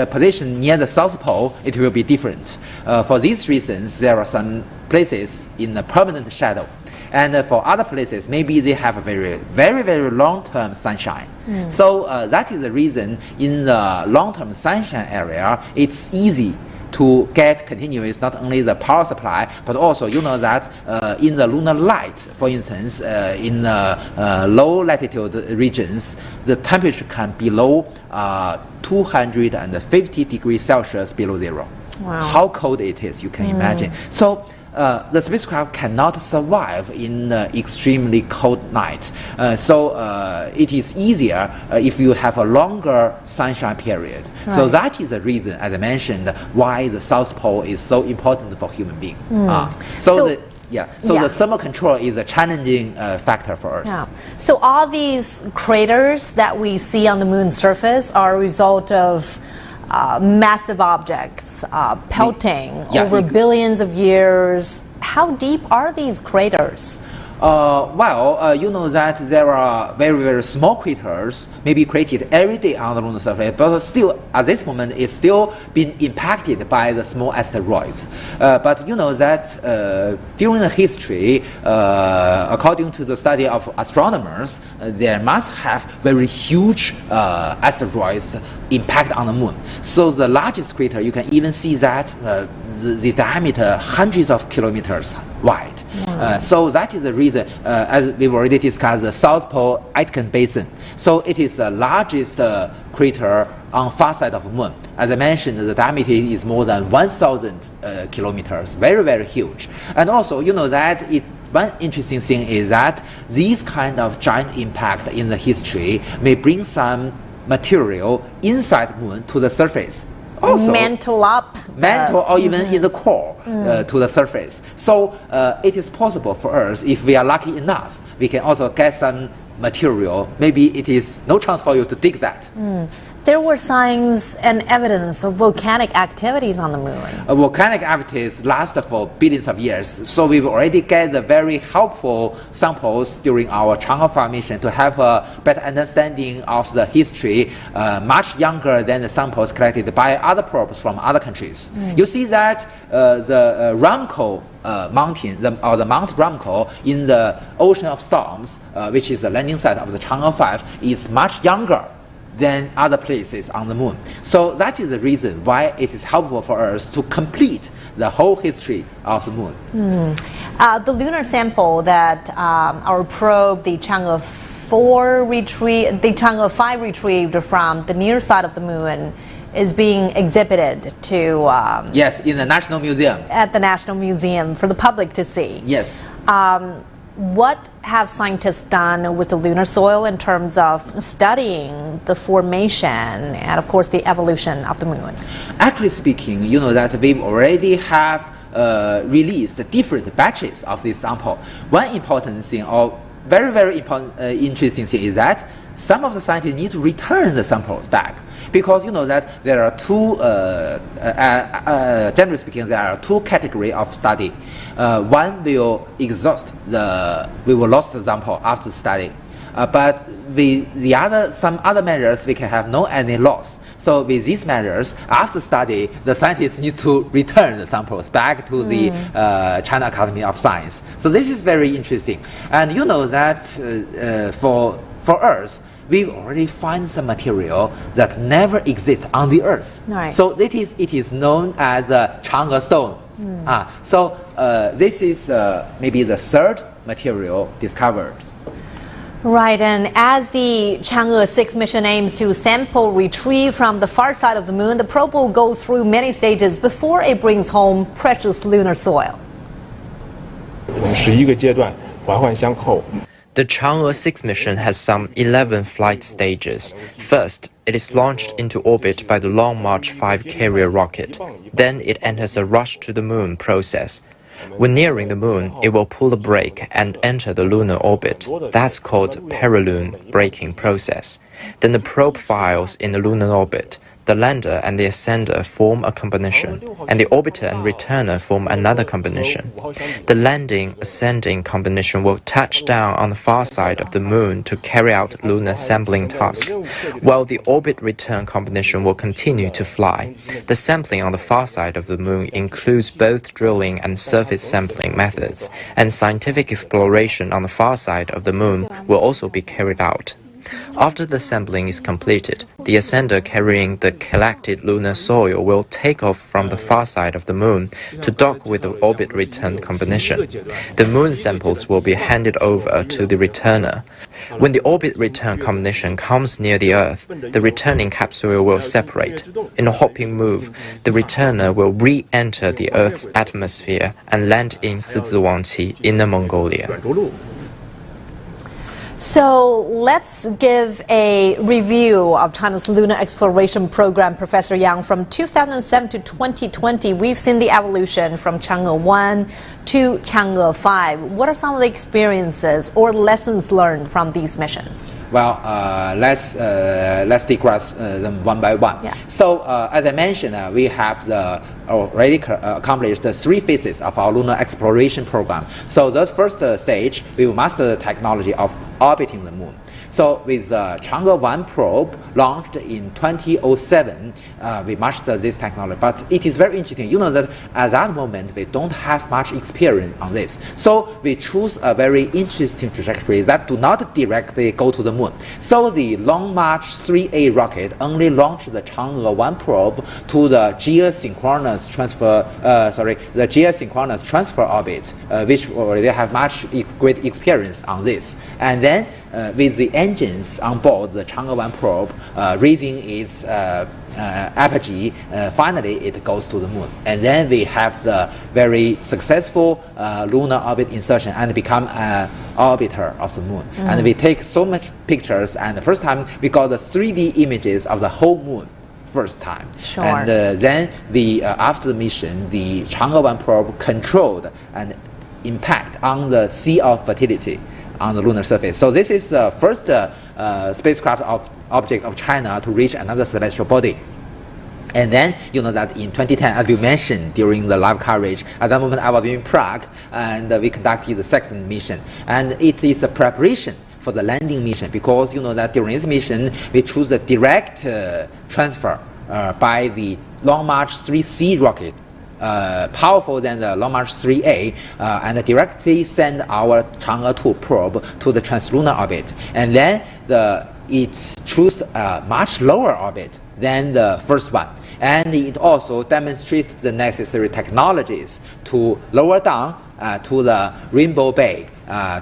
position near the South Pole, it will be different. For these reasons, there are some places in the permanent shadow. And for other places, maybe they have a very, very, very long-term sunshine. So that is the reason in the long-term sunshine area, it's easy to get continuous not only the power supply, but also that in the lunar light, for instance, in low latitude regions, the temperature can be below 250 degrees Celsius below zero.
Wow.
How cold it is, you can imagine. So the spacecraft cannot survive in extremely cold night. So it is easier if you have a longer sunshine period. Right. So that is the reason, as I mentioned, why the South Pole is so important for human beings. So the thermal control is a challenging factor for us.
Yeah. So all these craters that we see on the moon's surface are a result of massive objects pelting over billions of years. How deep are these craters?
That there are very, very small craters, maybe created every day on the lunar surface, but still, at this moment, it's still been impacted by the small asteroids. But that during the history, according to the study of astronomers, there must have very huge asteroids impact on the moon. So the largest crater, you can even see that the diameter hundreds of kilometers wide. So that is the reason, as we've already discussed, the South Pole Aitken Basin. So it is the largest crater on far side of the moon. As I mentioned, the diameter is more than 1,000 kilometers, very, very huge. And also, that one interesting thing is that these kind of giant impact in the history may bring some material inside the moon to the surface. Also,
mantle
or even in the core to the surface. So it is possible for us, if we are lucky enough, we can also get some material. Maybe it is no chance for you to dig that.
There were signs and evidence of volcanic activities on the moon.
Volcanic activities last for billions of years, so we've already get the very helpful samples during our Chang'e 5 mission to have a better understanding of the history, much younger than the samples collected by other probes from other countries. You see that the Ramco mountain, or the Mount Ramco in the Ocean of Storms, which is the landing site of the Chang'e 5, is much younger than other places on the moon. So that is the reason why it is helpful for us to complete the whole history of the moon.
The lunar sample that our probe, the Chang'e 5 retrieved from the near side of the moon, is being exhibited to
yes, in the National Museum.
At the National Museum for the public to see.
Yes.
What have scientists done with the lunar soil in terms of studying the formation and, of course, the evolution of the moon?
Actually speaking, you know that we already have released different batches of this sample. One important thing, or very important, interesting thing, is that some of the scientists need to return the samples back, because you know that there are two, generally speaking, there are two categories of study. One will exhaust we will lose the sample after study, but some other measures we can have no any loss. So with these measures, after study, the scientists need to return the samples back to the China Academy of Science. So this is very interesting, and you know that for Earth, we already find some material that never exists on the Earth.
Right.
So it is known as the Chang'e stone. So this is maybe the third material discovered.
Right, and as the Chang'e 6 mission aims to sample retrieve from the far side of the moon, the probe will go through many stages before it brings home precious lunar soil.
11个阶段环环相扣。
The Chang'e 6 mission has some 11 flight stages. First, it is launched into orbit by the Long March 5 carrier rocket. Then it enters a rush to the moon process. When nearing the moon, it will pull the brake and enter the lunar orbit. That's called perilune braking process. Then the probe files in the lunar orbit. The lander and the ascender form a combination, and the orbiter and returner form another combination. The landing-ascending combination will touch down on the far side of the moon to carry out lunar sampling task, while the orbit-return combination will continue to fly. The sampling on the far side of the moon includes both drilling and surface sampling methods, and scientific exploration on the far side of the moon will also be carried out. After the sampling is completed, the ascender carrying the collected lunar soil will take off from the far side of the moon to dock with the orbit return combination. The moon samples will be handed over to the returner. When the orbit return combination comes near the Earth, the returning capsule will separate. In a hopping move, the returner will re-enter the Earth's atmosphere and land in Sizhiwangqi, Inner Mongolia.
So let's give a review of China's lunar exploration program, Professor Yang. From 2007 to 2020, we've seen the evolution from Chang'e 1 to Chang'e 5. What are some of the experiences or lessons learned from these missions?
Well, let's discuss them one by one.
Yeah.
So as I mentioned, we have already accomplished the 3 phases of our lunar exploration program. So the first stage, we will master the technology of orbiting the moon. So with Chang'e 1 probe launched in 2007, we mastered this technology. But it is very interesting. You know that at that moment, we don't have much experience on this. So we choose a very interesting trajectory that do not directly go to the moon. So the Long March 3A rocket only launched the Chang'e 1 probe to the geosynchronous transfer orbit, which already have great experience on this. And then with the engines on board the Chang'e 1 probe raising its apogee, finally it goes to the moon. And then we have the very successful lunar orbit insertion and become an orbiter of the moon. And we take so much pictures, and the first time we got the 3D images of the whole moon. First time.
Sure.
And then after the mission, the Chang'e 1 probe controlled an impact on the sea of fertility on the lunar surface. So this is the first spacecraft object of China to reach another celestial body. And then you know that in 2010, as you mentioned during the live coverage, at that moment I was in Prague, and we conducted the second mission. And it is a preparation for the landing mission, because you know that during this mission we choose a direct transfer by the Long March 3C rocket, powerful than the Long March 3A, and directly send our Chang'e 2 probe to the translunar orbit. And then it choose a much lower orbit than the first one. And it also demonstrates the necessary technologies to lower down to the Rainbow Bay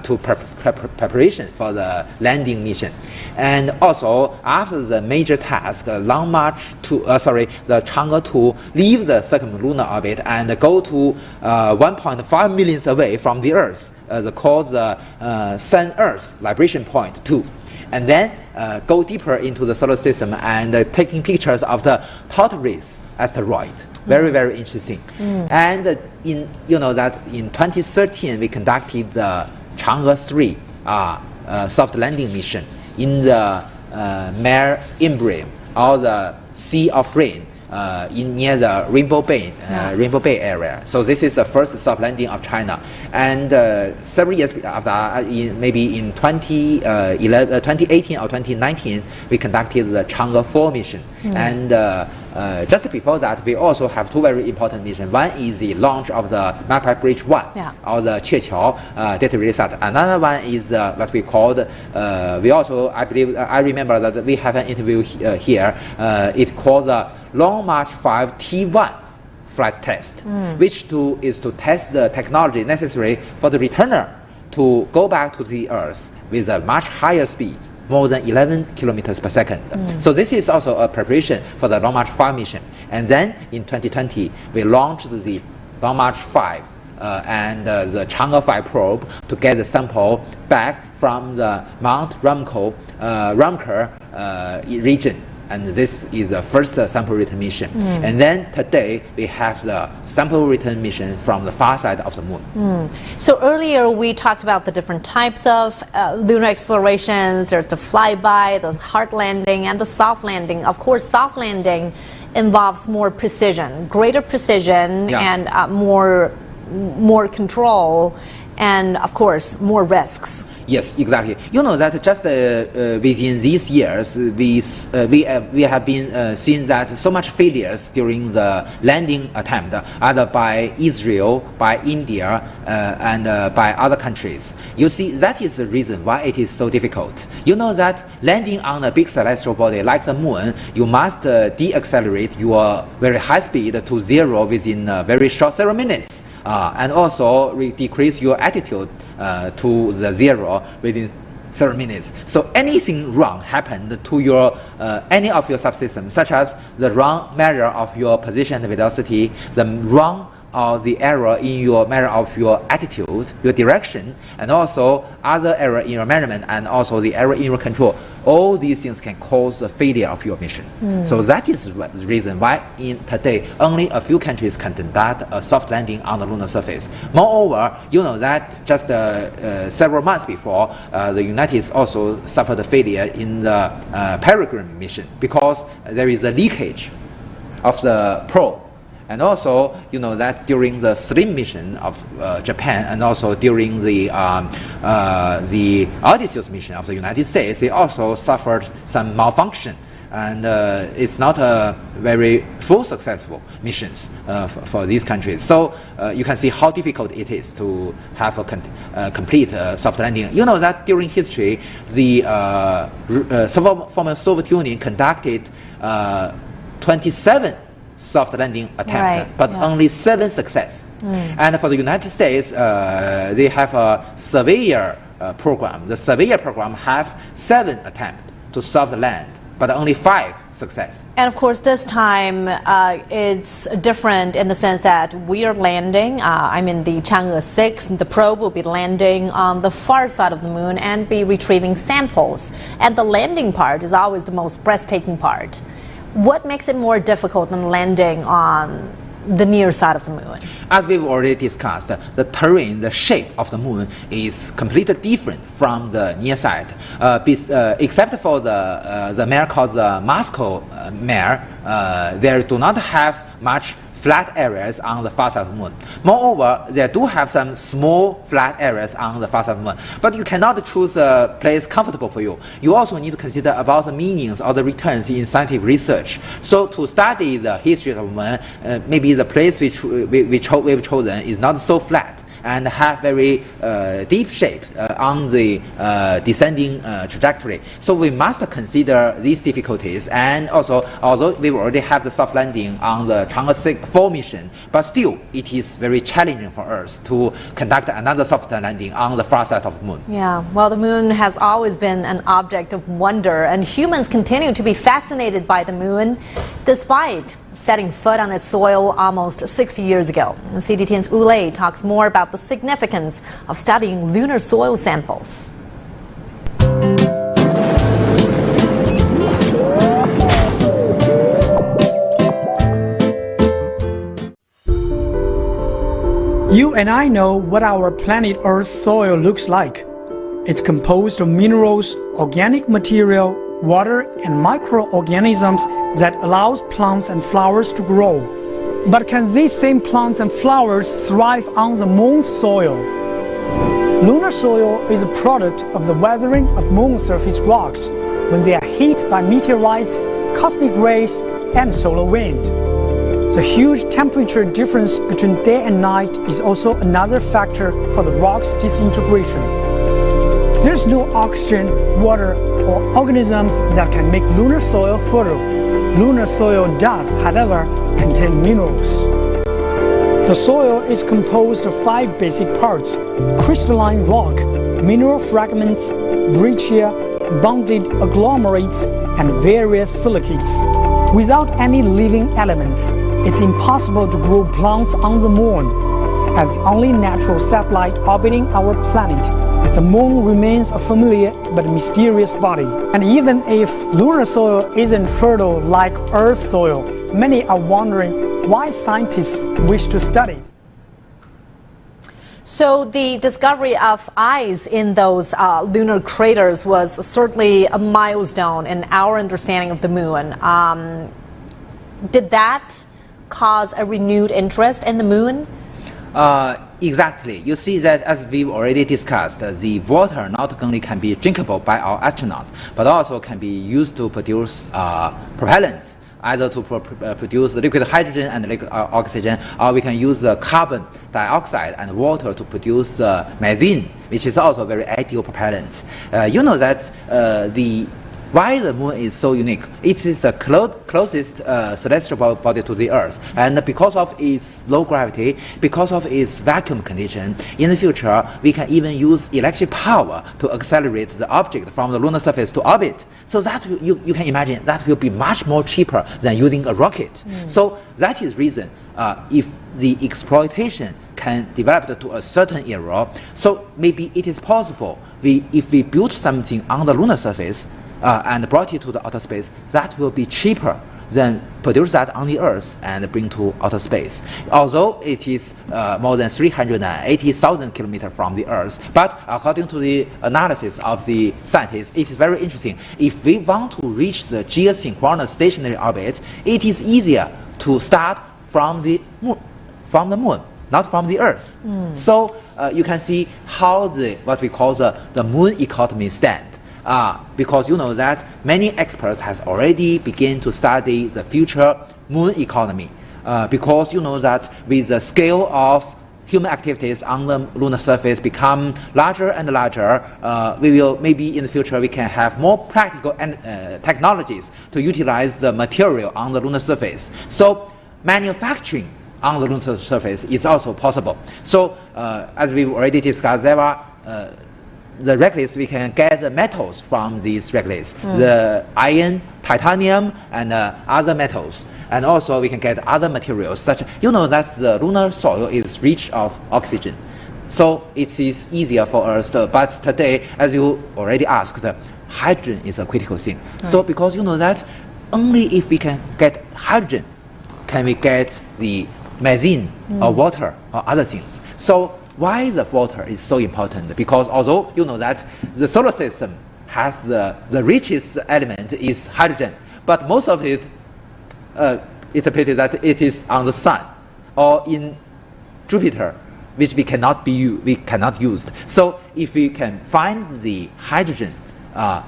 to preparation for the landing mission. And also after the major task, the Chang'e 2 leave the circumlunar orbit and go to 1.5 million away from the Earth, called the Sun-Earth Libration Point 2. And then go deeper into the solar system and taking pictures of the Tortoise asteroid. Very, very interesting. And you know that in 2013 we conducted the Chang'e 3 soft landing mission in the Mare Imbrium, or the Sea of Rain, near the Rainbow Bay area. So this is the first soft landing of China. And several years after, maybe in 2018 or 2019, we conducted the Chang'e 4 mission. And just before that, we also have two very important missions. One is the launch of the Magpie Bridge 1, or the Qieqiao data relay sat. Another one is what we called, we also, I remember that we have an interview here, it's called the Long March 5 T1 flight test, which is to test the technology necessary for the returner to go back to the Earth with a much higher speed, more than 11 kilometers per second. So this is also a preparation for the Long March 5 mission. And then in 2020, we launched the Long March 5 and the Chang'e 5 probe to get the sample back from the Mount Rumker region. And this is the first sample return mission. And then today we have the sample return mission from the far side of the moon.
So earlier we talked about the different types of lunar explorations. There's the flyby, the hard landing, and the soft landing. Of course, soft landing involves more precision, greater precision, and more control, and of course more risks.
Yes, exactly. You know that just within these years, we have been seeing that so much failures during the landing attempt, either by Israel, by India, and by other countries. You see, that is the reason why it is so difficult. You know that landing on a big celestial body like the moon, you must deaccelerate your very high speed to zero within very short several minutes, and also decrease your altitude to the zero within several minutes. So anything wrong happened to your any of your subsystems, such as the wrong measure of your position and velocity, the wrong or the error in your measure of your attitude, your direction, and also other error in your measurement, and also the error in your control. All these things can cause the failure of your mission. So that is the reason why today only a few countries can conduct a soft landing on the lunar surface. Moreover, you know that just several months before, the United States also suffered a failure in the Peregrine mission because there is a leakage of the probe. And also, you know that during the SLIM mission of Japan, and also during the Odysseus mission of the United States, they also suffered some malfunction, and it's not a very full successful missions for these countries. So you can see how difficult it is to have a complete soft landing. You know that during history, the former Soviet Union conducted 27 soft landing attempt, but only 7 success. And for the United States, they have a severe program, the Surveyor program, have 7 attempts to survey the land, but only 5 success.
And of course, this time it's different in the sense that we are landing, the Chang'e 6, the probe will be landing on the far side of the moon and be retrieving samples. And the landing part is always the most breathtaking part. What makes it more difficult than landing on the near side of the moon?
As we've already discussed, the terrain, the shape of the moon is completely different from the near side. Except for the mare called the Moscow mare, they do not have much flat areas on the far side of the moon. Moreover, they do have some small flat areas on the far side of the moon. But you cannot choose a place comfortable for you. You also need to consider about the meanings or the returns in scientific research. So to study the history of the moon, maybe the place we've chosen is not so flat and have very deep shapes on the descending trajectory. So we must consider these difficulties, and also, although we already have the soft landing on the Chang'e 4 mission, but still it is very challenging for us to conduct another soft landing on the far side of the moon.
Yeah, well, the moon has always been an object of wonder, and humans continue to be fascinated by the moon despite setting foot on its soil almost 60 years ago. And CGTN's Wu Lei talks more about the significance of studying lunar soil samples.
You and I know what our planet Earth's soil looks like. It's composed of minerals, organic material, water, and microorganisms that allows plants and flowers to grow. But can these same plants and flowers thrive on the moon's soil? Lunar soil is a product of the weathering of moon surface rocks when they are hit by meteorites, cosmic rays, and solar wind. The huge temperature difference between day and night is also another factor for the rock's disintegration. There's no oxygen, water, or organisms that can make lunar soil fertile. Lunar soil does, however, contain minerals. The soil is composed of 5 basic parts: crystalline rock, mineral fragments, breccia, bonded agglomerates, and various silicates. Without any living elements, it's impossible to grow plants on the moon. As the only natural satellite orbiting our planet, the moon remains a familiar but mysterious body. And even if lunar soil isn't fertile like Earth's soil, many are wondering why scientists wish to study it.
So the discovery of ice in those lunar craters was certainly a milestone in our understanding of the moon. Did that cause a renewed interest in the moon?
Exactly. You see that, as we've already discussed, the water not only can be drinkable by our astronauts, but also can be used to produce propellants, either to produce liquid hydrogen and liquid oxygen, or we can use carbon dioxide and water to produce methane, which is also a very ideal propellant. You know that why the moon is so unique. It is the closest celestial body to the Earth, and because of its low gravity, because of its vacuum condition, in the future we can even use electric power to accelerate the object from the lunar surface to orbit. So that you can imagine that will be much more cheaper than using a rocket. So that is reason if the exploitation can develop to a certain era, so maybe it is possible if we build something on the lunar surface and brought it to the outer space, that will be cheaper than produce that on the Earth and bring to outer space. Although it is more than 380,000 kilometers from the Earth, but according to the analysis of the scientists, it is very interesting. If we want to reach the geosynchronous stationary orbit, it is easier to start from the moon, not from the Earth. So you can see how what we call the moon economy stand. Because you know that many experts have already begun to study the future moon economy. Because you know that with the scale of human activities on the lunar surface become larger and larger, maybe in the future we can have more practical technologies to utilize the material on the lunar surface. So manufacturing on the lunar surface is also possible. So as we've already discussed, there are the regoliths, we can get the metals from these regoliths, the iron, titanium, and other metals. And also we can get other materials such, you know that the lunar soil is rich of oxygen. So it is easier for us to, but today, as you already asked, hydrogen is a critical thing. Right. So because you know that only if we can get hydrogen, can we get the methane or water or other things. So why the water is so important? Because although you know that the solar system has the richest element is hydrogen, but most of it, it's a pity that it is on the sun or in Jupiter, which we cannot use. So if we can find the hydrogen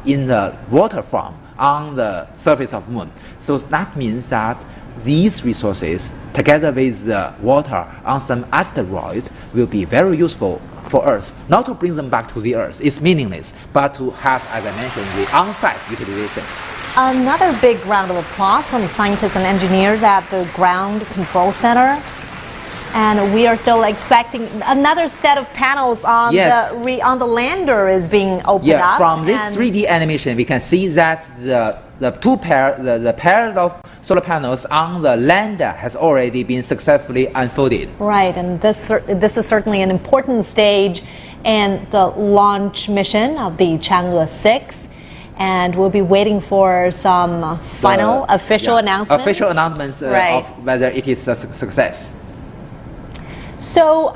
in the water form on the surface of Moon, so that means that these resources, together with the water on some asteroid, will be very useful for Earth. Not to bring them back to the Earth, it's meaningless, but to have, as I mentioned, the on-site utilization.
Another big round of applause from scientists and engineers at the Ground Control Center. And we are still expecting another set of panels on the lander is being opened up.
From this 3D animation, we can see that the pair of solar panels on the lander has already been successfully unfolded.
Right, and this is certainly an important stage in the launch mission of the Chang'e 6. And we'll be waiting for some final official announcements.
Official announcements of whether it is a success.
So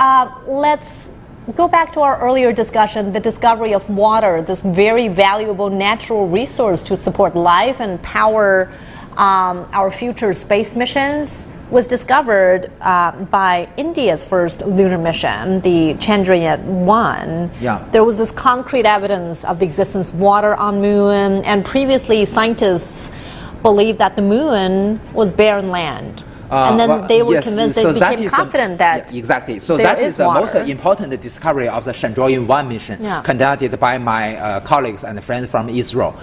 let's go back to our earlier discussion, the discovery of water, this very valuable natural resource to support life and power our future space missions, was discovered by India's first lunar mission, the Chandrayaan-1.
Yeah.
There was this concrete evidence of the existence of water on Moon, and previously scientists believed that the Moon was barren land. And then they were convinced, they became confident that
exactly. So that is the most important discovery of the Chandrayaan-1 mission conducted by my colleagues and friends from Israel.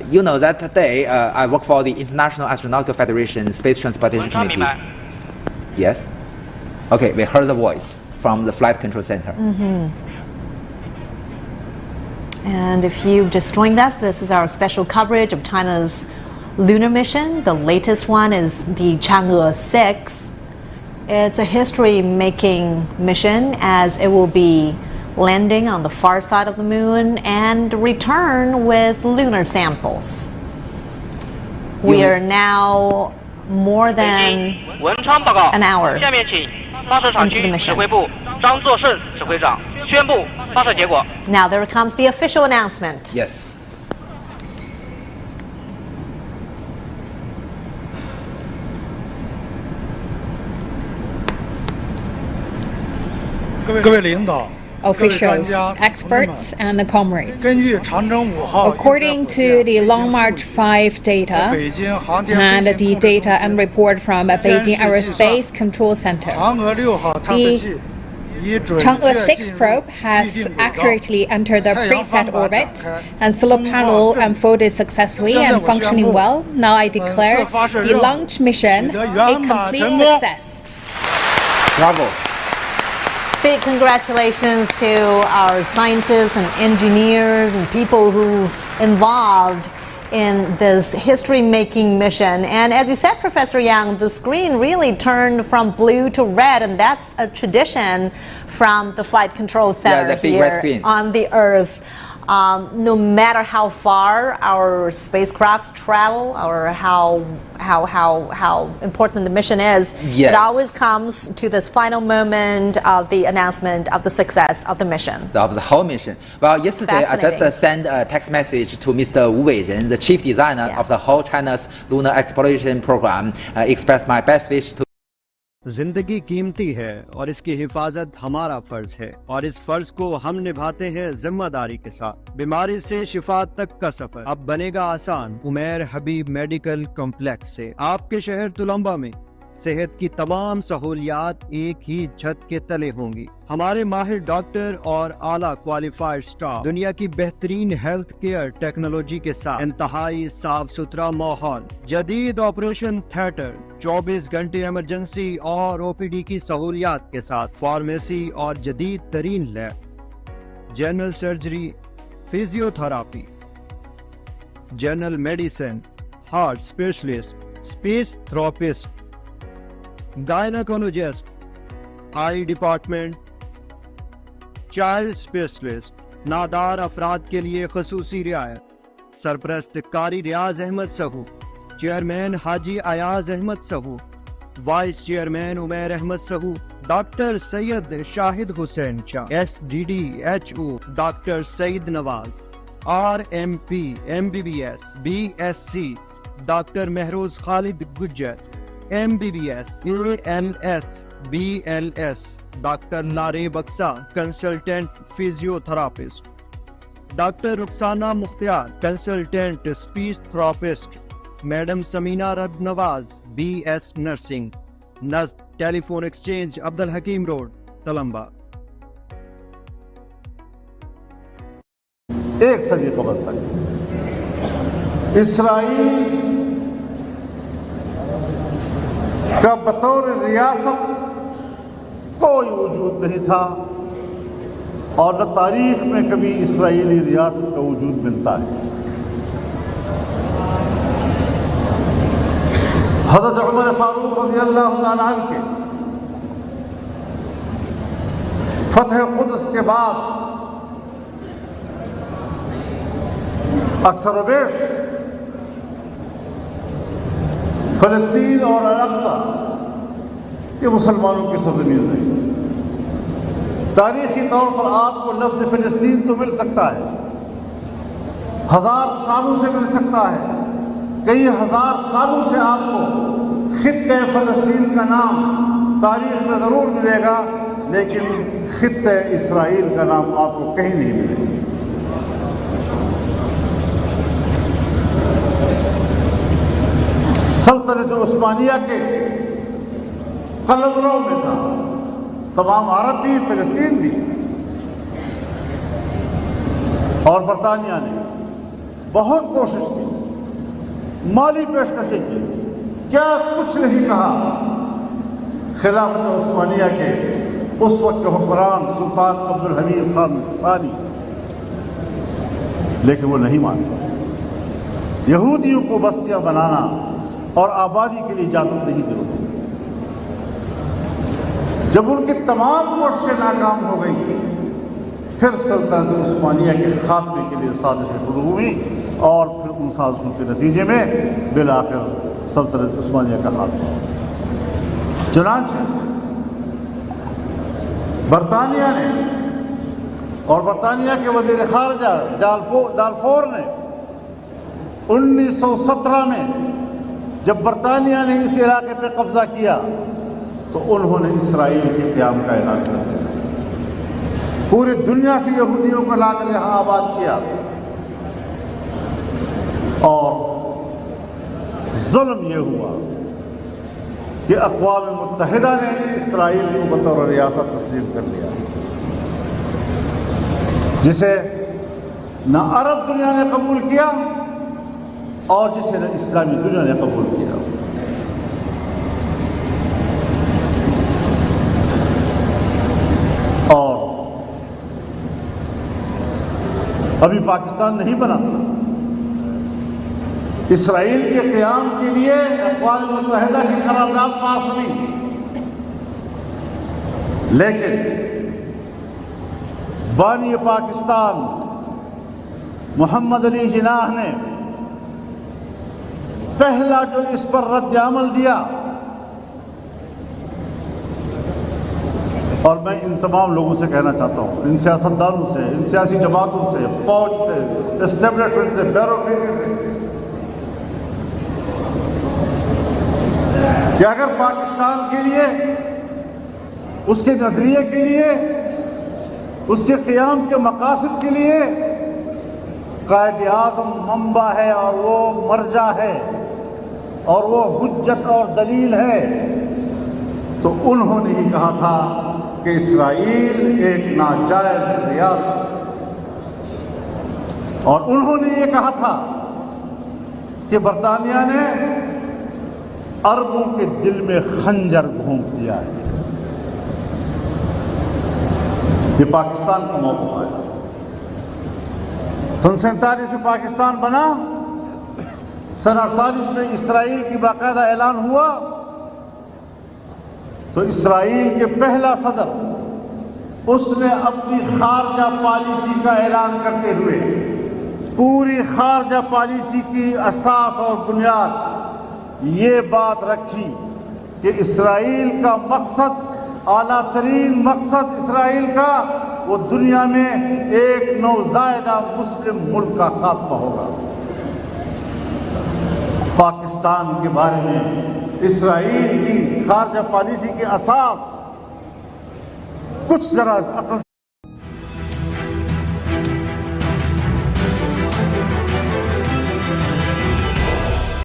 You know that today I work for the International Astronautical Federation Space Transportation Committee. Yes? Okay, we heard the voice from the Flight Control Center.
And if you've just joined us, this is our special coverage of China's lunar mission. The latest one is the Chang'e 6. It's a history-making mission as it will be landing on the far side of the Moon and return with lunar samples. We are now more than an hour into the mission. Now there comes the official announcement.
Yes.
各位领导
officials, experts, and the comrades. According to the Long March 5 data and the data and report from Beijing Aerospace Control Center, the Chang'e 6 probe has accurately entered the preset orbit, and solar panel unfolded successfully and functioning well. Now I declare the launch mission a complete success.
Bravo.
Big congratulations to our scientists and engineers and people who've involved in this history-making mission. And as you said, Professor Yang, the screen really turned from blue to red, and that's a tradition from the Flight Control Center here on the Earth. No matter how far our spacecrafts travel or how important the mission is, it always comes to this final moment of the announcement of the success of the mission.
Of the whole mission. Well, yesterday I just sent a text message to Mr. Wu Weiren, the chief designer of the whole China's lunar exploration program, expressed my best wish to
जिंदगी कीमती है और इसकी हिफाजत हमारा फर्ज है और इस फर्ज को हम निभाते हैं जिम्मेदारी के साथ। बीमारी से शिफा तक का सफर अब बनेगा आसान उमैर हबीब मेडिकल कॉम्प्लेक्स से। आपके शहर तुलंबा में सेहत की तमाम सहूलियात एक ही छत के तले होंगी। हमारे माहिर डॉक्टर और आला क्वालिफाइड स्टाफ दुनिया की बेहतरीन हेल्थ केयर टेक्नोलॉजी के साथ इंतहाई साफ सुथरा माहौल, जदीद ऑपरेशन थिएटर, 24 घंटे इमरजेंसी और ओपीडी की सहूलियात के साथ, फार्मेसी और जदीद तरीन lab. General surgery, physiotherapy, general medicine, heart specialist, space therapist, gynaecologist, eye department, child specialist, नादार अफराद के लिए खसूसी रियायत। सरपरस्त Qari Riaz Ahmed Sahu, chairman Haji Ayaz Ahmed Sahu, vice chairman Umair Ahmed Sahu, doctor Syed Shahid Hussain Shah, SDDHO doctor Saeed Nawaz, RMP MBBS BSc doctor Mehroz Khalid Gujjar, MBBS ALS BLS doctor Lare Baksa consultant physiotherapist, doctor Rukhsana Mukhtiar consultant speech therapist, madam Samina Rab Nawaz BS nursing, नज़ telephone exchange Abdul Hakim road Tulamba.
एक सदी कबल तक इसराइल का बतौर रियासत कोई वजूद नहीं था और न तारीख में कभी इसराइली रियासत का वजूद मिलता है। हज़रत उमर फारूक रज़ियल्लाहु ताला अन्हु के फतह कुद्स के बाद अक्सर बेश फ़लस्तीन और अल-अक़सा ये मुसलमानों की सरज़मीन रही। तारीख़ी तौर पर आपको लफ्ज़ फ़लस्तीन तो मिल सकता है, 1000 सालों से मिल सकता है, कई हज़ार सालों से आपको खित्ते फ़लस्तीन का नाम तारीख़ में ज़रूर मिलेगा, लेकिन खित्ते इसराइल का नाम आपको कहीं नहीं मिलेगा। सल्तनत उस्मानिया के कलमरों में था, तमाम अरब भी फ़लस्तीन भी, और बरतानिया ने बहुत कोशिश की, माली पेशकशें की, क्या कुछ नहीं कहा। खिलाफत उस्मानिया के उस वक्त के हुक्मरान सुल्तान अब्दुल हमीद खान सानी, लेकिन वो नहीं मानते। यहूदियों को बस्तियां बनाना और आबादी के लिए इजाज़त नहीं दी। जब उनकी तमाम कोशिशें नाकाम हो गई, फिर सल्तनत उस्मानिया के खात्मे के लिए साजिशें शुरू हुई और फिर उन साजिशों के नतीजे में बिल आखिर सल्तनत उस्मानिया का खात्मा। चुनांचे बरतानिया ने और बरतानिया के वज़ीर ख़ारजा डालफोर ने 1917 में जब बरतानिया ने इस इलाके पर कब्जा किया तो उन्होंने इसराइल के क़याम का ऐलान कर दिया। पूरी दुनिया से यहूदियों को लाकर यहाँ आबाद किया और जुल्म ये हुआ कि अक़वाम मुत्तहिदा ने इसराइल को बतौर रियासत तस्लीम कर लिया, जिसे न अरब दुनिया ने कबूल किया और जिसे न इस्लामी दुनिया ने कबूल किया। और अभी पाकिस्तान नहीं बना था। इसराइल के क़याम के लिए अक़वाम मुत्तहिदा की करारदाद पास हुई, लेकिन बानी पाकिस्तान मोहम्मद अली जिनाह ने पहला जो इस पर रद्द अमल दिया, और मैं इन तमाम लोगों से कहना चाहता हूँ, इन सियासतदानों से, इन सियासी जमातों से, फौज से, एस्टेब्लिशमेंट से, ब्यूरोक्रेसी से, कि अगर पाकिस्तान के लिए, उसके नजरिए के लिए, उसके क़याम के मकासद के लिए कायद आज़म मंबा है और वो मर्जा है और वो हुज्जत और दलील है, तो उन्होंने ही कहा था कि इसराइल एक नाजायज रियासत, और उन्होंने ये कहा था कि बरतानिया ने अरबों के दिल में खंजर घोंप दिया है। ये पाकिस्तान का मौक़िफ़ आया। सन 47 में पाकिस्तान बना, सन 48 में इसराइल की बाकायदा ऐलान हुआ, तो इसराइल के पहला सदर उसने अपनी खारजा पॉलिसी का ऐलान करते हुए पूरी खारजा पॉलिसी की असास और बुनियाद ये बात रखी कि इसराइल का मकसद, आला तरीन मकसद इसराइल का, वो दुनिया में एक नौज़ायदा मुस्लिम मुल्क का खात्मा होगा। पाकिस्तान के बारे में इसराइल की खारजा पॉलिसी के असास कुछ जरा अकल